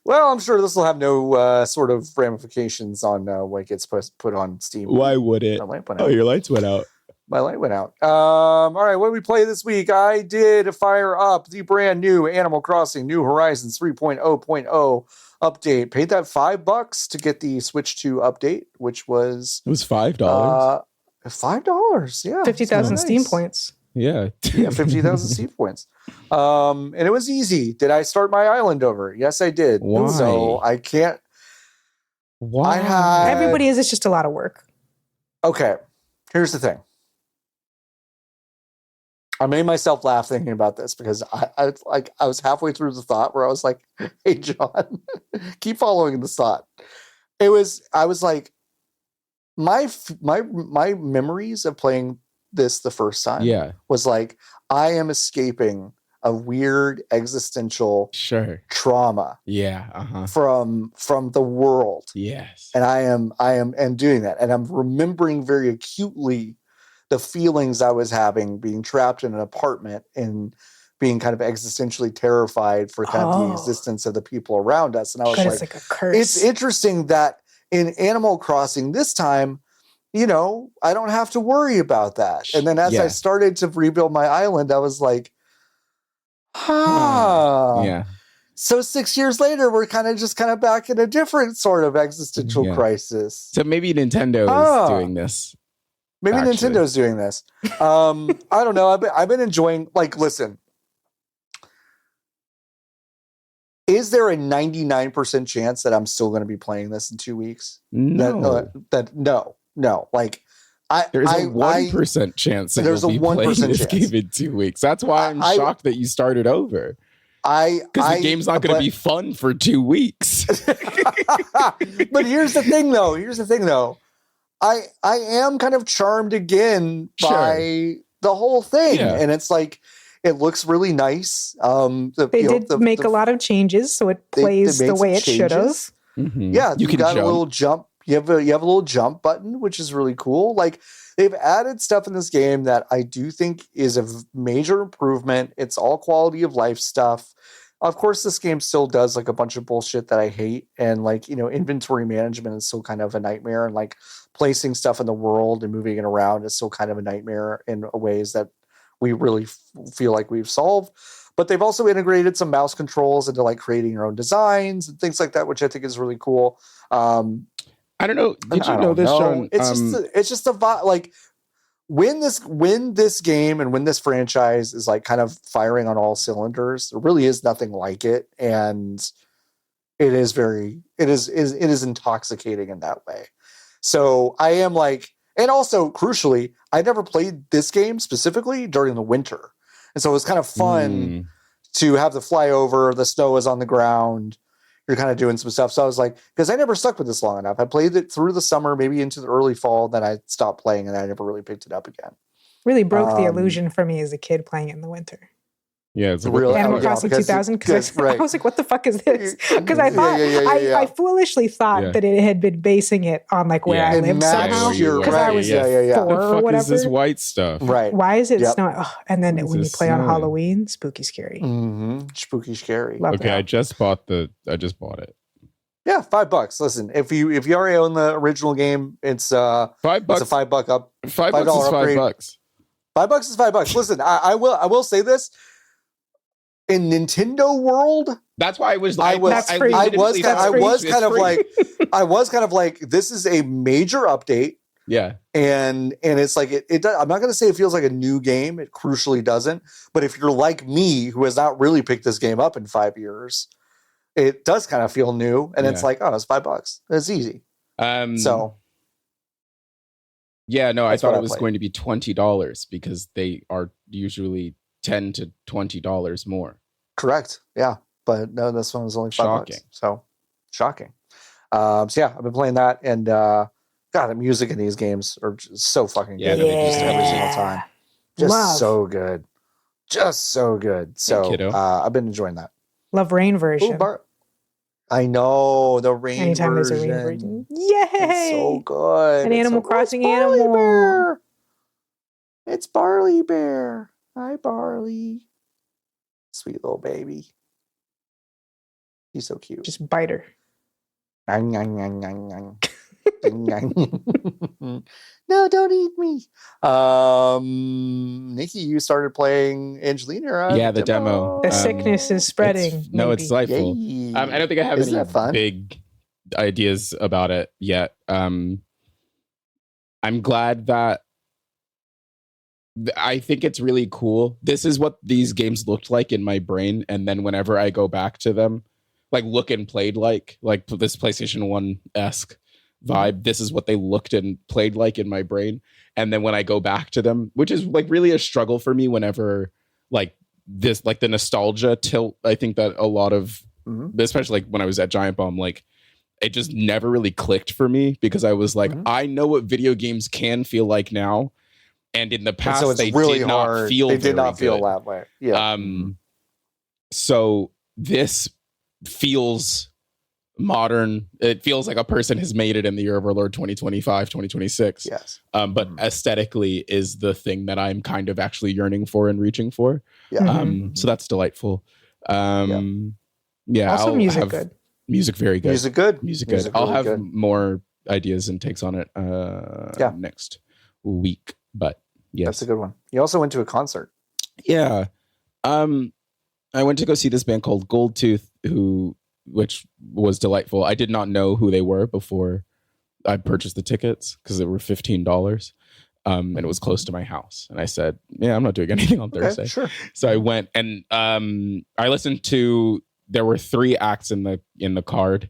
Speaker 1: Well, I'm sure this will have no sort of ramifications on what gets put on Steam.
Speaker 2: Why would it? Your lights went out.
Speaker 1: My light went out. All right, what did we play this week? I did fire up the brand new Animal Crossing New Horizons 3.0.0 update. Paid that $5 to get the Switch 2 update, which was...
Speaker 2: It was $5.
Speaker 1: $5, yeah.
Speaker 3: 50,000 Steam points.
Speaker 2: Yeah.
Speaker 1: 50,000 Steam points. And it was easy. Did I start my island over? Yes, I did.
Speaker 2: Why?
Speaker 1: So I can't...
Speaker 2: Why?
Speaker 3: Everybody is. It's just a lot of work.
Speaker 1: Okay. Here's the thing. I made myself laugh thinking about this because I was halfway through the thought where I was like, hey, John, keep following this thought. I was like, my memories of playing this the first time was like, I am escaping a weird existential trauma from the world.
Speaker 2: Yes.
Speaker 1: And I am doing that. And I'm remembering very acutely the feelings I was having being trapped in an apartment and being kind of existentially terrified for kind of the existence of the people around us. And I was like
Speaker 3: a curse.
Speaker 1: It's interesting that in Animal Crossing this time, I don't have to worry about that. And then as I started to rebuild my island, I was like,
Speaker 2: yeah.
Speaker 1: So 6 years later, we're kind of back in a different sort of existential crisis.
Speaker 2: So maybe Nintendo is doing this.
Speaker 1: Maybe Nintendo's doing this. I don't know. I've been enjoying, listen. Is there a 99% chance that I'm still going to be playing this in 2 weeks?
Speaker 2: No.
Speaker 1: No.
Speaker 2: There's a 1% chance that you'll be playing this game in 2 weeks. That's why I'm shocked that you started over. Because the game's not going to be fun for 2 weeks.
Speaker 1: But here's the thing, though. I am kind of charmed again by the whole thing. Yeah. And it's like, it looks really nice.
Speaker 3: They did make a lot of changes, so it plays the way it should have.
Speaker 1: Mm-hmm. Yeah, you got a little jump. You have a little jump button, which is really cool. They've added stuff in this game that I do think is a major improvement. It's all quality of life stuff. of course, this game still does like a bunch of bullshit that I hate, and like, you know, inventory management is still kind of a nightmare, and like placing stuff in the world and moving it around is still kind of a nightmare in ways that we really feel like we've solved. But they've also integrated some mouse controls into like creating your own designs and things like that, which I think is really cool.
Speaker 2: I don't know. Did you know this, Sean?
Speaker 1: It's just a vibe. Like when this game and when this franchise is like kind of firing on all cylinders, there really is nothing like it, and it is intoxicating in that way. So I am like, and also crucially, I never played this game specifically during the winter. And so it was kind of fun to have the flyover, the snow is on the ground, you're kind of doing some stuff. So I was like, because I never stuck with this long enough. I played it through the summer, maybe into the early fall, then I stopped playing and I never really picked it up again.
Speaker 3: Really broke the illusion for me as a kid playing it in the winter.
Speaker 2: Yeah, it's
Speaker 1: real
Speaker 3: Animal Crossing 2000. Because I was like, "What the fuck is this?" Because I thought I foolishly thought that it had been basing it on like where I lived somehow. Because I was 4 or whatever.
Speaker 2: Is this white stuff?
Speaker 1: Right?
Speaker 3: Why is it snowing? Oh, and then when you play on Halloween, spooky, scary.
Speaker 1: Spooky, scary.
Speaker 3: Love
Speaker 2: okay,
Speaker 3: that.
Speaker 2: I just bought it.
Speaker 1: Yeah, $5. Listen, if you already own the original game, it's $5. It's a $5 up.
Speaker 2: $5 is $5.
Speaker 1: $5 is $5. Listen, I will say this. In Nintendo world,
Speaker 2: that's why I was
Speaker 1: kind of like, this is a major update.
Speaker 2: Yeah.
Speaker 1: And it's like, it I'm not going to say it feels like a new game. It crucially doesn't. But if you're like me, who has not really picked this game up in 5 years, it does kind of feel new. And it's like, oh, it's $5. It's easy. So.
Speaker 2: Yeah, no, I thought it was going to be $20 because they are usually $10 to $20 more.
Speaker 1: Correct. Yeah. But no, this one was only $5. So shocking. So yeah, I've been playing that, and God, the music in these games are just so fucking good. Just every single time. Just so good. Just so good. So I've been enjoying that.
Speaker 3: Love rain version.
Speaker 1: I know the rain
Speaker 3: Anytime
Speaker 1: version.
Speaker 3: There's a rain version. Yay!
Speaker 1: It's so good.
Speaker 3: An Animal Crossing animal.
Speaker 1: Bear. It's Barley Bear. Hi, Barley. Sweet little baby. He's so cute.
Speaker 3: Just bite her.
Speaker 1: No, don't eat me. Nikki, you started playing Angeline Era.
Speaker 2: Yeah, the demo.
Speaker 3: The sickness is spreading.
Speaker 2: It's delightful. I don't think I have any big ideas about it yet. I'm glad that I think it's really cool. This is what these games looked like in my brain, and then whenever I go back to them, like look and played like this PlayStation 1-esque vibe, this is what they looked and played like in my brain. And then when I go back to them, which is like really a struggle for me whenever like this, like the nostalgia tilt, I think that a lot of, especially like when I was at Giant Bomb, like it just never really clicked for me because I was like, I know what video games can feel like now. And in the past,
Speaker 1: so
Speaker 2: they
Speaker 1: really
Speaker 2: did not feel
Speaker 1: They did not feel
Speaker 2: good.
Speaker 1: that way. Yeah.
Speaker 2: So this feels modern. It feels like a person has made it in the year of our Lord 2025, 2026.
Speaker 1: Yes.
Speaker 2: But aesthetically is the thing that I'm kind of actually yearning for and reaching for.
Speaker 1: Yeah.
Speaker 2: So that's delightful. Yeah.
Speaker 3: Also, music good.
Speaker 2: Music very good.
Speaker 1: Music good.
Speaker 2: Music good. I'll have more ideas and takes on it next week. But yes,
Speaker 1: that's a good one. You also went to a concert.
Speaker 2: Yeah. I went to go see this band called Goldtooth, which was delightful. I did not know who they were before I purchased the tickets because they were $15. And it was close to my house. And I said, yeah, I'm not doing anything on Thursday.
Speaker 1: Sure.
Speaker 2: So I went and I listened to, there were 3 acts in the card.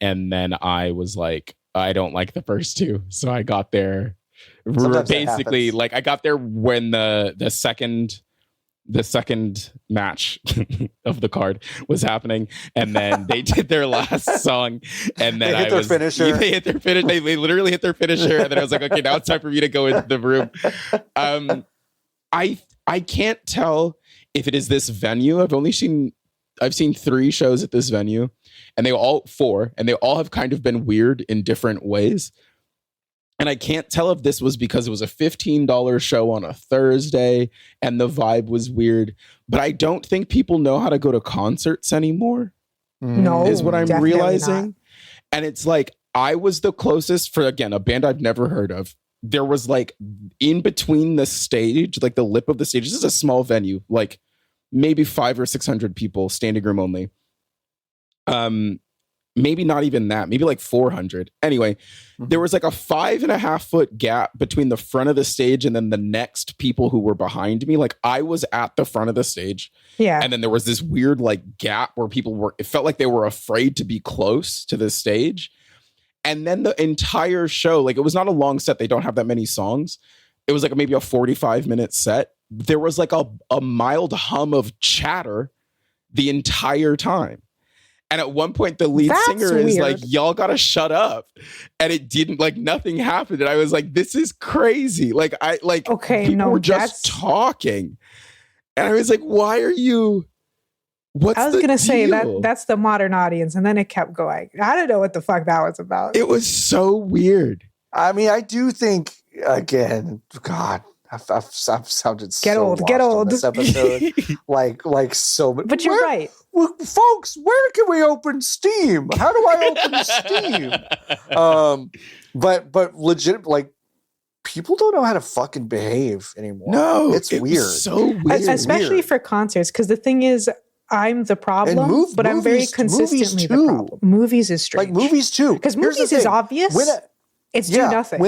Speaker 2: And then I was like, I don't like the first 2. So I got there. Basically, like I got there when the second match of the card was happening, and then they did their last song, and then
Speaker 1: they hit their finisher.
Speaker 2: They hit their finish. They literally hit their finisher, and then I was like, okay, now it's time for me to go into the room. I can't tell if it is this venue. I've seen 3 shows at this venue, and they all have kind of been weird in different ways. And I can't tell if this was because it was a $15 show on a Thursday and the vibe was weird, but I don't think people know how to go to concerts anymore.
Speaker 3: No,
Speaker 2: is what I'm realizing.
Speaker 3: Not.
Speaker 2: And it's like, I was the closest for, again, a band I've never heard of. There was like in between the stage, like the lip of the stage. This is a small venue, like maybe 500 or 600 people, standing room only. Maybe not even that, maybe like 400. Anyway, there was like a 5.5 foot gap between the front of the stage and then the next people who were behind me. Like I was at the front of the stage.
Speaker 3: Yeah.
Speaker 2: And then there was this weird like gap where people were, it felt like they were afraid to be close to the stage. And then the entire show, like it was not a long set. They don't have that many songs. It was like maybe a 45-minute set. There was like a mild hum of chatter the entire time. And at one point, the lead singer is like, y'all gotta shut up. And it didn't, like, nothing happened. And I was like, this is crazy. Like, people were just talking. And I was like, why are you, what's the
Speaker 3: I was going to say
Speaker 2: deal?
Speaker 3: that's the modern audience. And then it kept going. I don't know what the fuck that was about.
Speaker 2: It was so weird.
Speaker 1: I mean, I do think, again, God, I've sounded
Speaker 3: get
Speaker 1: so
Speaker 3: old
Speaker 1: on this episode. like so much.
Speaker 3: But you're right.
Speaker 1: Well, folks, where can we open Steam? How do I open Steam? But legit, like, people don't know how to fucking behave anymore.
Speaker 2: No,
Speaker 1: it's weird.
Speaker 2: So weird.
Speaker 3: Especially for concerts, because the thing is, I'm the problem, but I'm very consistently the problem. Movies is strange.
Speaker 1: Like movies too.
Speaker 3: Because movies is obvious. It's do nothing.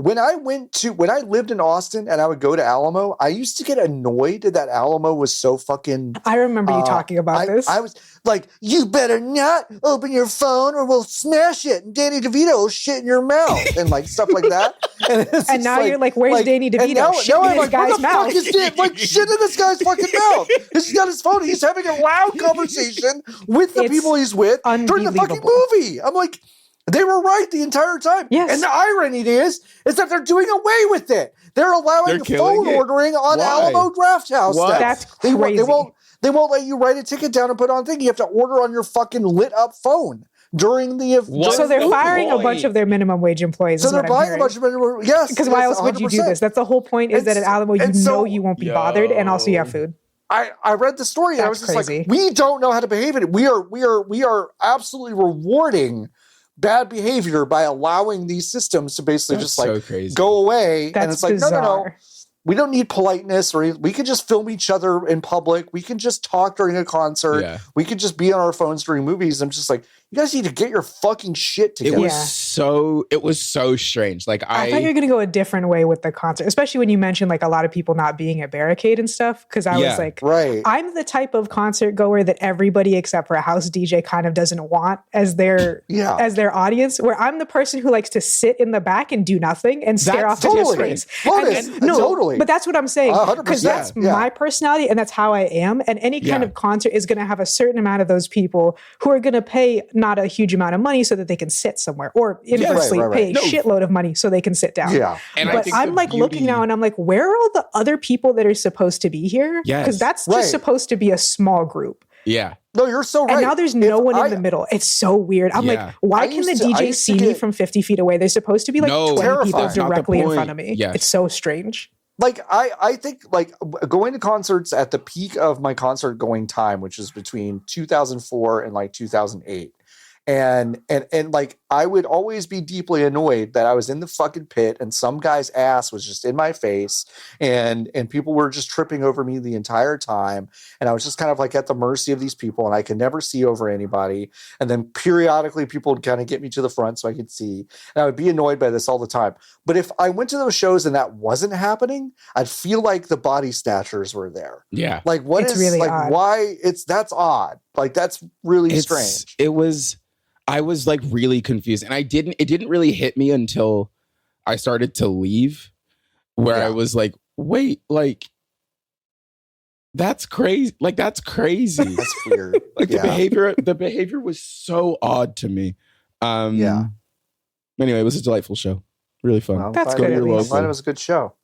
Speaker 1: When I lived in Austin and I would go to Alamo, I used to get annoyed that Alamo was so fucking.
Speaker 3: I remember you talking about this.
Speaker 1: I was like, you better not open your phone or we'll smash it and Danny DeVito will shit in your mouth and like stuff like that.
Speaker 3: And now you're like, where's Danny DeVito? Shit in this guy's mouth.
Speaker 1: Fuck is it? Like shit in this guy's fucking mouth. He's got his phone. He's having a loud conversation with the people he's with during the fucking movie. I'm like, they were right the entire time.
Speaker 3: Yes.
Speaker 1: And the irony is that they're doing away with it. They're allowing phone ordering on Alamo Draft House.
Speaker 3: That's crazy.
Speaker 1: They won't let you write a ticket down and put on thing. You have to order on your fucking lit up phone during the.
Speaker 3: So they're firing a bunch of their minimum wage employees.
Speaker 1: So they're buying a bunch of minimum. Yes.
Speaker 3: Because why else would you do this? That's the whole point. Is that at Alamo you won't be bothered, and also you have food.
Speaker 1: I read the story and I was just like, we don't know how to behave it. We are absolutely rewarding bad behavior by allowing these systems to basically go away. And it's like, no. We don't need politeness, or we can just film each other in public. We can just talk during a concert. Yeah. We can just be on our phones during movies. I'm just like, you guys need to get your fucking shit together.
Speaker 2: It was so strange. Like
Speaker 3: I thought you were going to go a different way with the concert, especially when you mentioned like a lot of people not being at Barricade and stuff. Cause I was like, I'm the type of concert goer that everybody except for a house DJ kind of doesn't want as their audience, where I'm the person who likes to sit in the back and do nothing and stare off into space.
Speaker 1: Totally.
Speaker 3: But that's what I'm saying. Because that's my personality and that's how I am. And any kind of concert is going to have a certain amount of those people who are going to pay not a huge amount of money so that they can sit somewhere, or inversely pay a shitload of money so they can sit down.
Speaker 1: Yeah.
Speaker 3: But I'm like looking now and I'm like, where are all the other people that are supposed to be here? Because that's just supposed to be a small group.
Speaker 2: Yeah.
Speaker 1: No, you're so right.
Speaker 3: And now there's no one in the middle. It's so weird. I'm like, why can the DJ see me from 50 feet away? They're supposed to be like 20 people directly in front of me. Yes. It's so strange.
Speaker 1: Like, I think, like, going to concerts at the peak of my concert going time, which is between 2004 and, like, 2008. And like, I would always be deeply annoyed that I was in the fucking pit and some guy's ass was just in my face and people were just tripping over me the entire time. And I was just kind of like at the mercy of these people and I could never see over anybody. And then periodically people would kind of get me to the front so I could see. And I would be annoyed by this all the time. But if I went to those shows and that wasn't happening, I'd feel like the body snatchers were there.
Speaker 2: Yeah.
Speaker 1: Like, it's really like, odd. Why? That's odd. Like, that's really strange.
Speaker 2: I was like really confused, and it didn't really hit me until I started to leave, where I was like, wait, like that's crazy. Like that's crazy.
Speaker 1: That's weird.
Speaker 2: Like the behavior was so odd to me. Anyway, it was a delightful show. Really fun.
Speaker 3: Well, that's good.
Speaker 1: I'm glad it was a good show.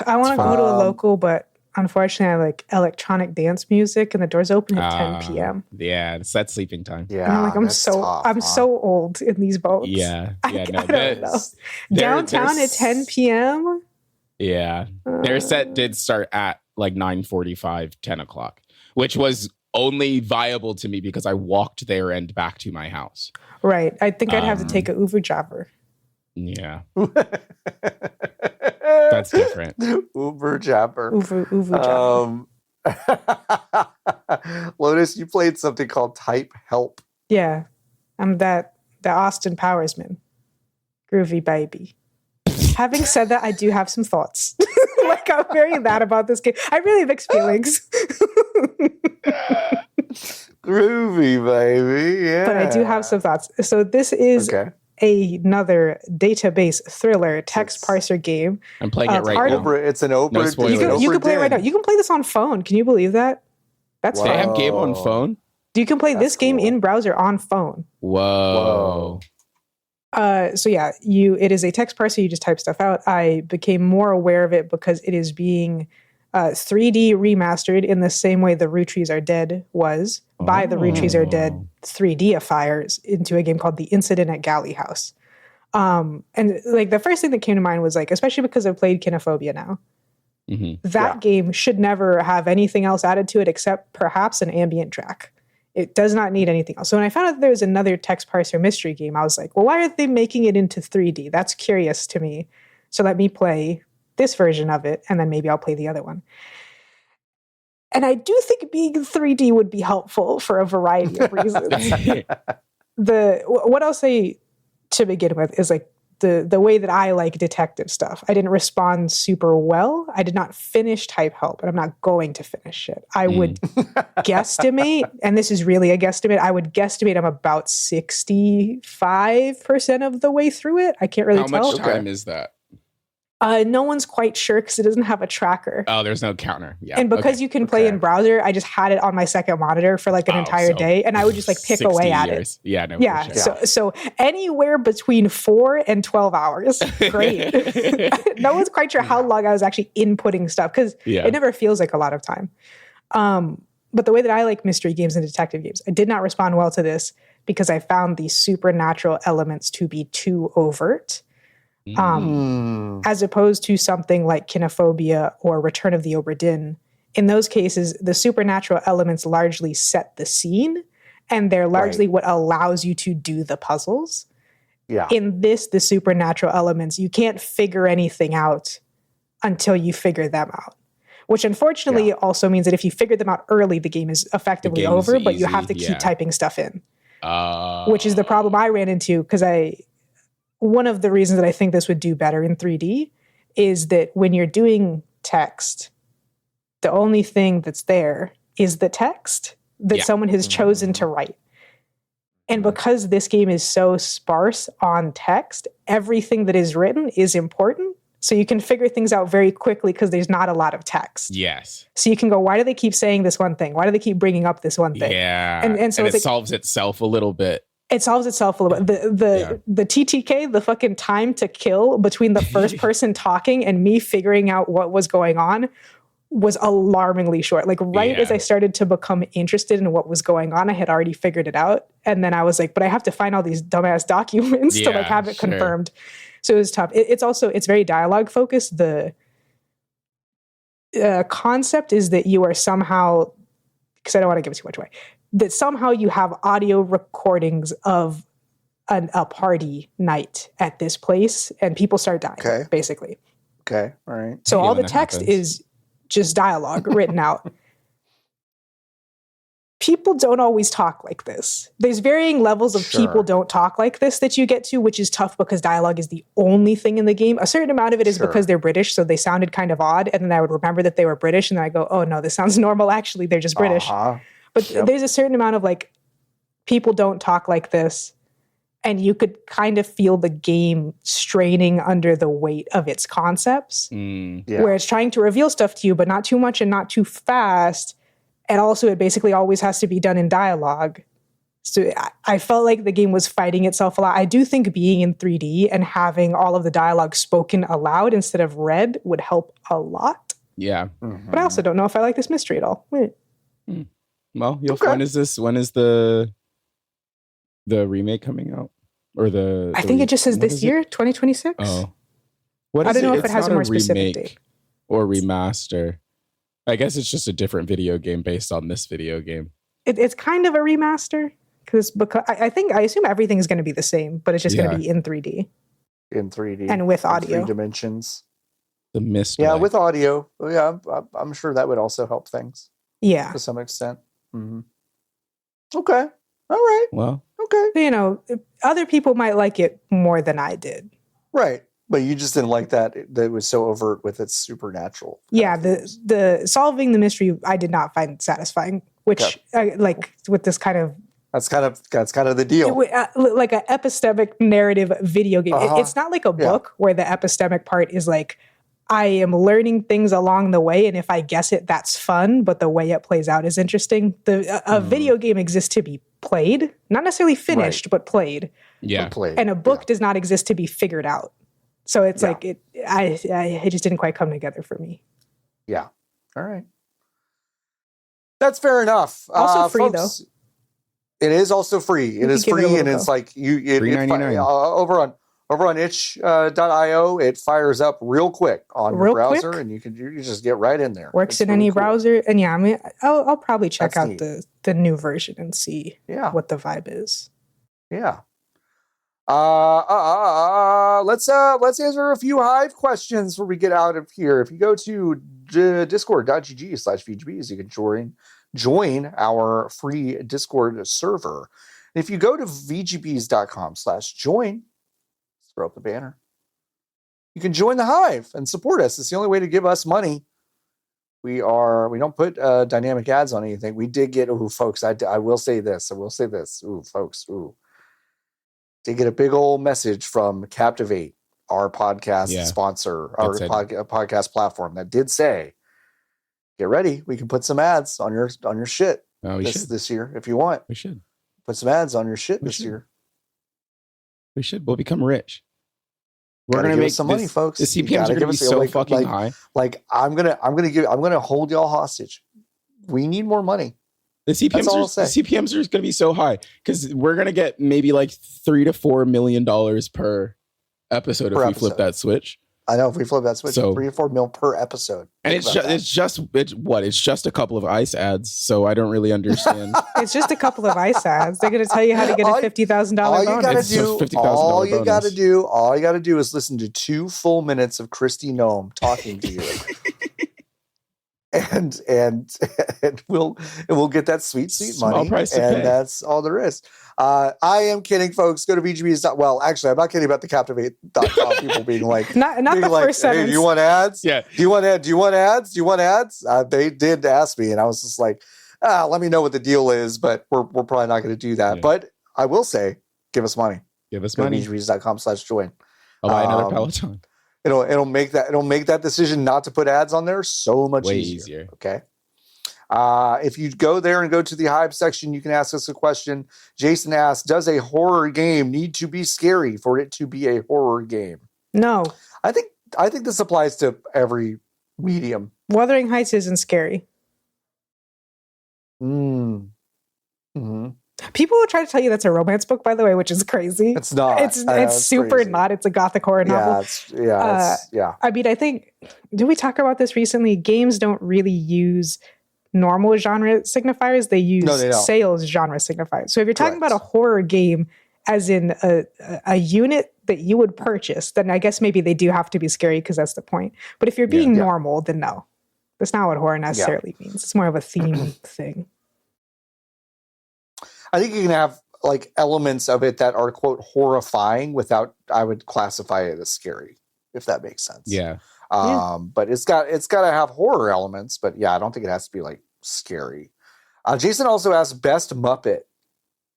Speaker 3: I want to go to a local, but unfortunately, I like electronic dance music, and the doors open at 10 p.m.
Speaker 2: Yeah, it's that sleeping time.
Speaker 3: Yeah, and I'm like, I'm so old in these boats.
Speaker 2: Yeah,
Speaker 3: I don't know. Downtown at 10 p.m.
Speaker 2: Yeah, their set did start at like 9:45, 10 o'clock, which was only viable to me because I walked there and back to my house.
Speaker 3: Right. I think I'd have to take an Uber driver.
Speaker 2: Yeah. That's different.
Speaker 1: Uber Japper.
Speaker 3: Uber Japper.
Speaker 1: Lotus, you played something called Type Help.
Speaker 3: Yeah. I'm the Austin Powersman. Groovy baby. Having said that, I do have some thoughts. Like, I'm very mad about this game. I really have mixed feelings.
Speaker 1: Groovy baby. Yeah.
Speaker 3: But I do have some thoughts. So this is another database thriller text parser game.
Speaker 2: I'm playing it right now.
Speaker 1: It's an open.
Speaker 2: No
Speaker 3: you can play it right now. You can play this on phone. Can you believe that? That's fun.
Speaker 2: They have game on phone?
Speaker 3: You can play this game in browser on phone.
Speaker 2: Whoa.
Speaker 3: So yeah, it is a text parser. You just type stuff out. I became more aware of it because it is being 3D remastered in the same way the Root Trees Are Dead was by the Root Trees Are Dead 3Difiers into a game called The Incident at Galley House. And like the first thing that came to mind was like, especially because I've played Kinophobia now, that game should never have anything else added to it except perhaps an ambient track. It does not need anything else. So when I found out that there was another text parser mystery game, I was like, well, why are they making it into 3D? That's curious to me. So let me play this version of it, and then maybe I'll play the other one. And I do think being 3D would be helpful for a variety of reasons. What I'll say to begin with is like the way that I like detective stuff. I didn't respond super well. I did not finish Type Help, and I'm not going to finish it. I would guesstimate, and this is really a guesstimate, I would guesstimate I'm about 65% of the way through it. I can't really tell.
Speaker 2: How much time is that?
Speaker 3: No one's quite sure because it doesn't have a tracker.
Speaker 2: Oh, there's no counter. Yeah.
Speaker 3: And because you can play in browser, I just had it on my second monitor for like an entire day, and I would just like pick away at it.
Speaker 2: Yeah, no.
Speaker 3: Yeah. So anywhere between 4 and 12 hours. Great. No one's quite sure how long I was actually inputting stuff because it never feels like a lot of time. But the way that I like mystery games and detective games, I did not respond well to this because I found the supernatural elements to be too overt. As opposed to something like Kinophobia or Return of the Obra Dinn. In those cases, the supernatural elements largely set the scene, and they're largely what allows you to do the puzzles.
Speaker 1: Yeah.
Speaker 3: In this, the supernatural elements, you can't figure anything out until you figure them out. Which unfortunately also means that if you figure them out early, the game is effectively over, but you have to keep typing stuff in. Which is the problem I ran into because one of the reasons that I think this would do better in 3D is that when you're doing text, the only thing that's there is the text that someone has chosen to write. And because this game is so sparse on text, everything that is written is important. So you can figure things out very quickly because there's not a lot of text.
Speaker 2: Yes.
Speaker 3: So you can go, why do they keep saying this one thing? Why do they keep bringing up this one thing?
Speaker 2: Yeah.
Speaker 3: And so
Speaker 2: it solves itself a little bit.
Speaker 3: It solves itself a little bit. The TTK, the fucking time to kill between the first person talking and me figuring out what was going on was alarmingly short. Like as I started to become interested in what was going on, I had already figured it out. And then I was like, but I have to find all these dumbass documents to like have it confirmed. So it was tough. It's very dialogue focused. The concept is that you are somehow, because I don't want to give too much away, that somehow you have audio recordings of a party night at this place and people start dying, basically.
Speaker 1: Okay, all right.
Speaker 3: So all the text is just dialogue written out. People don't always talk like this. There's varying levels of people don't talk like this that you get to, which is tough because dialogue is the only thing in the game. A certain amount of it is because they're British, so they sounded kind of odd, and then I would remember that they were British, and then I go, oh no, this sounds normal. Actually, they're just British. But there's a certain amount of like, people don't talk like this. And you could kind of feel the game straining under the weight of its concepts, where it's trying to reveal stuff to you, but not too much and not too fast. And also it basically always has to be done in dialogue. So I felt like the game was fighting itself a lot. I do think being in 3D and having all of the dialogue spoken aloud instead of read would help a lot.
Speaker 2: Yeah.
Speaker 3: But I also don't know if I like this mystery at all. Wait.
Speaker 2: Well, when is the remake coming out? Or
Speaker 3: I think it just says this year, 2026.
Speaker 2: Oh.
Speaker 3: I don't know if it has a more specific date.
Speaker 2: Or remaster. I guess it's just a different video game based on this video game.
Speaker 3: It's kind of a remaster because I assume everything is going to be the same, but it's just going to be in 3D.
Speaker 1: In 3D.
Speaker 3: And with audio.
Speaker 1: 3 dimensions.
Speaker 2: The mist.
Speaker 1: Yeah, with audio. Yeah, I'm sure that would also help things.
Speaker 3: Yeah.
Speaker 1: To some extent. Mm-hmm. Okay. All right.
Speaker 2: Well.
Speaker 1: Okay.
Speaker 3: Other people might like it more than I did.
Speaker 1: Right. But you just didn't like that it was so overt with its supernatural.
Speaker 3: Yeah, the solving the mystery I did not find satisfying, which like with this kind of
Speaker 1: that's kind of the deal.
Speaker 3: Like an epistemic narrative video game. It's not like a book where the epistemic part is like I am learning things along the way, and if I guess it, that's fun. But the way it plays out is interesting. A video game exists to be played, not necessarily finished, but played.
Speaker 2: Yeah,
Speaker 3: and a book does not exist to be figured out. So it's like it just didn't quite come together for me.
Speaker 1: Yeah. All right. That's fair enough.
Speaker 3: Also free folks,
Speaker 1: though. It is also free. It is free, and it's like $3.99 over on itch.io. It fires up real quick on your browser, and you just get right in there.
Speaker 3: Works in any browser, and I mean, I'll probably check out the new version and see what the vibe is.
Speaker 1: Yeah. Let's answer a few Hive questions before we get out of here. If you go to discord.gg/VGBs, you can join our free Discord server. And if you go to vgbs.com/join, throw up the banner. You can join the Hive and support us. It's the only way to give us money. We don't put dynamic ads on anything. We did get folks. I will say this. Folks. To get a big old message from Captivate, our podcast sponsor, our podcast platform, that did say, "Get ready, we can put some ads on your shit this year if you want.
Speaker 2: We should
Speaker 1: put some ads on your shit this year.
Speaker 2: We should. We'll become rich.
Speaker 1: We're gonna make some money, folks.
Speaker 2: The CPMs are gonna be so fucking high.
Speaker 1: Like I'm gonna hold y'all hostage. We need more money.
Speaker 2: The CPMs are going to be so high because we're going to get maybe like $3 to $4 million per episode if we flip that switch.
Speaker 1: I know if we flip that switch, so, 3 to 4 mil per episode.
Speaker 2: And it's just a couple of ice ads. So I don't really understand.
Speaker 3: It's just a couple of ice ads. They're going to tell you how to get a $50,000 bonus.
Speaker 1: All you got to do is listen to 2 full minutes of Christy Nome talking to you. And we'll get that sweet money, and that's all there is. I am kidding, folks. Go to VGBs. Well, actually, I'm not kidding about the Captivate.com people being like,
Speaker 3: not the first sentence.
Speaker 1: Hey, do you want ads?
Speaker 2: Yeah.
Speaker 1: Do you want ads? They did ask me, and I was just like, let me know what the deal is, but we're probably not going to do that. Yeah. But I will say, give us money.
Speaker 2: Give us money.
Speaker 1: VGBs.com/join.
Speaker 2: I'll buy another Peloton.
Speaker 1: It'll make that decision not to put ads on there so much easier. Okay. If you go there and go to the Hive section, you can ask us a question. Jason asks, does a horror game need to be scary for it to be a horror game?
Speaker 3: No.
Speaker 1: I think this applies to every medium.
Speaker 3: Wuthering Heights isn't scary.
Speaker 1: Mm-hmm.
Speaker 3: People will try to tell you that's a romance book, by the way, which is crazy.
Speaker 1: It's not.
Speaker 3: It's super crazy. Not. It's a gothic horror novel. I mean, I think, did we talk about this recently? Games don't really use normal genre signifiers. They use sales genre signifiers. So if you're talking about a horror game as in a unit that you would purchase, then I guess maybe they do have to be scary because that's the point. But if you're being normal, then no. That's not what horror necessarily means. It's more of a theme thing.
Speaker 1: I think you can have like elements of it that are, quote, horrifying without, I would classify it as scary, if that makes sense.
Speaker 2: Yeah.
Speaker 1: But it's got to have horror elements, but I don't think it has to be like scary. Jason also asked best Muppet.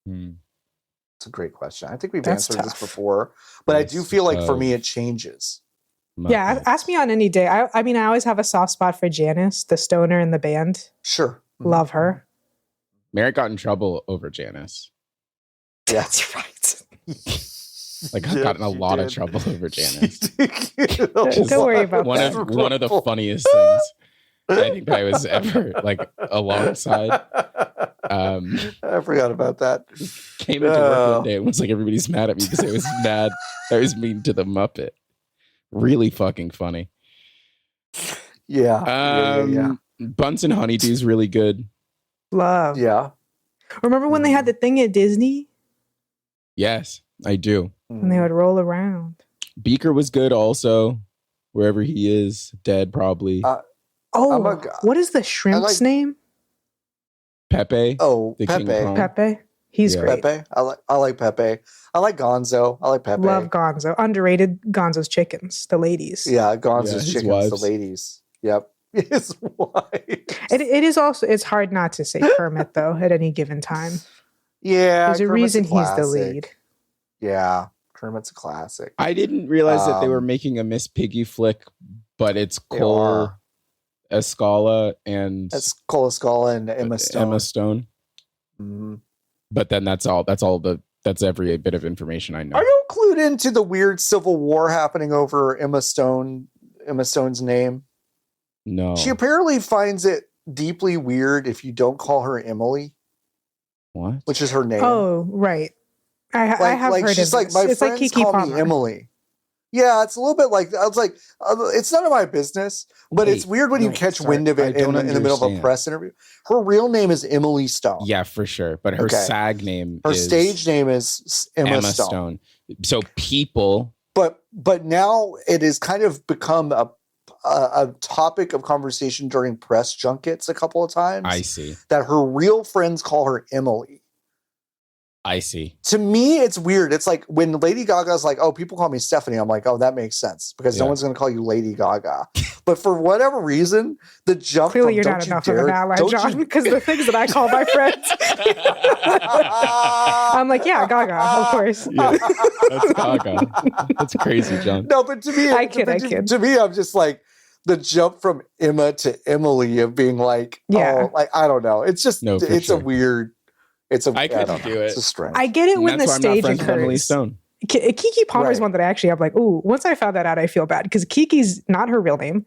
Speaker 1: It's a great question. I think we've answered this before, but I do feel like for me, it changes.
Speaker 2: Muppet.
Speaker 3: Yeah. Ask me on any day. I mean, I always have a soft spot for Janice, the stoner in the band.
Speaker 1: Sure.
Speaker 3: Love her.
Speaker 2: Merritt got in trouble over Janice.
Speaker 1: Yeah.
Speaker 3: That's right.
Speaker 2: Like I've gotten a lot of trouble over Janice.
Speaker 3: Don't worry about
Speaker 2: one of the funniest things. I think I was ever like alongside.
Speaker 1: I forgot about that.
Speaker 2: Came into work one day and was like, everybody's mad at me because I was mad. I was mean to the Muppet. Really fucking funny.
Speaker 1: Yeah.
Speaker 2: Buns and Honeydew's really good.
Speaker 3: Love.
Speaker 1: Yeah.
Speaker 3: Remember when they had the thing at Disney?
Speaker 2: Yes, I do.
Speaker 3: And they would roll around.
Speaker 2: Beaker was good also. Wherever he is, dead probably.
Speaker 3: What is the shrimp's name?
Speaker 2: Pepe.
Speaker 1: Oh,
Speaker 2: the King
Speaker 1: Pepe.
Speaker 2: Kong.
Speaker 3: Pepe. He's great.
Speaker 1: Pepe. I like Pepe. I like Gonzo. I like Pepe.
Speaker 3: Love Gonzo. Underrated Gonzo's chickens. The ladies.
Speaker 1: Yeah, Gonzo's chickens.
Speaker 2: Wives.
Speaker 1: The ladies. Yep. His wife.
Speaker 3: It is also. It's hard not to say Kermit though at any given time.
Speaker 1: Yeah,
Speaker 3: there's a
Speaker 1: Kermit's
Speaker 3: reason he's the lead.
Speaker 1: Yeah, Kermit's a classic.
Speaker 2: I didn't realize that they were making a Miss Piggy flick, but it's Cole Escala and Emma Stone.
Speaker 1: Mm-hmm.
Speaker 2: But then that's every bit of information I know.
Speaker 1: Are you clued into the weird civil war happening over Emma Stone's name?
Speaker 2: No.
Speaker 1: She apparently finds it deeply weird if you don't call her Emily.
Speaker 2: What?
Speaker 1: Which is her name.
Speaker 3: Oh, right. I have heard
Speaker 1: she's
Speaker 3: of
Speaker 1: like,
Speaker 3: this.
Speaker 1: my
Speaker 3: It's
Speaker 1: friends
Speaker 3: like Kiki
Speaker 1: call
Speaker 3: Palmer.
Speaker 1: me Emily. Yeah, it's a little bit like, I was like, it's none of my business, but it's weird when you catch wind of it in the middle of a press interview. Her real name is Emily Stone.
Speaker 2: Yeah, for sure. But her SAG name
Speaker 1: her stage name is Emma Stone.
Speaker 2: So people.
Speaker 1: But now it has kind of become a topic of conversation during press junkets a couple of times.
Speaker 2: I see.
Speaker 1: That her real friends call her Emily.
Speaker 2: I see.
Speaker 1: To me, it's weird. It's like when Lady Gaga's like, oh, people call me Stephanie. I'm like, oh, that makes sense because no one's going to call you Lady Gaga. But for whatever reason, the jump
Speaker 3: Clearly you're not enough of an ally, John, because the things that I call my friends. I'm like, yeah, Gaga, of course.
Speaker 2: Yeah, that's Gaga. That's crazy, John.
Speaker 1: No, but to me,
Speaker 3: I kid.
Speaker 1: To me, I'm just like, the jump from Emma to Emily of being like, oh, like, I don't know. It's just, it's a weird.
Speaker 2: I couldn't do it.
Speaker 1: It's a strength.
Speaker 3: I get it when the stage occurs.
Speaker 2: Emily Stone.
Speaker 3: Kiki Palmer's one that I actually have like, ooh, once I found that out, I feel bad because Kiki's not her real name.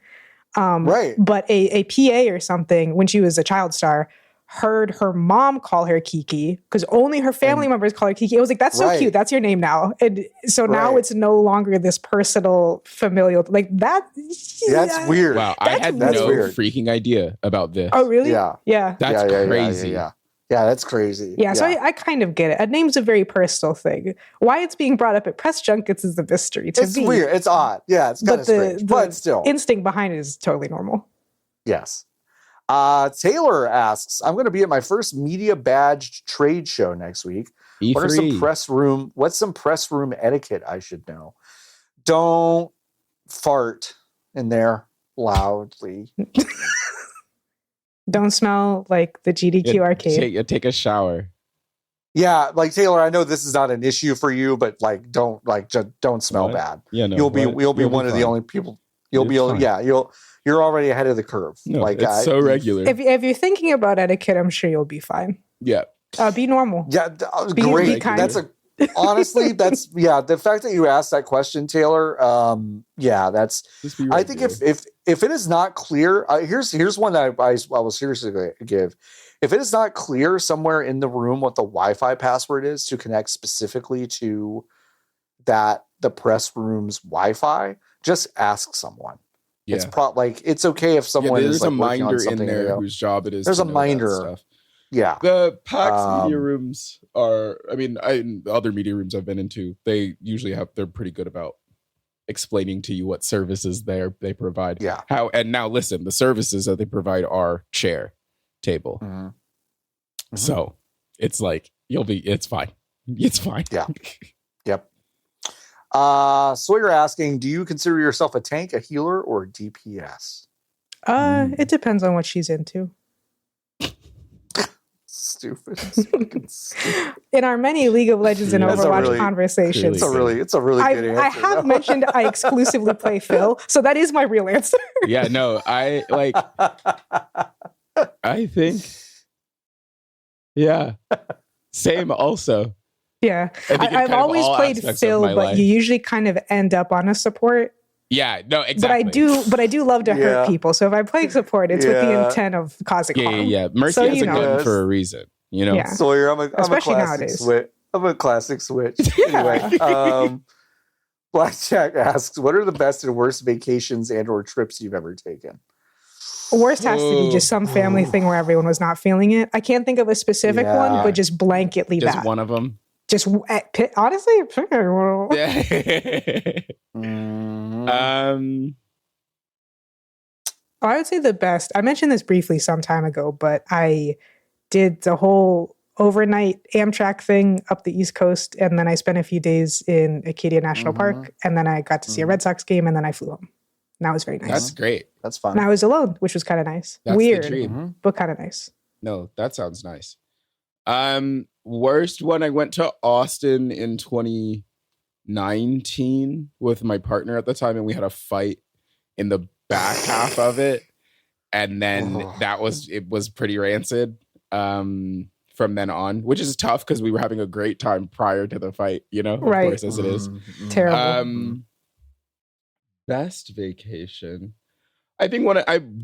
Speaker 1: Right.
Speaker 3: But a PA or something, when she was a child star, heard her mom call her Kiki because only her family members call her Kiki. It was like, that's so cute. That's your name now. And so now it's no longer this personal familial, like that.
Speaker 1: That's weird.
Speaker 2: Wow. I had no freaking idea about this.
Speaker 3: Oh, really?
Speaker 1: Yeah.
Speaker 2: That's crazy.
Speaker 1: Yeah, that's crazy.
Speaker 3: Yeah, so I kind of get it. A name's a very personal thing. Why it's being brought up at press junkets is a mystery to me.
Speaker 1: It's weird. It's odd. Yeah, it's kind of strange. But still.
Speaker 3: Instinct behind it is totally normal.
Speaker 1: Yes. Taylor asks, I'm going to be at my first media badged trade show next week.
Speaker 2: E3.
Speaker 1: What's some press room etiquette I should know? Don't fart in there loudly.
Speaker 3: Don't smell like the GDQ arcade.
Speaker 2: Take a shower.
Speaker 1: Yeah, like Taylor, I know this is not an issue for you, but like don't smell bad.
Speaker 2: Yeah, no,
Speaker 1: you'll be one of the only people. You're already ahead of the curve.
Speaker 2: No, it's so regular.
Speaker 3: If you're thinking about etiquette, I'm sure you'll be fine.
Speaker 2: Yeah.
Speaker 3: Be normal.
Speaker 1: Yeah, great.
Speaker 3: Be kind.
Speaker 1: Honestly, that's the fact that you asked that question, Taylor. That's. I think if it is not clear, here's one that I will seriously give. If it is not clear somewhere in the room what the Wi-Fi password is to connect specifically to the press room's Wi-Fi, just ask someone.
Speaker 2: Yeah.
Speaker 1: It's okay if someone
Speaker 2: there's
Speaker 1: is like
Speaker 2: a
Speaker 1: working on
Speaker 2: minder
Speaker 1: something
Speaker 2: in there whose job it is.
Speaker 1: There's
Speaker 2: to
Speaker 1: a
Speaker 2: know
Speaker 1: minder.
Speaker 2: that stuff.
Speaker 1: Yeah.
Speaker 2: The PAX media rooms are, the other media rooms I've been into, they usually they're pretty good about explaining to you what services they provide.
Speaker 1: Yeah.
Speaker 2: And now listen, the services that they provide are chair, table.
Speaker 1: Mm-hmm. Mm-hmm.
Speaker 2: So it's like, it's fine. It's fine.
Speaker 1: Yeah. Yep. Sawyer asking, do you consider yourself a tank, a healer, or a DPS?
Speaker 3: It depends on what she's into.
Speaker 1: Stupid. Fucking stupid.
Speaker 3: In our many League of Legends and Overwatch conversations,
Speaker 1: it's a really good answer.
Speaker 3: I have mentioned I exclusively play Phil, so that is my real answer.
Speaker 2: Yeah, no, I think, yeah, same also.
Speaker 3: Yeah, I've always played Phil, but you usually kind of end up on a support
Speaker 2: Yeah, no, exactly.
Speaker 3: But I do love to hurt people. So if I play support, it's with the intent of causing harm.
Speaker 2: Yeah. Mercy has a gun for a reason, you know?
Speaker 3: Yeah.
Speaker 1: Sawyer, I'm a
Speaker 3: Especially
Speaker 1: classic
Speaker 3: nowadays.
Speaker 1: switch. I'm a classic switch. Anyway, Blackjack asks, what are the best and worst vacations and or trips you've ever taken?
Speaker 3: Worst has to be just some family thing where everyone was not feeling it. I can't think of a specific one, but just blanketly
Speaker 2: just
Speaker 3: bad.
Speaker 2: One of them.
Speaker 3: Just honestly, I would say the best. I mentioned this briefly some time ago, but I did the whole overnight Amtrak thing up the East Coast, and then I spent a few days in Acadia National Park, and then I got to see a Red Sox game, and then I flew home. And that was very nice.
Speaker 2: That's great.
Speaker 1: That's fun.
Speaker 3: And I was alone, which was kind of nice.
Speaker 2: That's
Speaker 3: weird, but kind of nice.
Speaker 2: No, that sounds nice. Worst one, I went to Austin in 2019 with my partner at the time, and we had a fight in the back half of it, and then it was pretty rancid from then on, which is tough because we were having a great time prior to the fight, you know, of course, as it is.
Speaker 3: Terrible.
Speaker 2: Best vacation, I think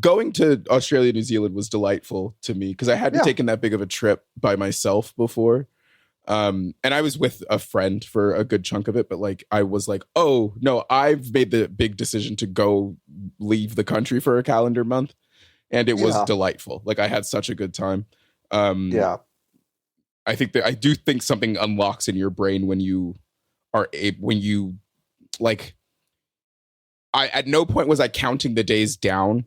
Speaker 2: going to Australia, New Zealand was delightful to me because I hadn't taken that big of a trip by myself before. And I was with a friend for a good chunk of it, but like I was like, oh no, I've made the big decision to go leave the country for a calendar month, and it was delightful. Like I had such a good time. I do think something unlocks in your brain when you at no point was I counting the days down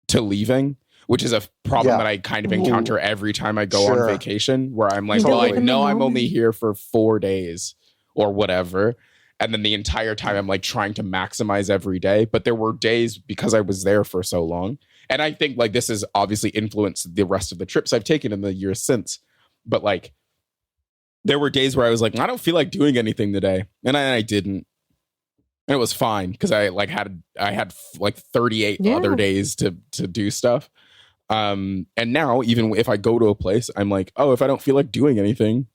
Speaker 2: to leaving, which is a problem that I kind of encounter every time I go on vacation, where I'm like, well, I know I'm only here for 4 days or whatever. And then the entire time I'm like trying to maximize every day. But there were days because I was there for so long. And I think like this has obviously influenced the rest of the trips I've taken in the years since. But like there were days where I was like, I don't feel like doing anything today. And I didn't. And it was fine because I had like 38 other days to do stuff. And now even if I go to a place, I'm like, oh, if I don't feel like doing anything,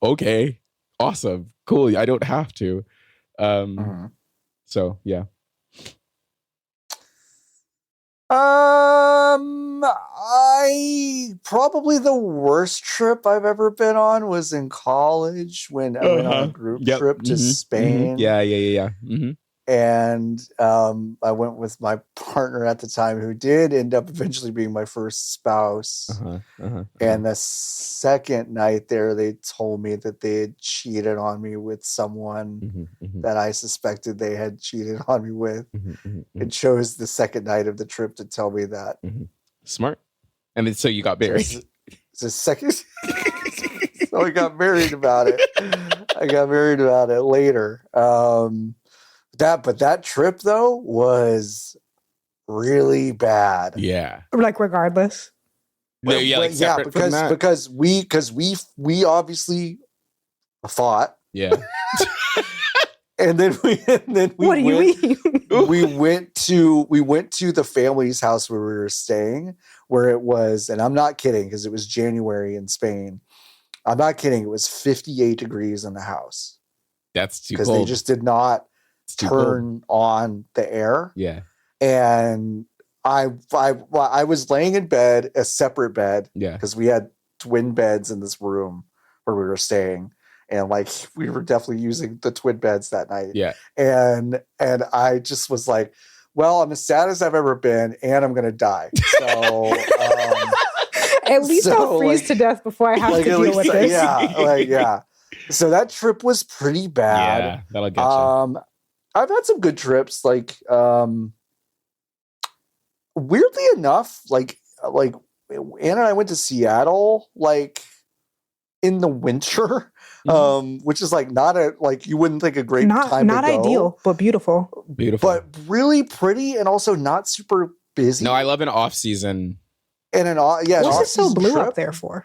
Speaker 2: okay, awesome, cool. I don't have to. So yeah.
Speaker 1: I probably the worst trip I've ever been on was in college when I went on a group trip to Spain.
Speaker 2: Yeah.
Speaker 1: And I went with my partner at the time, who did end up eventually being my first spouse. And the second night there, they told me that they had cheated on me with someone that I suspected they had cheated on me with. It chose the second night of the trip to tell me that.
Speaker 2: Smart. And then so you got married.
Speaker 1: It's a second. So I got married about it. I got married about it later. But that trip though was really bad.
Speaker 2: Yeah.
Speaker 3: Like regardless.
Speaker 2: No,
Speaker 1: because we obviously fought.
Speaker 2: Yeah.
Speaker 1: And then we
Speaker 3: what do you mean?
Speaker 1: we went to the family's house where we were staying, where it was, and I'm not kidding because it was January in Spain. I'm not kidding. It was 58 degrees in the house.
Speaker 2: That's too cold.
Speaker 1: Because they just did not turn on the air.
Speaker 2: Yeah.
Speaker 1: And I was laying in bed, a separate bed.
Speaker 2: Yeah.
Speaker 1: Because we had twin beds in this room where we were staying. And like we were definitely using the twin beds that night.
Speaker 2: Yeah.
Speaker 1: And I just was like, well, I'm as sad as I've ever been, and I'm gonna die. So
Speaker 3: at least I'll freeze to death before I have to deal with this.
Speaker 1: Yeah. So that trip was pretty bad.
Speaker 2: Yeah, that'll get you.
Speaker 1: I've had some good trips. Like, weirdly enough, like Anna and I went to Seattle, like in the winter, which is like not you wouldn't think a great time.
Speaker 3: Not
Speaker 1: to go,
Speaker 3: ideal, but beautiful,
Speaker 1: but really pretty, and also not super busy.
Speaker 2: No, I love an off season.
Speaker 1: And
Speaker 3: what's it so blue trip up there for?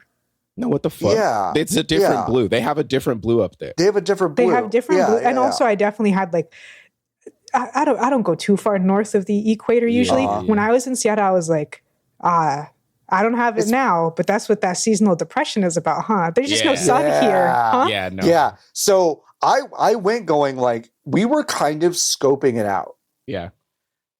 Speaker 2: No, what the fuck?
Speaker 1: Yeah,
Speaker 2: it's a different blue. They have a different blue up there.
Speaker 1: They have a different blue.
Speaker 3: blue, and also I definitely had like. I don't go too far north of the equator usually. When I was in Seattle, I was like, I don't have it now, but that's what that seasonal depression is about, huh? There's just no sun here, huh?
Speaker 2: Yeah, no.
Speaker 1: Yeah. So I went going like we were kind of scoping it out.
Speaker 2: Yeah.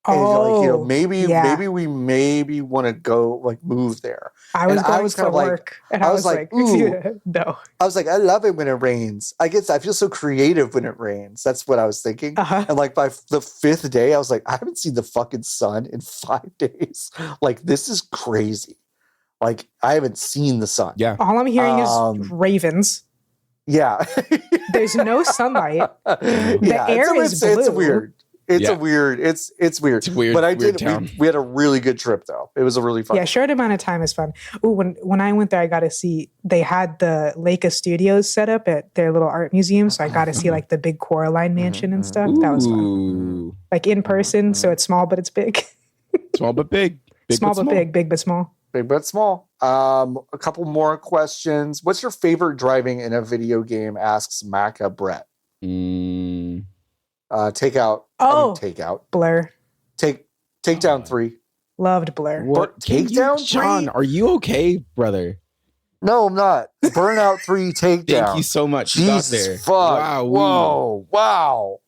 Speaker 3: Oh,
Speaker 1: maybe we want to go like move there.
Speaker 3: I was going for work, and I was like,
Speaker 1: ooh,
Speaker 3: no.
Speaker 1: I was like, I love it when it rains. I feel so creative when it rains. That's what I was thinking. And like by the 5th day, I was like, I haven't seen the fucking sun in 5 days. Like, this is crazy. Like, I haven't seen the sun.
Speaker 2: Yeah.
Speaker 3: All I'm hearing is ravens.
Speaker 1: Yeah.
Speaker 3: There's no sunlight. The air is blue.
Speaker 1: It's weird. It's weird. It's weird. But we had a really good trip though. It was a really fun.
Speaker 3: Yeah, short amount of time is fun. Ooh, when I went there, I got to see, they had the Leica Studios set up at their little art museum. So I got to see like the big Coraline mansion and stuff. That was fun. Like in person. So it's small, but it's big.
Speaker 2: Small, but big.
Speaker 3: Small, but big. Big, but small.
Speaker 1: Big, but small. A couple more questions. What's your favorite driving in a video game? Asks Maca Brett. Takeout. Takeout.
Speaker 3: Blur.
Speaker 1: Takedown 3.
Speaker 3: Loved Blur.
Speaker 1: What? Takedown 3?
Speaker 2: John, are you okay, brother?
Speaker 1: No, I'm not. Burnout 3 Takedown.
Speaker 2: Thank you so much.
Speaker 1: Jesus
Speaker 2: you got there.
Speaker 1: Fuck. Wow.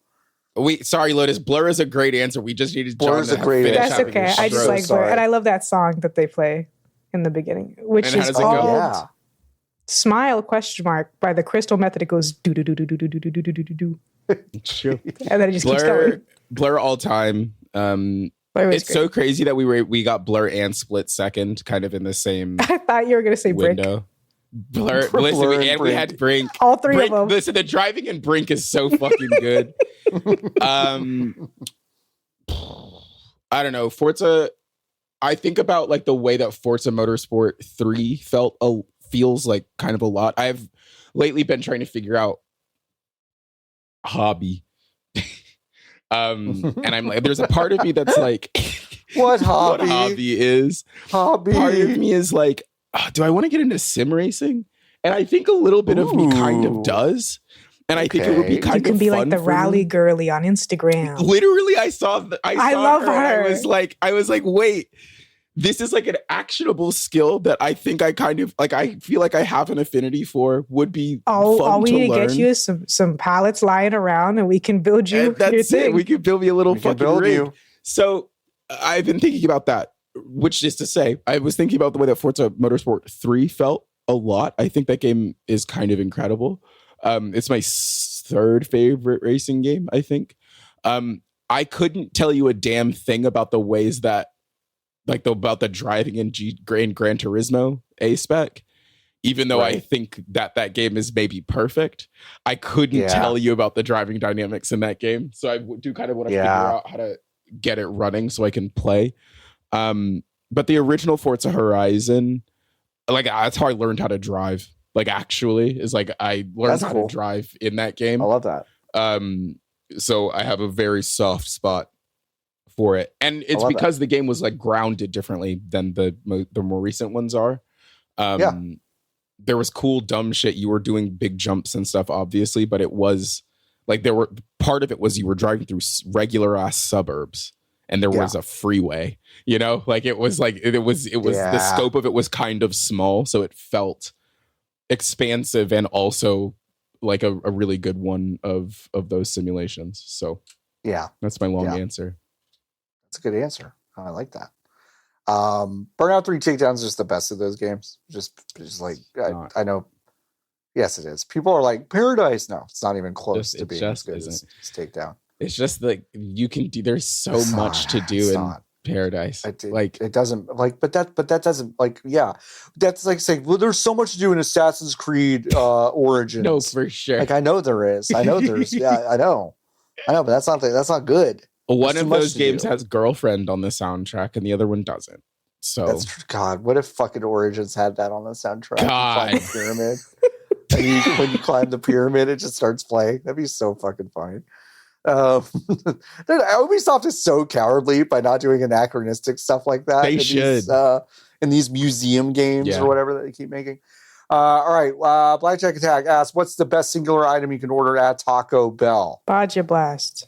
Speaker 2: Sorry, Lotus. Blur is a great answer. We just needed John to
Speaker 1: great
Speaker 2: finish.
Speaker 3: That's okay. I just like Blur. And I love that song that they play in the beginning, which is called Smile ? By the Crystal Method. It goes do do do do do do do do do do do do.
Speaker 2: True.
Speaker 3: And then it just keeps going.
Speaker 2: Blur all time. It's so crazy that we got Blur and Split second, kind of in the same.
Speaker 3: I thought you were going to say
Speaker 2: window. Blur. Listen, we had Brink.
Speaker 3: All three of them.
Speaker 2: Listen, the driving in Brink is so fucking good. I don't know. Forza. I think about like the way that Forza Motorsport 3 feels like kind of a lot. I've lately been trying to figure out hobby. And I'm like, there's a part of me that's like,
Speaker 1: what hobby?
Speaker 2: What hobby is?
Speaker 1: Hobby.
Speaker 2: Part of me is like, do I want to get into sim racing? And I think a little bit of me kind of does. And I think it would be kind of fun.
Speaker 3: You can be like the rally girly on Instagram.
Speaker 2: Literally, I saw
Speaker 3: I love her.
Speaker 2: I was like, wait, this is like an actionable skill that I think I kind of like. I feel like I have an affinity for. Would be fun
Speaker 3: all we
Speaker 2: to
Speaker 3: need
Speaker 2: learn.
Speaker 3: to get you is some pallets lying around, and we can build you.
Speaker 2: And that's it. We can build me a little fucking rig. So I've been thinking about that. Which is to say, I was thinking about the way that Forza Motorsport 3 felt a lot. I think that game is kind of incredible. It's my 3rd favorite racing game, I think. I couldn't tell you a damn thing about the ways that, like, about the driving in Gran Turismo A-Spec, even though I think that game is maybe perfect. I couldn't tell you about the driving dynamics in that game. So I do kind of want to figure out how to get it running so I can play. But the original Forza Horizon, like, that's how I learned how to drive. Like, actually, is like I learned how to drive in that game.
Speaker 1: I love that.
Speaker 2: So I have a very soft spot for it, and it's because the game was like grounded differently than the more recent ones are. There was cool dumb shit. You were doing big jumps and stuff, obviously, but it was like part of it was you were driving through regular ass suburbs. And there was a freeway, you know, like it was the scope of it was kind of small. So it felt expansive and also like a really good one of those simulations. So that's my long answer.
Speaker 1: That's a good answer. I like that. Burnout 3 Takedowns is just the best of those games. Just like, I know. Yes, it is. People are like, Paradise. No, it's not even close to being as good as Takedown.
Speaker 2: It's just like you can do. There's so much to do in Paradise.
Speaker 1: It doesn't like, but that doesn't like. Yeah, that's like saying, well, there's so much to do in Assassin's Creed Origins.
Speaker 2: No, for sure.
Speaker 1: Like I know there is. I know there's. Yeah, I know, but that's not good.
Speaker 2: One of those games has Girlfriend on the soundtrack, and the other one doesn't. So
Speaker 1: that's God. What if fucking Origins had that on the soundtrack?
Speaker 2: God,
Speaker 1: you climb the pyramid. And when you climb the pyramid, it just starts playing. That'd be so fucking fine. Ubisoft is so cowardly by not doing anachronistic stuff like that.
Speaker 2: They should
Speaker 1: in these museum games or whatever that they keep making. All right, Blackjack Attack asks, "What's the best singular item you can order at Taco Bell?"
Speaker 3: Baja Blast.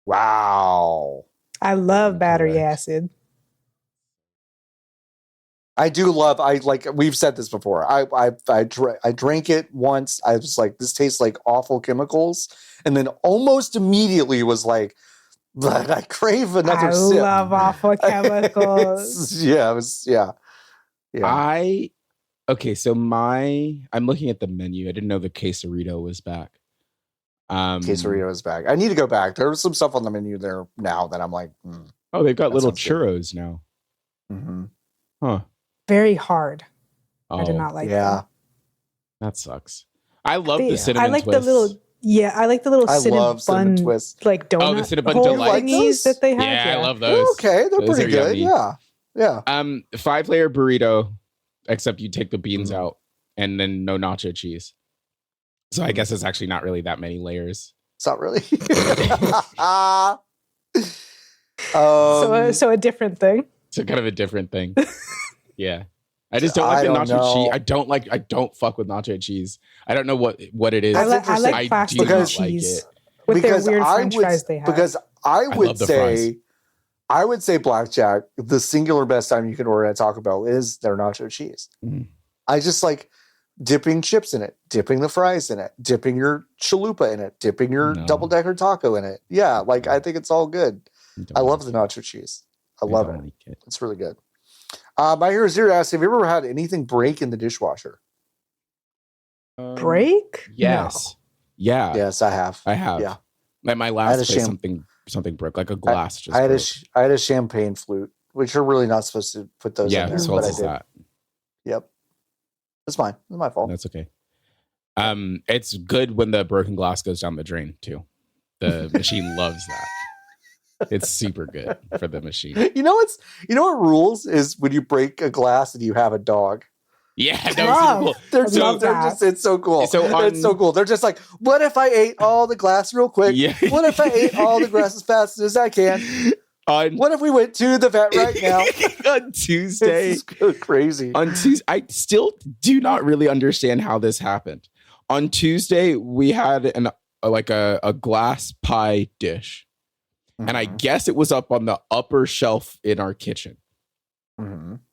Speaker 1: Wow,
Speaker 3: I love battery acid.
Speaker 1: I do love. We've said this before. I drank it once. I was like, this tastes like awful chemicals, and then almost immediately was like, but I crave another sip.
Speaker 3: I love awful chemicals.
Speaker 1: Yeah.
Speaker 2: Okay, so I'm looking at the menu. I didn't know the quesarito was back.
Speaker 1: Quesarito is back. I need to go back. There was some stuff on the menu there now that I'm like,
Speaker 2: oh, they've got little churros now.
Speaker 1: Mm-hmm.
Speaker 2: Huh.
Speaker 3: Very hard.
Speaker 2: Oh,
Speaker 3: I did not like
Speaker 1: yeah.
Speaker 3: them.
Speaker 2: That sucks. I love the cinnamon
Speaker 3: I like
Speaker 2: twists.
Speaker 3: the little. Yeah, I like the little cinnamon
Speaker 1: twist,
Speaker 3: like donut.
Speaker 2: Oh, the cinnamon
Speaker 3: hole
Speaker 2: delights
Speaker 3: thingies that they have.
Speaker 2: Yeah, I love those.
Speaker 1: Okay, they're
Speaker 2: those
Speaker 1: pretty good.
Speaker 2: Yummy.
Speaker 1: Yeah.
Speaker 2: 5-layer burrito, except you take the beans out and then no nacho cheese. So I guess it's actually not really that many layers.
Speaker 1: It's not really.
Speaker 3: So a different thing.
Speaker 2: So kind of a different thing. Yeah. I just don't like the nacho cheese. I don't fuck with nacho cheese. I don't know what it is.
Speaker 3: I like plastic cheese with their weird French fries they have.
Speaker 1: Because I would say blackjack, the singular best time you can order at Taco Bell is their nacho cheese. I just like dipping chips in it, dipping the fries in it, dipping your chalupa in it, dipping your double-decker taco in it. Yeah, like I think it's all good. I love the nacho cheese. I love it. It's really good. My Hero Zero asks, have you ever had anything break in the dishwasher?
Speaker 3: Break?
Speaker 2: Yes.
Speaker 3: No.
Speaker 2: Yeah.
Speaker 1: Yes, I have.
Speaker 2: Yeah. At my last place, something broke, like a glass.
Speaker 1: I had a champagne flute, which you're really not supposed to put those in there.
Speaker 2: So
Speaker 1: but I
Speaker 2: did.
Speaker 1: That. Yep. It's fine. It's my fault.
Speaker 2: That's okay. It's good when the broken glass goes down the drain too. The machine loves that. It's super good for the machine.
Speaker 1: You know what rules is when you break a glass and you have a dog.
Speaker 2: Yeah, that was super cool.
Speaker 1: It's so cool.
Speaker 2: It's
Speaker 1: so cool. They're just like, what if I ate all the glass real quick?
Speaker 2: Yeah.
Speaker 1: What if I ate all the glass as fast as I can? What if we went to the vet right now?
Speaker 2: On Tuesday.
Speaker 1: It's crazy.
Speaker 2: On Tuesday, I still do not really understand how this happened. On Tuesday, we had a glass pie dish. And I guess it was up on the upper shelf in our kitchen.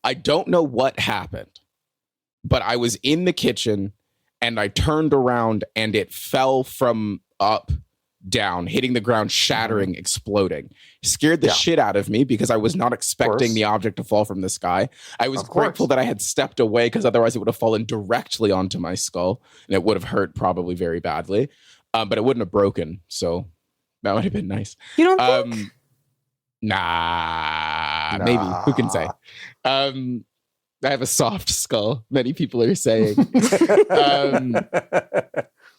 Speaker 2: I don't know what happened, but I was in the kitchen and I turned around and it fell from up down, hitting the ground, shattering, exploding. Scared the shit out of me because I was not expecting the object to fall from the sky. I was grateful that I had stepped away because otherwise it would have fallen directly onto my skull and it would have hurt probably very badly, but it wouldn't have broken. So that would have been nice.
Speaker 3: You don't think?
Speaker 2: Nah, maybe. Who can say? I have a soft skull. Many people are saying.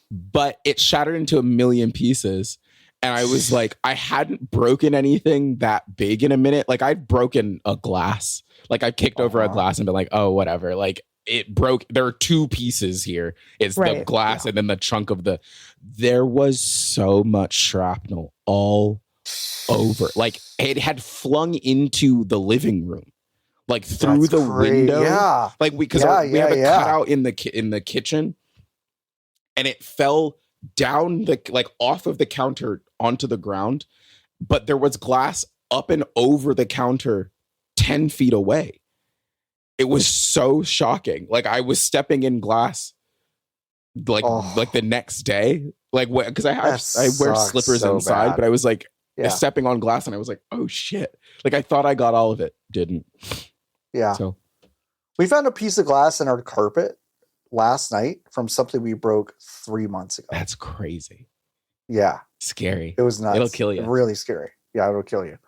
Speaker 2: But it shattered into a million pieces. And I was like, I hadn't broken anything that big in a minute. Like I'd broken a glass. Like I kicked over a glass and been like, oh, whatever. Like it broke. There are two pieces here. It's the glass and then the chunk of there was so much shrapnel all over. Like it had flung into the living room. Like through the window. Yeah. Like we have a cutout in the kitchen. And it fell down off of the counter onto the ground, but there was glass up and over the counter 10 feet away. It was so shocking. Like I was stepping in glass like the next day, because I wear slippers inside, but I was like stepping on glass and I was like, oh shit. Like I thought I got all of it. Didn't.
Speaker 1: Yeah.
Speaker 2: So
Speaker 1: we found a piece of glass in our carpet last night from something we broke 3 months ago.
Speaker 2: That's crazy.
Speaker 1: Yeah.
Speaker 2: Scary.
Speaker 1: It was nuts.
Speaker 2: It'll kill you.
Speaker 1: Really scary. Yeah, it'll kill you.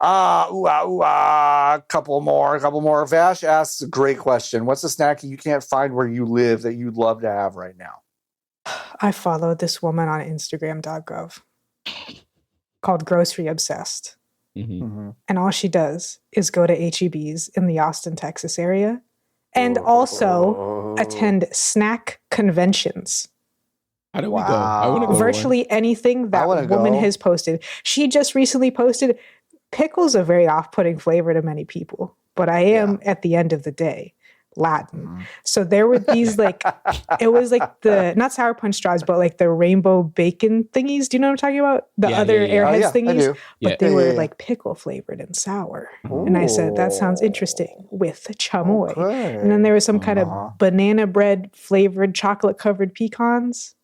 Speaker 1: Couple more. Vash asks a great question. What's a snack you can't find where you live that you'd love to have right now?
Speaker 3: I followed this woman on Instagram.gov called Grocery Obsessed. And all she does is go to H-E-B's in the Austin, Texas area and also attend snack conventions.
Speaker 2: How do we go? I want to go.
Speaker 3: Virtually anything that woman has posted. She just recently posted, pickle's a very off-putting flavor to many people, but I am at the end of the day. Latin. So there were these like, it was like the, not Sour Punch straws, but like the rainbow bacon thingies. Do you know what I'm talking about? The other Airheads thingies. But they were like pickle flavored and sour. Ooh. And I said, that sounds interesting with chamoy. Okay. And then there was some kind of banana bread flavored chocolate covered pecans.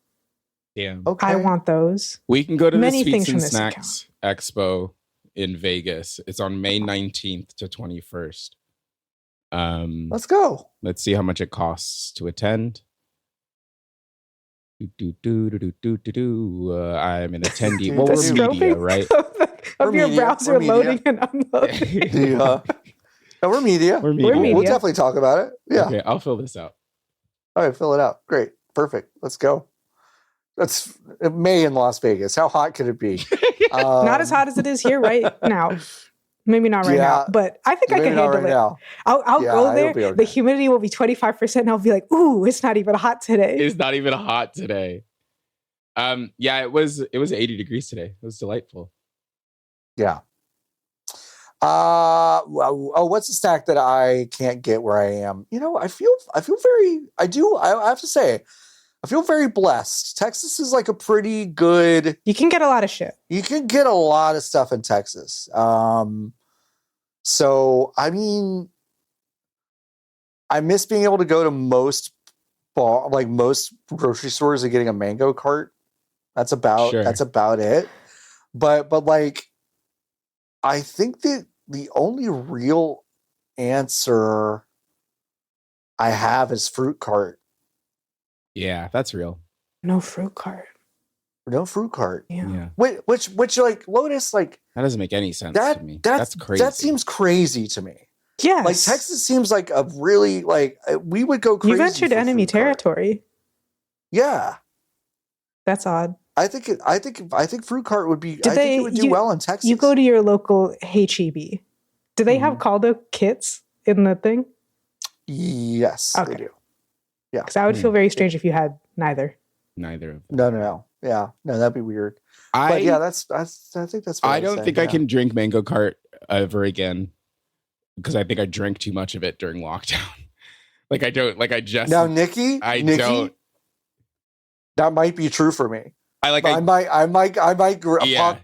Speaker 2: Yeah.
Speaker 3: Okay. I want those.
Speaker 2: We can go to the Sweets and Snacks Expo in Vegas. It's on May 19th to 21st.
Speaker 1: Let's go.
Speaker 2: Let's see how much it costs to attend. I'm an attendee. Well, we're media, right?
Speaker 3: Of your browser loading and unloading.
Speaker 1: No, we're media. We're media. We'll definitely talk about it. Yeah.
Speaker 2: Okay, I'll fill this out.
Speaker 1: All right, fill it out. Great. Perfect. Let's go. That's May in Las Vegas. How hot could it be?
Speaker 3: Not as hot as it is here right now. Maybe not right now, but I think I can handle it. Now. I'll go there. Okay. The humidity will be 25%. And I'll be like, ooh, it's not even hot today.
Speaker 2: It's not even hot today. Yeah, it was 80 degrees today. It was delightful.
Speaker 1: Yeah. What's the snack that I can't get where I am? You know, I have to say, I feel very blessed. Texas is like a pretty good.
Speaker 3: You can get a lot of shit.
Speaker 1: You can get a lot of stuff in Texas. So I mean, I miss being able to go to most grocery stores and getting a mango cart. That's about it. But like, I think that the only real answer I have is fruit cart.
Speaker 2: Yeah, that's real.
Speaker 3: No fruit cart.
Speaker 1: No fruit cart.
Speaker 3: Yeah.
Speaker 1: Which like Lotus, like
Speaker 2: that doesn't make any sense to me. That's crazy.
Speaker 1: That seems crazy to me.
Speaker 3: Yes.
Speaker 1: Like Texas seems like a really like we would go crazy.
Speaker 3: You ventured enemy territory.
Speaker 1: Yeah.
Speaker 3: That's odd.
Speaker 1: I think fruit cart would be. I think it would do well in Texas.
Speaker 3: You go to your local HEB. Do they have Caldo kits in the thing?
Speaker 1: Yes, they do. Yeah,
Speaker 3: because I would feel very strange if you had neither.
Speaker 2: Neither of
Speaker 1: them. No. Yeah, no, that'd be weird. But yeah, I think that's.
Speaker 2: I don't think I can drink Mango Cart ever again because I think I drank too much of it during lockdown. Like I don't. Like I just.
Speaker 1: Now, Nikki,
Speaker 2: don't.
Speaker 1: That might be true for me. I might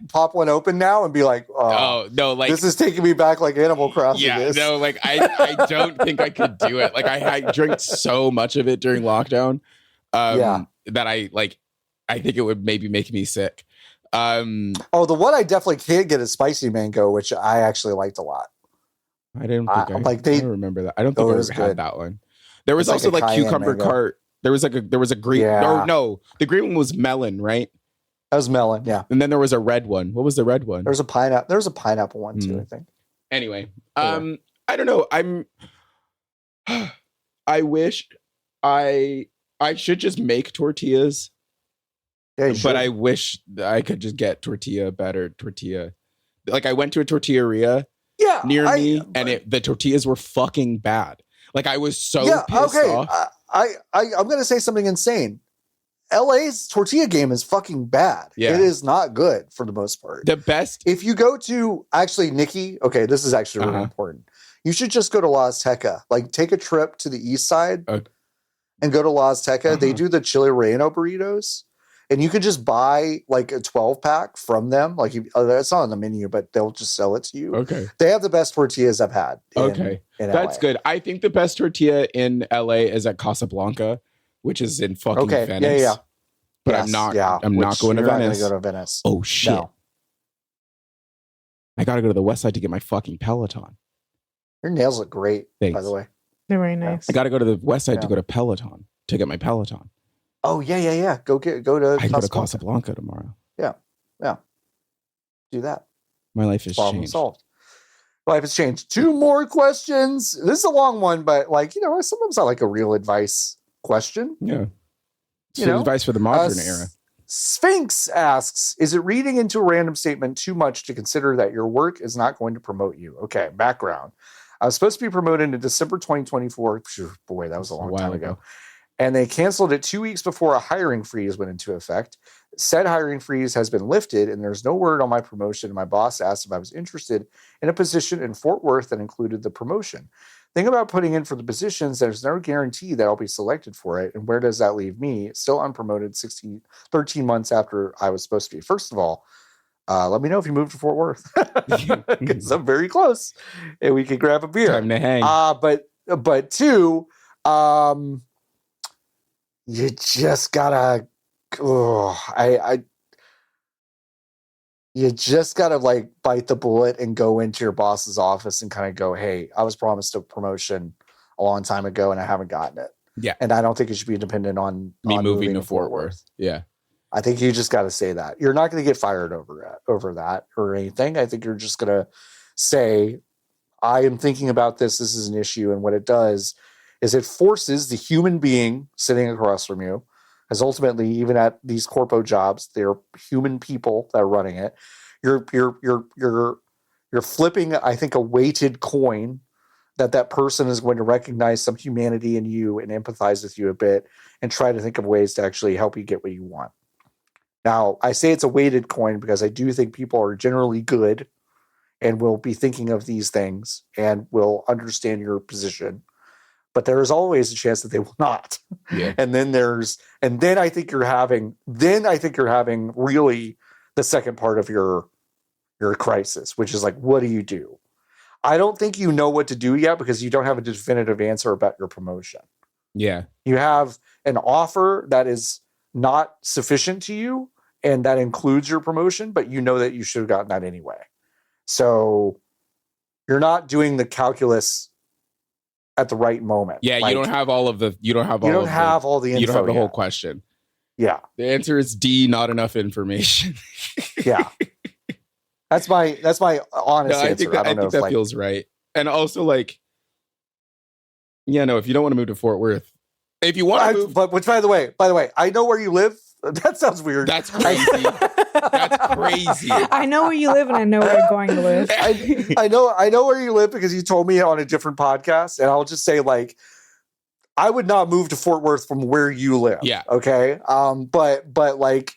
Speaker 1: pop one open now and be like, oh
Speaker 2: no, like
Speaker 1: this is taking me back like Animal Crossing.
Speaker 2: Yeah, no, like I don't think I could do it. Like I drank so much of it during lockdown, that I think it would maybe make me sick.
Speaker 1: The one I definitely can't get is spicy mango, which I actually liked a lot.
Speaker 2: I don't think I remember that. I don't think I ever had that one. There was also like cucumber mango. Cart. There was a green. Yeah. No, the green one was melon, right?
Speaker 1: That was melon, yeah.
Speaker 2: And then there was a red one. What was the red one?
Speaker 1: There was a pineapple. There was a pineapple one too, I think.
Speaker 2: Anyway, I don't know. I wish I should just make tortillas.
Speaker 1: Yeah,
Speaker 2: but I wish I could just get better tortilla. Like I went to a tortilleria near me, and the tortillas were fucking bad. Like I was so pissed off.
Speaker 1: I'm going to say something insane. LA's tortilla game is fucking bad.
Speaker 2: Yeah.
Speaker 1: It is not good for the most part.
Speaker 2: The best.
Speaker 1: If you go to, actually, Nikki, okay, this is actually really important. You should just go to La Azteca. Like, take a trip to the east side and go to La Azteca. They do the chili relleno burritos. And you could just buy like a 12-pack from them. Like, it's not on the menu, but they'll just sell it to you.
Speaker 2: Okay.
Speaker 1: They have the best tortillas I've had. In
Speaker 2: That's
Speaker 1: LA.
Speaker 2: good. I think the best tortilla in LA is at Casablanca, which is in fucking Venice.
Speaker 1: Yeah.
Speaker 2: But I'm not going to Venice.
Speaker 1: Not going to go to Venice.
Speaker 2: Oh, shit. No. I got to go to the west side to get my fucking Peloton.
Speaker 1: Your nails look great,
Speaker 2: Thanks.
Speaker 1: by the way.
Speaker 3: They're very nice.
Speaker 2: I got to go to the west side to go to Peloton to get my Peloton.
Speaker 1: Oh, yeah. Go to
Speaker 2: I go to Casablanca tomorrow.
Speaker 1: Yeah. Do that.
Speaker 2: My life has
Speaker 1: Problem
Speaker 2: changed.
Speaker 1: Solved. Life has changed. 2 more questions. This is a long one, but sometimes I like a real advice question.
Speaker 2: Yeah. Advice for the modern era.
Speaker 1: Sphinx asks, is it reading into a random statement too much to consider that your work is not going to promote you? Okay, background. I was supposed to be promoted in December 2024. Boy, that was a long time ago. And they canceled it 2 weeks before a hiring freeze went into effect. Said hiring freeze has been lifted, and there's no word on my promotion. My boss asked if I was interested in a position in Fort Worth that included the promotion. think about putting in for the positions. There's no guarantee that I'll be selected for it. And where does that leave me? Still unpromoted 13 months after I was supposed to be. First of all, let me know if you move to Fort Worth because I'm very close and we can grab a beer.
Speaker 2: Time to hang.
Speaker 1: But two, you just gotta, you just gotta like bite the bullet and go into your boss's office and kind of go, hey, I was promised a promotion a long time ago and I haven't gotten it.
Speaker 2: Yeah.
Speaker 1: And I don't think it should be dependent on
Speaker 2: me moving to Fort Worth. Yeah.
Speaker 1: I think you just got to say that. You're not going to get fired over that or anything. I think you're just going to say, I am thinking about this. This is an issue. And what it does is it forces the human being sitting across from you, as ultimately, even at these corpo jobs, they're human people that are running it. You're flipping, I think, a weighted coin that person is going to recognize some humanity in you and empathize with you a bit and try to think of ways to actually help you get what you want. Now, I say it's a weighted coin because I do think people are generally good and will be thinking of these things and will understand your position. But there is always a chance that they will not.
Speaker 2: Yeah.
Speaker 1: And then I think you're having really the second part of your crisis, which is like, what do you do? I don't think you know what to do yet because you don't have a definitive answer about your promotion.
Speaker 2: Yeah.
Speaker 1: You have an offer that is not sufficient to you, and that includes your promotion, but you know that you should have gotten that anyway. So you're not doing the calculus at the right moment.
Speaker 2: Yeah, like, you don't have all the info.
Speaker 1: You don't have
Speaker 2: the whole question.
Speaker 1: Yeah.
Speaker 2: The answer is D, not enough information.
Speaker 1: Yeah. That's my honest answer.
Speaker 2: I think that feels right. And also, like, yeah, no, if you don't want to move to Fort Worth, if you want to move,
Speaker 1: but which by the way, I know where you live. That sounds weird.
Speaker 2: That's crazy. That's crazy.
Speaker 3: I know where you live, and I know where you're going to live.
Speaker 1: I know where you live because you told me on a different podcast, and I'll just say, like, I would not move to Fort Worth from where you live.
Speaker 2: Yeah.
Speaker 1: Okay. But like,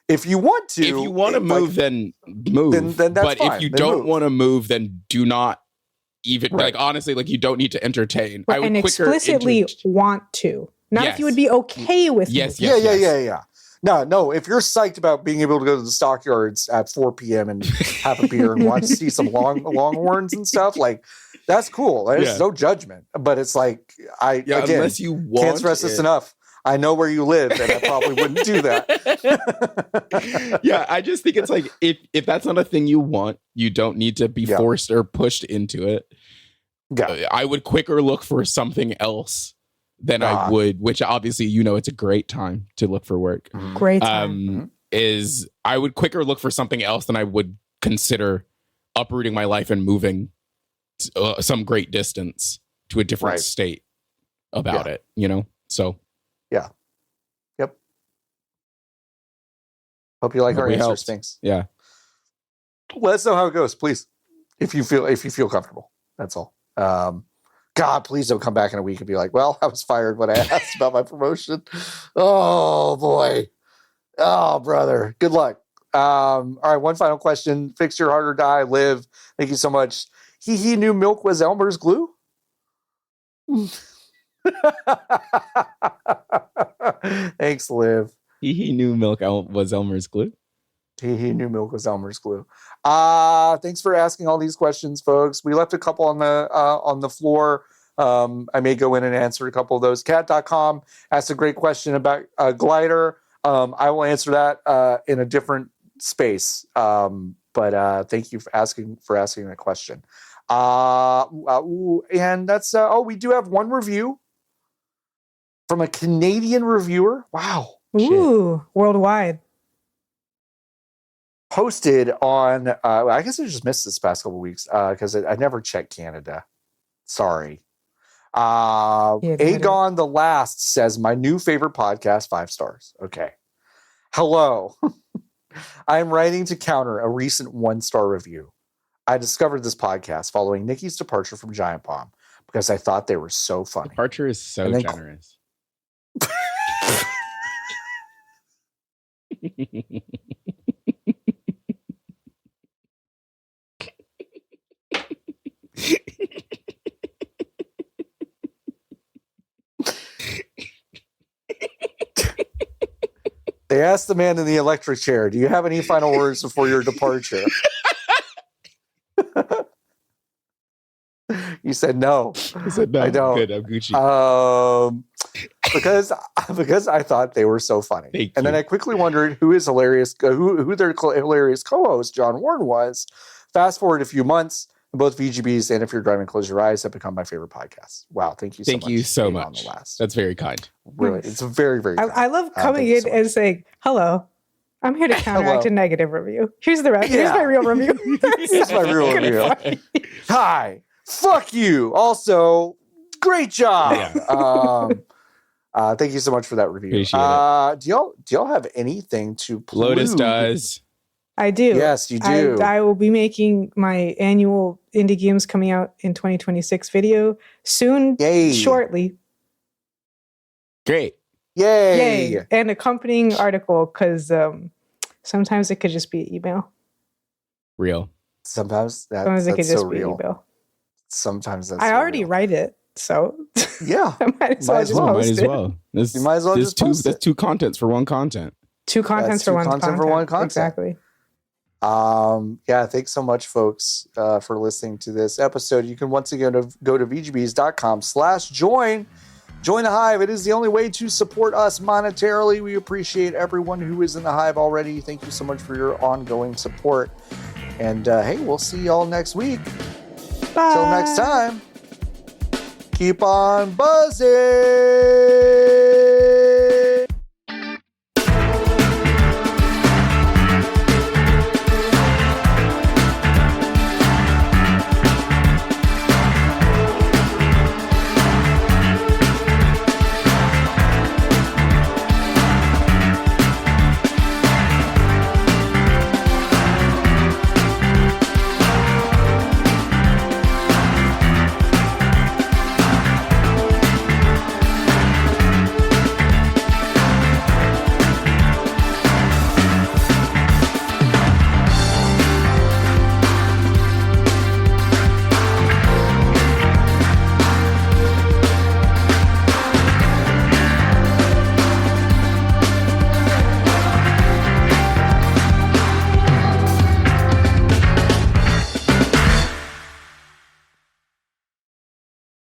Speaker 1: if you want to
Speaker 2: move, then move.
Speaker 1: Then that's
Speaker 2: but
Speaker 1: fine.
Speaker 2: If you don't want to move, then do not even like honestly, like you don't need to entertain.
Speaker 3: Right, I would explicitly want to. Not if you would be okay with
Speaker 2: yes.
Speaker 1: Yeah. No. If you're psyched about being able to go to the stockyards at 4 p.m. and have a beer and see some longhorns and stuff, like that's cool. There's no judgment. But it's like again,
Speaker 2: unless you want
Speaker 1: can't stress this enough. I know where you live, and I probably wouldn't do that.
Speaker 2: Yeah, I just think it's like if that's not a thing you want, you don't need to be forced or pushed into it.
Speaker 1: Yeah.
Speaker 2: I would quicker look for something else than I would, which obviously, it's a great time to look for work.
Speaker 3: Great time.
Speaker 2: Is I would quicker look for something else than I would consider uprooting my life and moving some great distance to a different state about it, So.
Speaker 1: Yeah. Yep. Hope you like our answers. Thanks.
Speaker 2: Yeah.
Speaker 1: Let us know how it goes, please. If you feel comfortable. That's all. God, please don't come back in a week and be like, well, I was fired when I asked about my promotion. Oh boy. Oh, brother. Good luck. All right, one final question. Fix your heart or die. Live. Thank you so much. He knew milk was Elmer's glue. Thanks, Liv.
Speaker 2: He knew milk was Elmer's glue.
Speaker 1: He knew milk was Elmer's glue. Thanks for asking all these questions, folks. We left a couple on the floor. I may go in and answer a couple of those. Cat.com asked a great question about glider. I will answer that in a different space. But thank you for asking that question. And that's we do have one review from a Canadian reviewer. Wow.
Speaker 3: Ooh, worldwide.
Speaker 1: Posted on I guess I just missed this past couple of weeks because I never checked Canada. Sorry. Aegon the Last says, my new favorite podcast, 5 stars. Okay. Hello. I am writing to counter a recent 1-star review. I discovered this podcast following Nikki's departure from Giant Bomb because I thought they were so funny.
Speaker 2: Departure is so generous.
Speaker 1: They asked the man in the electric chair, do you have any final words before your departure? You said no.
Speaker 2: I said no.
Speaker 1: I don't.
Speaker 2: Good, I'm Gucci.
Speaker 1: Because I thought they were so funny. Then I quickly wondered who is hilarious, who their hilarious co-host John Warren was. Fast forward a few months, and both VGBs and If You're Driving, Close Your Eyes have become my favorite podcasts. Wow, thank you so much.
Speaker 2: Thank you so much. That's very kind.
Speaker 1: Really, it's very, very kind.
Speaker 3: I love coming in and saying, hello, I'm here to counteract a negative review. Here's the rest. Here's my real review.
Speaker 1: Here's my real review. Hi. Fuck you. Also, great job. Yeah. Thank you so much for that review.
Speaker 2: Appreciate it.
Speaker 1: Do y'all have anything to plug?
Speaker 2: Lotus does.
Speaker 3: I do.
Speaker 1: Yes, you do.
Speaker 3: I will be making my annual Indie Games Coming Out in 2026 video soon.
Speaker 1: Yay.
Speaker 3: Shortly.
Speaker 2: Great.
Speaker 1: Yay.
Speaker 3: And accompanying article, because sometimes it could just be email.
Speaker 2: Real.
Speaker 1: Sometimes it
Speaker 3: could just
Speaker 1: so
Speaker 3: be
Speaker 1: real.
Speaker 3: email.
Speaker 1: Sometimes that's
Speaker 3: I
Speaker 1: so
Speaker 3: already
Speaker 1: real.
Speaker 3: write it, so
Speaker 1: yeah,
Speaker 3: I might as well just post it.
Speaker 2: You might as well just post it. That's two contents for one content.
Speaker 3: Two contents for one content. Exactly.
Speaker 1: Yeah, thanks so much, folks, for listening to this episode. You can once again go to vgbs.com/join. Join the Hive. It is the only way to support us monetarily. We appreciate everyone who is in the Hive already. Thank you so much for your ongoing support. And hey, we'll see y'all next week.
Speaker 3: Bye.
Speaker 1: Till next time, keep on buzzing.